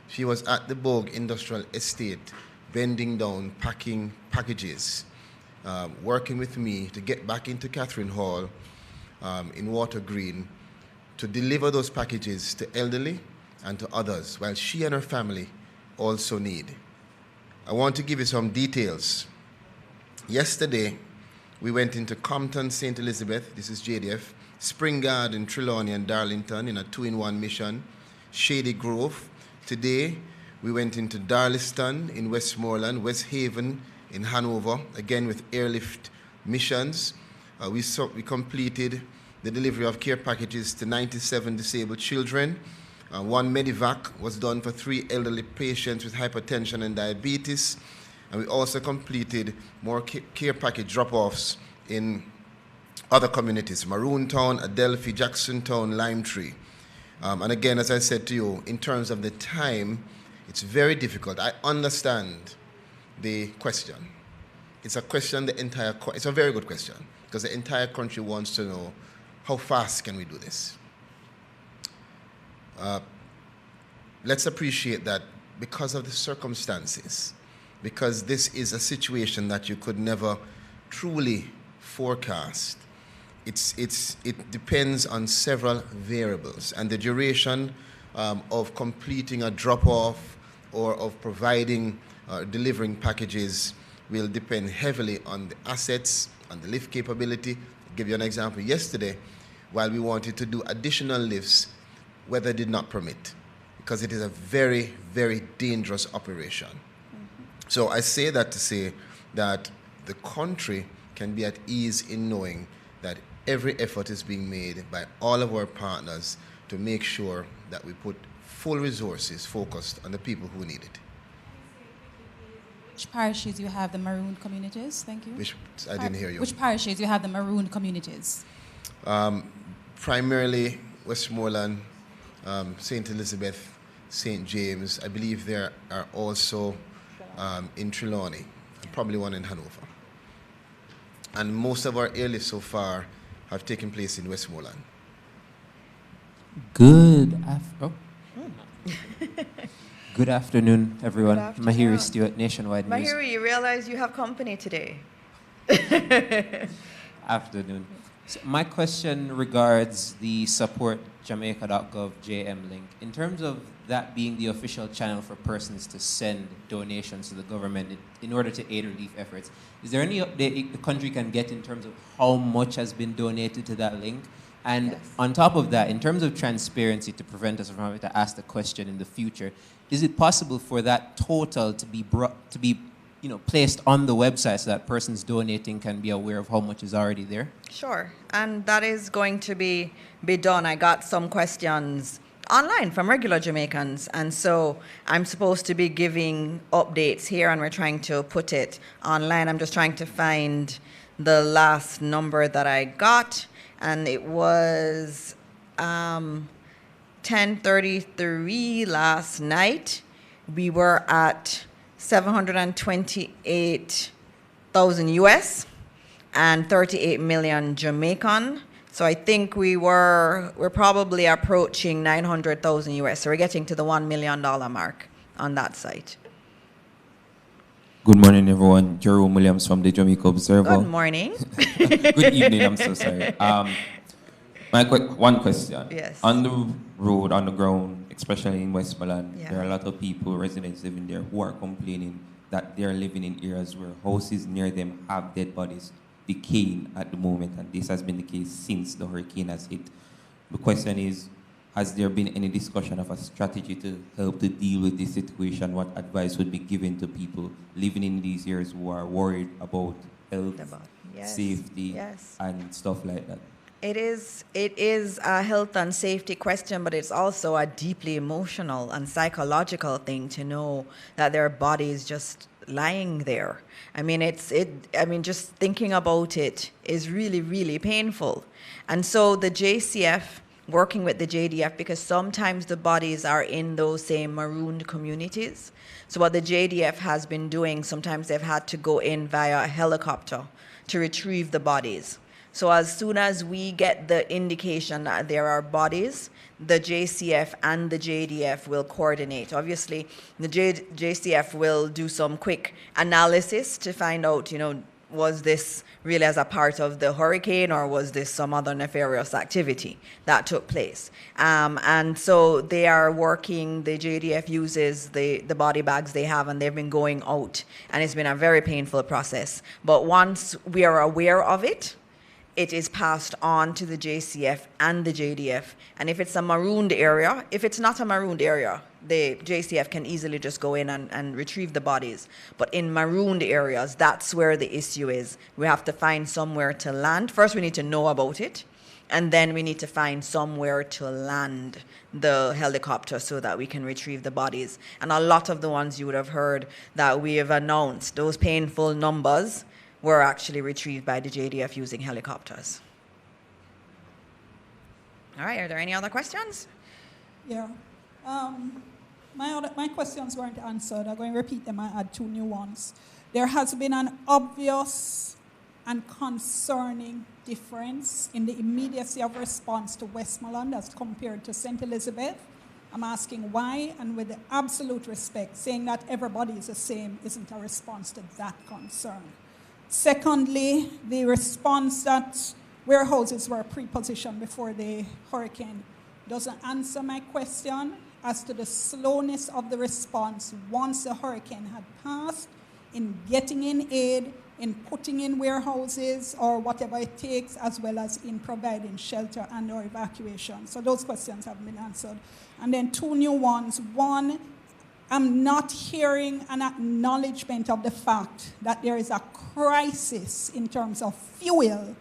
She was at the Bogue Industrial Estate, bending down, packing packages, working with me to get back into Catherine Hall in Water Green to deliver those packages to elderly and to others, while she and her family also need. I want to give you some details. Yesterday, we went into Compton, St. Elizabeth, this is JDF, Spring Garden, Trelawney, and Darlington in a 2-in-1 mission, Shady Grove. Today, we went into Darliston in Westmoreland, West Haven in Hanover, again with airlift missions. We completed the delivery of care packages to 97 disabled children. 1 Medivac was done for 3 elderly patients with hypertension and diabetes. And we also completed more care package drop-offs in other communities, Maroontown, Adelphi, Jacksontown, Limetree. And again, as I said to you, in terms of the time, it's very difficult. I understand the question. It's a question it's a very good question, because the entire country wants to know, how fast can we do this? Let's appreciate that because of the circumstances, because this is a situation that you could never truly forecast. It depends on several variables, and the duration of completing a drop-off or of providing delivering packages will depend heavily on the assets, on the lift capability. I'll give you an example. Yesterday, while we wanted to do additional lifts, weather did not permit, because it is a very, very dangerous operation. So I say that to say that the country can be at ease in knowing that every effort is being made by all of our partners to make sure that we put full resources focused on the people who need it. Which parishes you have the marooned communities? Thank you. I didn't hear you. Which parishes you have the marooned communities? Primarily Westmoreland, St. Elizabeth, St. James. I believe there are also in Trelawney, and probably one in Hanover. And most of our airlifts so far have taken place in Westmoreland. Good afternoon, everyone. Good afternoon. Mahiri Stewart, Nationwide News. Mahiri, you realize you have company today. Afternoon. So my question regards the support Jamaica.gov JM link. In terms of that being the official channel for persons to send donations to the government in order to aid relief efforts, is there any update the country can get in terms of how much has been donated to that link? And on top of that, in terms of transparency, to prevent us from having to ask the question in the future, is it possible for that total to be placed on the website so that persons donating can be aware of how much is already there? Sure, and that is going to be done. I got some questions online from regular Jamaicans. And so I'm supposed to be giving updates here, and we're trying to put it online. I'm just trying to find the last number that I got, and it was 10:33 last night. We were at 728,000 US and 38 million Jamaican. So I think we're probably approaching 900,000 US. So we're getting to the $1 million mark on that site. Good morning, everyone. Jerome Williams from the Jamaica Observer. Good morning. Good evening, I'm so sorry. One question. Yes. On the road, on the ground, especially in Westmoreland, there are a lot of people, residents living there, who are complaining that they're living in areas where houses near them have dead bodies decaying at the moment, and this has been the case since the hurricane has hit. The question is, has there been any discussion of a strategy to help to deal with this situation? What advice would be given to people living in these areas who are worried about health, safety, and stuff like that? It is a health and safety question, but it's also a deeply emotional and psychological thing to know that their body is just lying there. I mean, just thinking about it is really, really painful. And so the JCF, working with the JDF, because sometimes the bodies are in those same marooned communities. So what the JDF has been doing, sometimes they've had to go in via a helicopter to retrieve the bodies. So as soon as we get the indication that there are bodies, the JCF and the JDF will coordinate. Obviously, the JCF will do some quick analysis to find out, was this really as a part of the hurricane, or was this some other nefarious activity that took place? And so they are working, the JDF uses the body bags they have, and they've been going out, and it's been a very painful process. But once we are aware of it, it is passed on to the JCF and the JDF. And if it's a marooned area, if it's not a marooned area, the JCF can easily just go in and retrieve the bodies. But in marooned areas, that's where the issue is. We have to find somewhere to land. First, we need to know about it. And then we need to find somewhere to land the helicopter so that we can retrieve the bodies. And a lot of the ones you would have heard that we have announced, those painful numbers, were actually retrieved by the JDF using helicopters. All right, are there any other questions? Yeah. My questions weren't answered. I'm going to repeat them and add two new ones. There has been an obvious and concerning difference in the immediacy of response to Westmoreland as compared to St. Elizabeth. I'm asking why, and with the absolute respect, saying that everybody is the same isn't a response to that concern. Secondly, the response that warehouses were pre-positioned before the hurricane doesn't answer my question as to the slowness of the response once the hurricane had passed in getting in aid, in putting in warehouses or whatever it takes, as well as in providing shelter and or evacuation. So those questions have been answered. And then two new ones. One, I'm not hearing an acknowledgement of the fact that there is a crisis in terms of fuel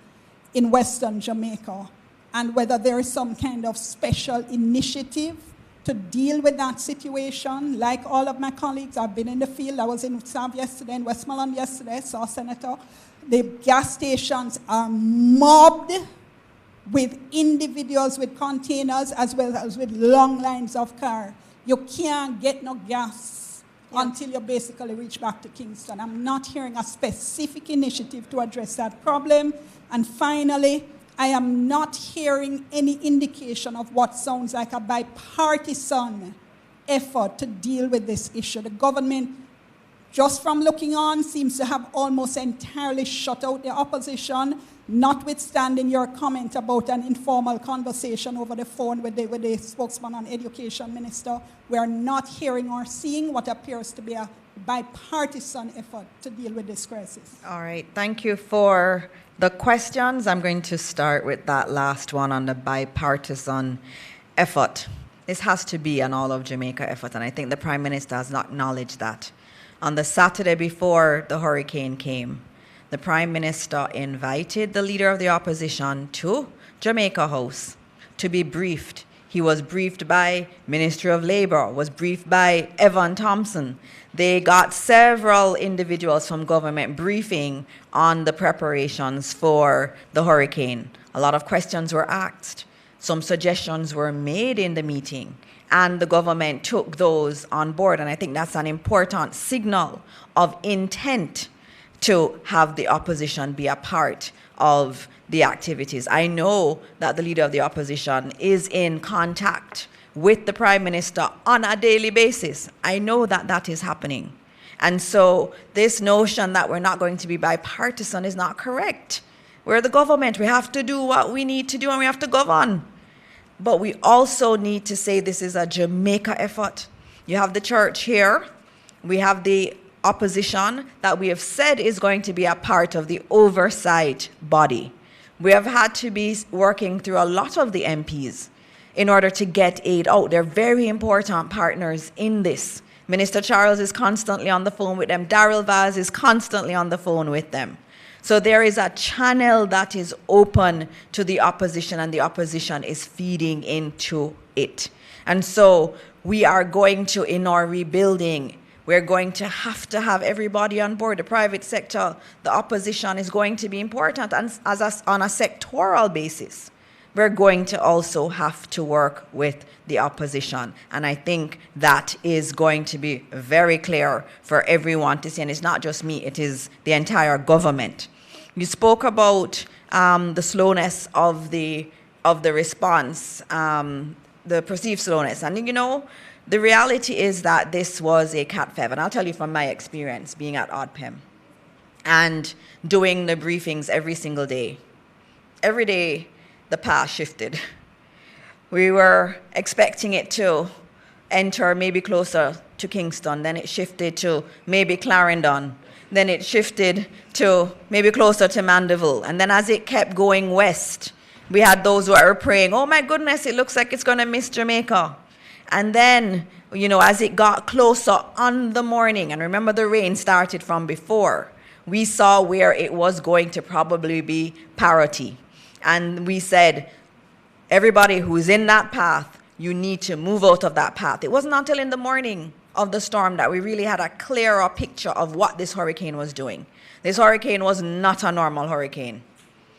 in Western Jamaica, and whether there is some kind of special initiative to deal with that situation. Like all of my colleagues, I've been in the field. I was in Sav yesterday, in Westmoreland yesterday, saw Senator. The gas stations are mobbed with individuals with containers as well as with long lines of cars. You can't get no gas until you basically reach back to Kingston. I'm not hearing a specific initiative to address that problem. And finally, I am not hearing any indication of what sounds like a bipartisan effort to deal with this issue. The government, just from looking on, seems to have almost entirely shut out the opposition, notwithstanding your comment about an informal conversation over the phone with the spokesman and education minister. We are not hearing or seeing what appears to be a bipartisan effort to deal with this crisis. All right, thank you for the questions. I'm going to start with that last one on the bipartisan effort. This has to be an all of Jamaica effort, and I think the Prime Minister has not acknowledged that. On the Saturday before the hurricane came, the Prime Minister invited the Leader of the Opposition to Jamaica House to be briefed. He was briefed by Ministry of Labor, was briefed by Evan Thompson. They got several individuals from government briefing on the preparations for the hurricane. A lot of questions were asked. Some suggestions were made in the meeting, and the government took those on board. And I think that's an important signal of intent to have the opposition be a part of the activities. I know that the leader of the opposition is in contact with the Prime Minister on a daily basis. I know that that is happening. And so this notion that we're not going to be bipartisan is not correct. We're the government. We have to do what we need to do, and we have to govern. But we also need to say this is a Jamaica effort. You have the church here. We have the opposition that we have said is going to be a part of the oversight body. We have had to be working through a lot of the MPs in order to get aid out. They're very important partners in this. Minister Charles is constantly on the phone with them. Darrell Vaz is constantly on the phone with them. So there is a channel that is open to the opposition, and the opposition is feeding into it. And so we are going to, in our rebuilding, we're going to have everybody on board. The private sector, the opposition is going to be important. And on a sectoral basis, we're going to also have to work with the opposition. And I think that is going to be very clear for everyone to see. And it's not just me, it is the entire government. You spoke about the slowness of the response, the perceived slowness. And you know, the reality is that this was a Cat 5. And I'll tell you from my experience being at ODPEM and doing the briefings every single day. Every day, the path shifted. We were expecting it to enter maybe closer to Kingston, then it shifted to maybe Clarendon, then it shifted to maybe closer to Mandeville, and then as it kept going west, we had those who were praying, oh my goodness, it looks like it's going to miss Jamaica. And then, you know, as it got closer on the morning, and remember the rain started from before, we saw where it was going to probably be parity. And we said, everybody who's in that path, you need to move out of that path. It wasn't until in the morning of the storm that we really had a clearer picture of what this hurricane was doing. This hurricane was not a normal hurricane.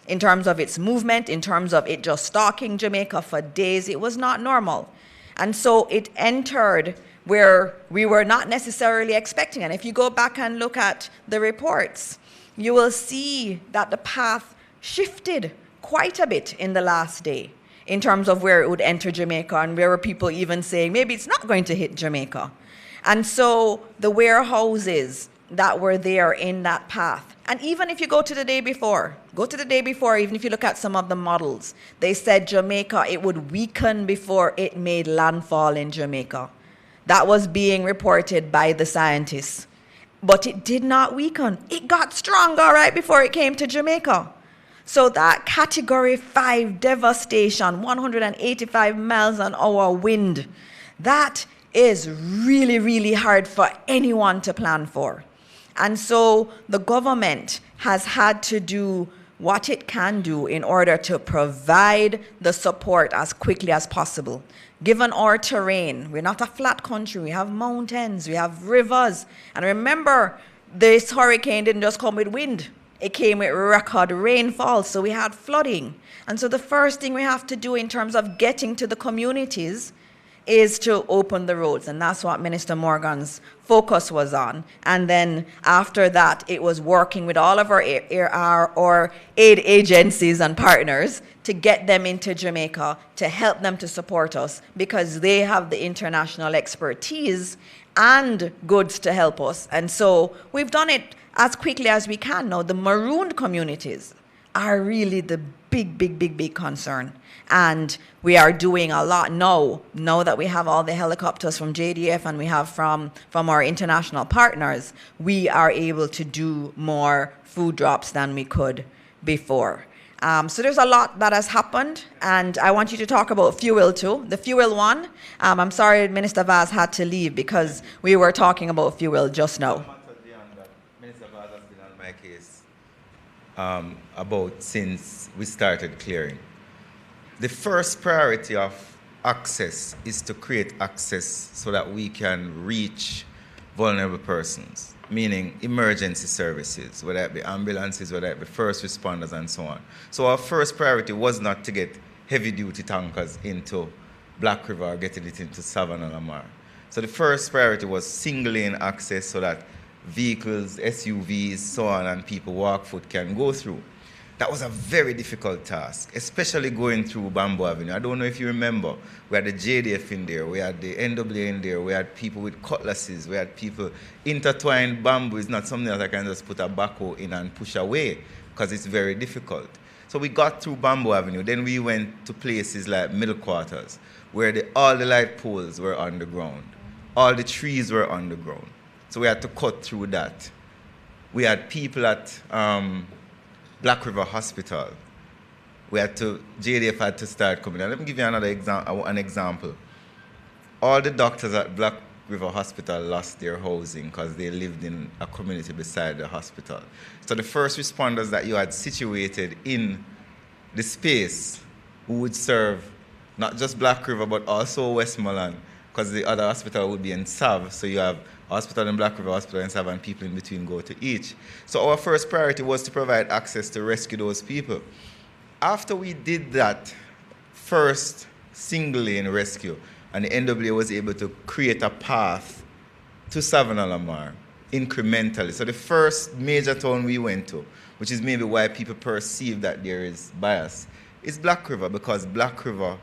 In terms of its movement, in terms of it just stalking Jamaica for days, it was not normal. And so it entered where we were not necessarily expecting. And if you go back and look at the reports, you will see that the path shifted quite a bit in the last day in terms of where it would enter Jamaica, and where were people even saying, maybe it's not going to hit Jamaica. And so the warehouses that were there in that path, and even if you go to the day before, even if you look at some of the models, they said Jamaica, it would weaken before it made landfall in Jamaica. That was being reported by the scientists. But it did not weaken. It got stronger right before it came to Jamaica. So that Category 5 devastation, 185 miles an hour wind, that is really, really hard for anyone to plan for. And so the government has had to do what it can do in order to provide the support as quickly as possible. Given our terrain, we're not a flat country, we have mountains, we have rivers. And remember, this hurricane didn't just come with wind. It came with record rainfall, so we had flooding. And so the first thing we have to do in terms of getting to the communities is to open the roads. And that's what Minister Morgan's focus was on. And then after that, it was working with all of our aid agencies and partners to get them into Jamaica, to help them to support us, because they have the international expertise and goods to help us. And so we've done it as quickly as we can. Now, the marooned communities are really the big concern. And we are doing a lot now that we have all the helicopters from JDF and we have from our international partners, we are able to do more food drops than we could before. So there's a lot that has happened, and I want you to talk about fuel too. The fuel one, I'm sorry Minister Vaz had to leave because we were talking about fuel just now. Minister Vaz has been on my case about since we started clearing. The first priority of access is to create access so that we can reach vulnerable persons, meaning emergency services, whether it be ambulances, whether it be first responders, and so on. So our first priority was not to get heavy-duty tankers into Black River or getting it into Savannah Lamar. So the first priority was single-lane access so that vehicles, SUVs, so on, and people walk foot can go through. That was a very difficult task, especially going through Bamboo Avenue. I don't know if you remember, we had the JDF in there, we had the NWA in there, we had people with cutlasses, we had people intertwined. Bamboo is not something that I can just put a backhoe in and push away, because it's very difficult. So we got through Bamboo Avenue, then we went to places like Middle Quarters, where all the light poles were underground, all the trees were underground. So we had to cut through that. We had people at Black River Hospital. JDF had to start coming. And let me give you an example. All the doctors at Black River Hospital lost their housing because they lived in a community beside the hospital. So the first responders that you had situated in the space who would serve not just Black River but also Westmoreland, because the other hospital would be in Sav, so you have hospital in Black River, hospital in Sav, and people in between go to each. So our first priority was to provide access to rescue those people. After we did that first single-lane rescue, and the NWA was able to create a path to Savannah Lamar incrementally. So the first major town we went to, which is maybe why people perceive that there is bias, is Black River, because Black River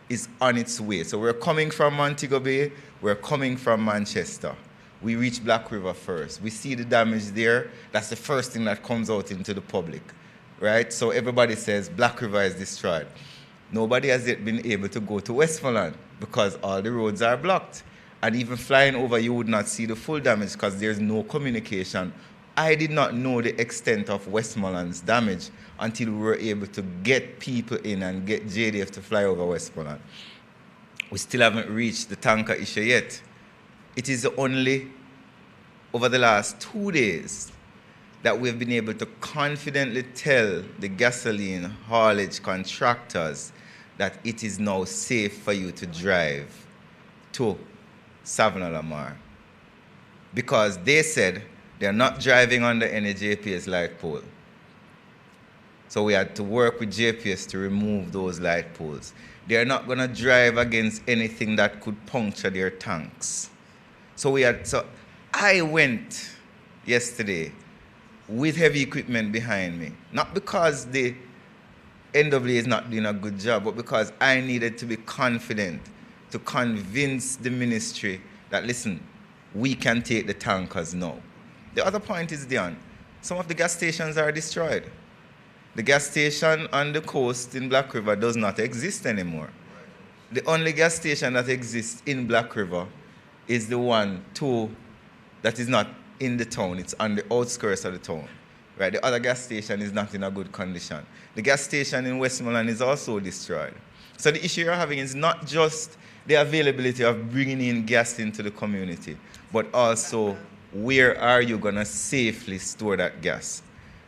is on its way. So we're coming from Montego Bay, we're coming from Manchester. We reach Black River first. We see the damage there. That's the first thing that comes out into the public, right? So everybody says Black River is destroyed. Nobody has yet been able to go to Westmoreland because all the roads are blocked. And even flying over, you would not see the full damage because there's no communication. I did not know the extent of Westmoreland's damage until we were able to get people in and get JDF to fly over Westmoreland. We still haven't reached the tanker issue yet. It is only over the last 2 days that we've been able to confidently tell the gasoline haulage contractors that it is now safe for you to drive to Savannah Lamar. Because they said they're not driving under any JPS light pole. So we had to work with JPS to remove those light poles. They're not going to drive against anything that could puncture their tanks. So I went yesterday with heavy equipment behind me, not because the NWA is not doing a good job, but because I needed to be confident to convince the ministry that, listen, we can take the tankers now. The other point is, Dion, some of the gas stations are destroyed. The gas station on the coast in Black River does not exist anymore. The only gas station that exists in Black River is the one, that is not in the town. It's on the outskirts of the town. Right? The other gas station is not in a good condition. The gas station in Westmoreland is also destroyed. So the issue you're having is not just the availability of bringing in gas into the community, but also where are you going to safely store that gas?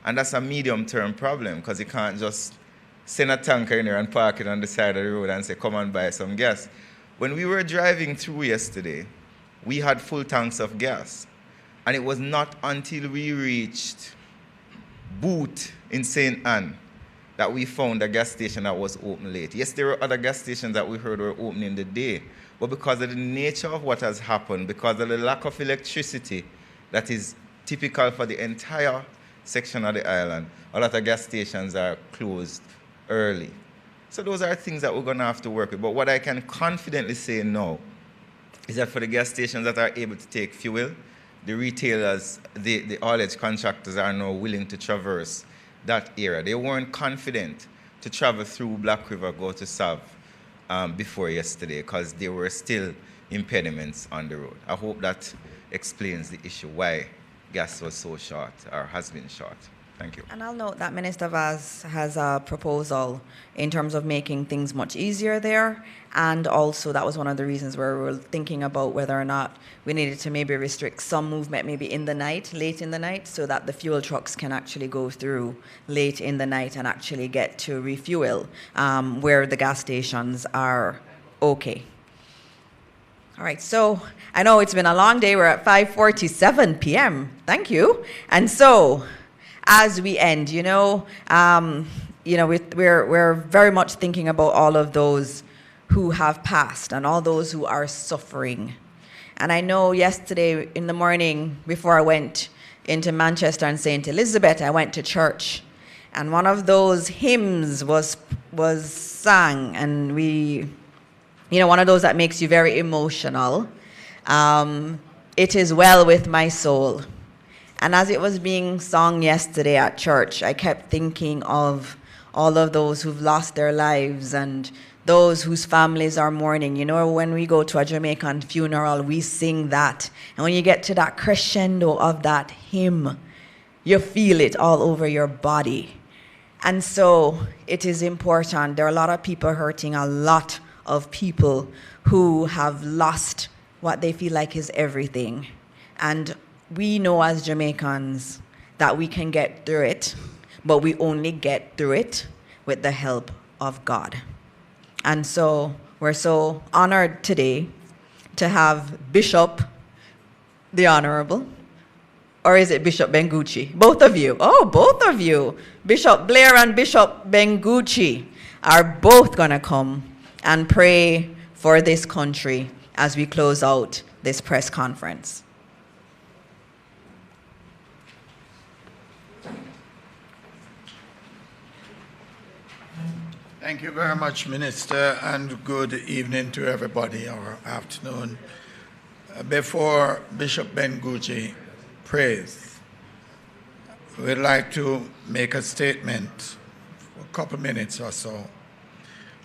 And that's a medium-term problem, because you can't just send a tanker in there and park it on the side of the road and say, come and buy some gas. When we were driving through yesterday, we had full tanks of gas. And it was not until we reached Boot in St. Anne that we found a gas station that was open late. Yes, there were other gas stations that we heard were open in the day, but because of the nature of what has happened, because of the lack of electricity that is typical for the entire section of the island, a lot of gas stations are closed early. So those are things that we're going to have to work with. But what I can confidently say now is that for the gas stations that are able to take fuel, the retailers, the haulage contractors are now willing to traverse that area. They weren't confident to travel through Black River, go to Sav before yesterday, because there were still impediments on the road. I hope that explains the issue, why gas was so short, or has been short. Thank you. And I'll note that Minister Vaz has a proposal in terms of making things much easier there. And also that was one of the reasons where we were thinking about whether or not we needed to maybe restrict some movement maybe in the night, late in the night, so that the fuel trucks can actually go through late in the night and actually get to refuel where the gas stations are okay. All right, so I know it's been a long day. We're at 5:47 p.m. Thank you. And so, as we end, we're very much thinking about all of those who have passed and all those who are suffering. And I know yesterday in the morning, before I went into Manchester and St. Elizabeth, I went to church, and one of those hymns was sang, and one of those that makes you very emotional. It is well with my soul. And as it was being sung yesterday at church, I kept thinking of all of those who've lost their lives and those whose families are mourning. When we go to a Jamaican funeral, we sing that. And when you get to that crescendo of that hymn, you feel it all over your body. And so it is important. There are a lot of people hurting, a lot of people who have lost what they feel like is everything. And we know as Jamaicans that we can get through it, but we only get through it with the help of God. And so we're so honored today to have Bishop, the Honorable, or is it Bishop Bengucci? Both of you. Oh, both of you. Bishop Blair and Bishop Bengucci are both going to come and pray for this country as we close out this press conference. Thank you very much, Minister, and good evening to everybody, or afternoon. Before Bishop Bengucci prays, we'd like to make a statement for a couple minutes or so.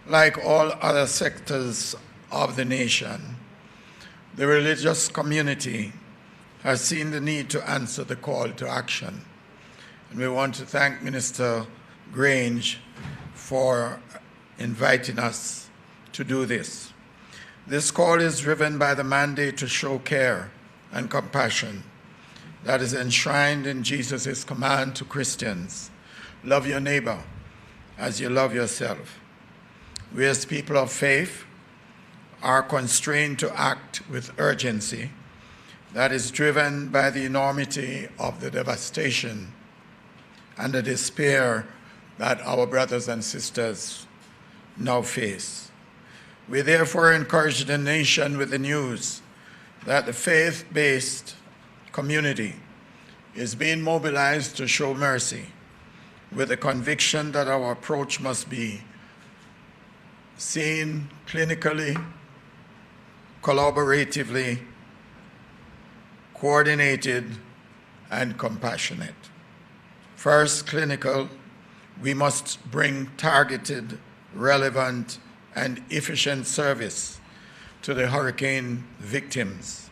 Like all other sectors of the nation, the religious community has seen the need to answer the call to action. And we want to thank Minister Grange for inviting us to do this. This call is driven by the mandate to show care and compassion that is enshrined in Jesus' command to Christians: love your neighbor as you love yourself. We as people of faith are constrained to act with urgency that is driven by the enormity of the devastation and the despair that our brothers and sisters now face. We therefore encourage the nation with the news that the faith-based community is being mobilized to show mercy, with the conviction that our approach must be seen clinically, collaboratively, coordinated, and compassionate. First, clinical. We must bring targeted, relevant, and efficient service to the hurricane victims.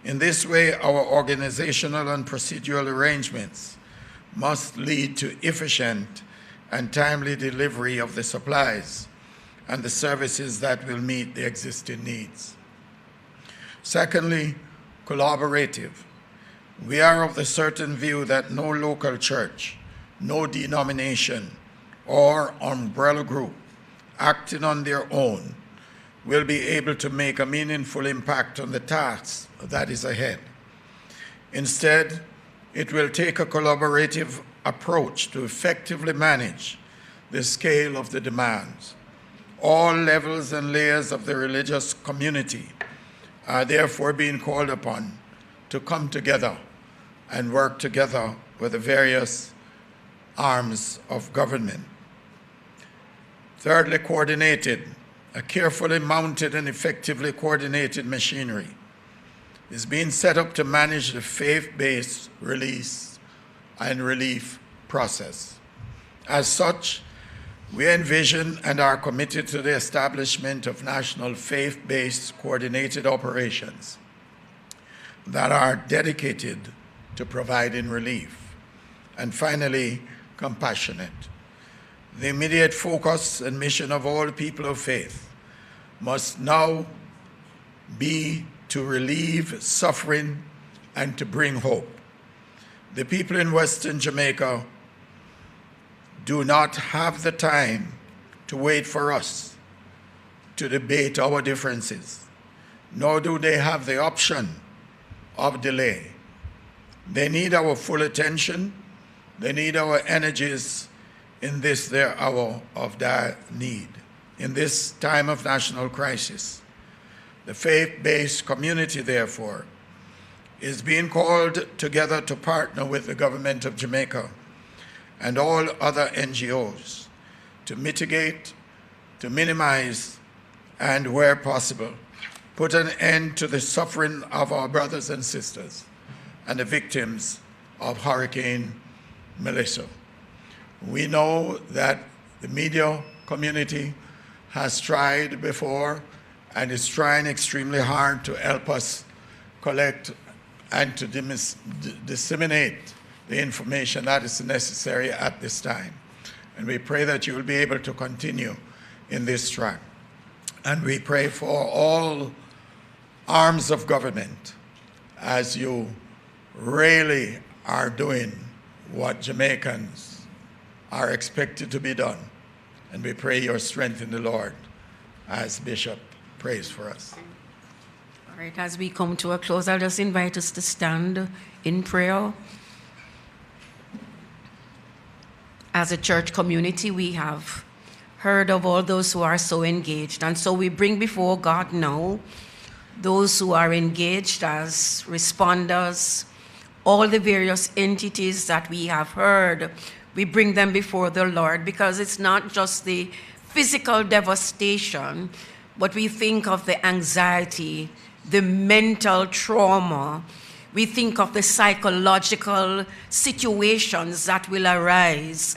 In this way, our organizational and procedural arrangements must lead to efficient and timely delivery of the supplies and the services that will meet the existing needs. Secondly, collaborative. We are of the certain view that no local church, no denomination, or umbrella group acting on their own will be able to make a meaningful impact on the task that is ahead. Instead, it will take a collaborative approach to effectively manage the scale of the demands. All levels and layers of the religious community are therefore being called upon to come together and work together with the various arms of government. Thirdly, coordinated. A carefully mounted and effectively coordinated machinery is being set up to manage the faith-based release and relief process. As such, we envision and are committed to the establishment of national faith-based coordinated operations that are dedicated to providing relief. And finally, compassionate. The immediate focus and mission of all people of faith must now be to relieve suffering and to bring hope. The people in Western Jamaica do not have the time to wait for us to debate our differences, nor do they have the option of delay. They need our full attention. They need our energies in this their hour of dire need. In this time of national crisis, the faith-based community, therefore, is being called together to partner with the government of Jamaica and all other NGOs to mitigate, to minimize, and where possible, put an end to the suffering of our brothers and sisters and the victims of Hurricane Melissa. We know that the media community has tried before and is trying extremely hard to help us collect and to disseminate the information that is necessary at this time. And we pray that you will be able to continue in this track. And we pray for all arms of government as you really are doing what Jamaicans are expected to be done. And we pray your strength in the Lord as Bishop prays for us. All right, as we come to a close, I'll just invite us to stand in prayer. As a church community, we have heard of all those who are so engaged. And so we bring before God now those who are engaged as responders, all the various entities that we have heard. We bring them before the Lord because it's not just the physical devastation, but we think of the anxiety, the mental trauma. We think of the psychological situations that will arise.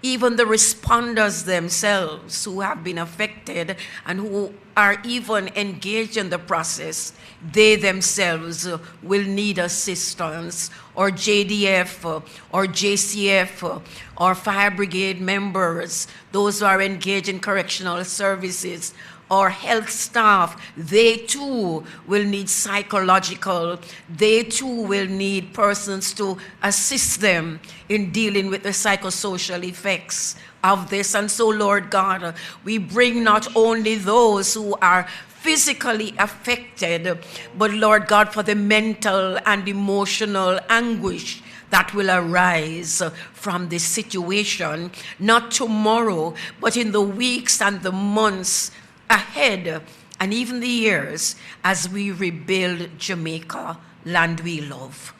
Even the responders themselves who have been affected and who are even engaged in the process, they themselves will need assistance, or JDF, or JCF, or fire brigade members, those who are engaged in correctional services, or health staff, they too will need psychological, they too will need persons to assist them in dealing with the psychosocial effects of this. And so, Lord God, we bring not only those who are physically affected, but Lord God, for the mental and emotional anguish that will arise from this situation, not tomorrow, but in the weeks and the months ahead, and even the years as we rebuild Jamaica, land we love.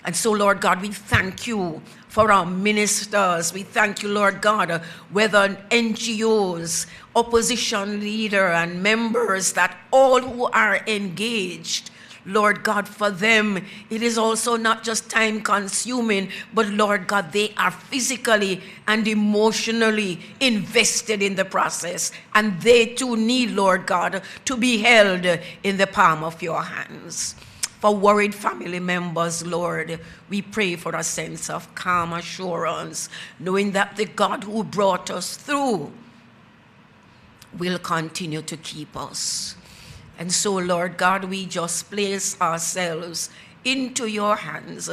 And so, Lord God, we thank you for our ministers. We thank you, Lord God, whether NGOs, opposition leader, and members, that all who are engaged, Lord God, for them, it is also not just time consuming, but Lord God, they are physically and emotionally invested in the process. And they too need, Lord God, to be held in the palm of your hands. For worried family members, Lord, we pray for a sense of calm assurance, knowing that the God who brought us through will continue to keep us. And so, Lord God, we just place ourselves into your hands.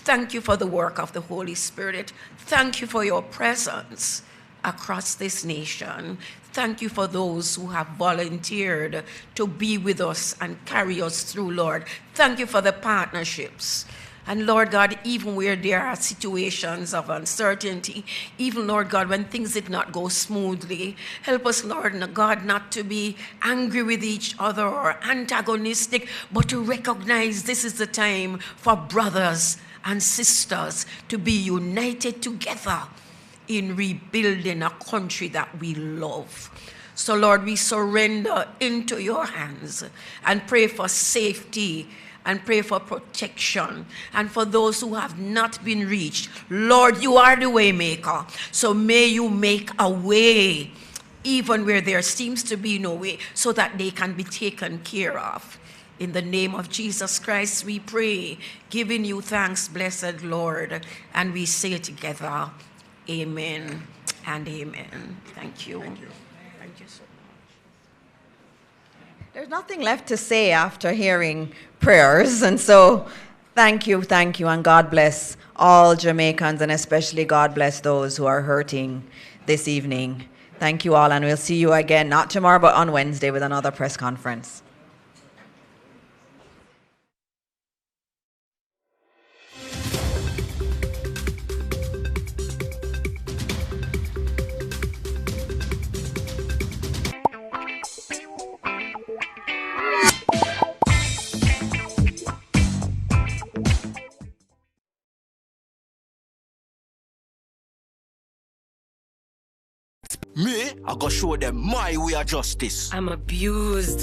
Thank you for the work of the Holy Spirit. Thank you for your presence across this nation. Thank you for those who have volunteered to be with us and carry us through, Lord. Thank you for the partnerships. And Lord God, even where there are situations of uncertainty, even, Lord God, when things did not go smoothly, help us, Lord God, not to be angry with each other or antagonistic, but to recognize this is the time for brothers and sisters to be united together in rebuilding a country that we love. So, Lord, we surrender into your hands and pray for safety and pray for protection. And for those who have not been reached, Lord, you are the way maker. So may you make a way even where there seems to be no way, so that they can be taken care of. In the name of Jesus Christ, we pray, giving you thanks, blessed Lord. And we say together, amen and amen. Thank you. Thank you. Thank you so much. There's nothing left to say after hearing prayers, and so thank you, and God bless all Jamaicans, and especially God bless those who are hurting this evening. Thank you all, and we'll see you again, not tomorrow, but on Wednesday with another press conference. Me, I go show them my way of justice. I'm abused.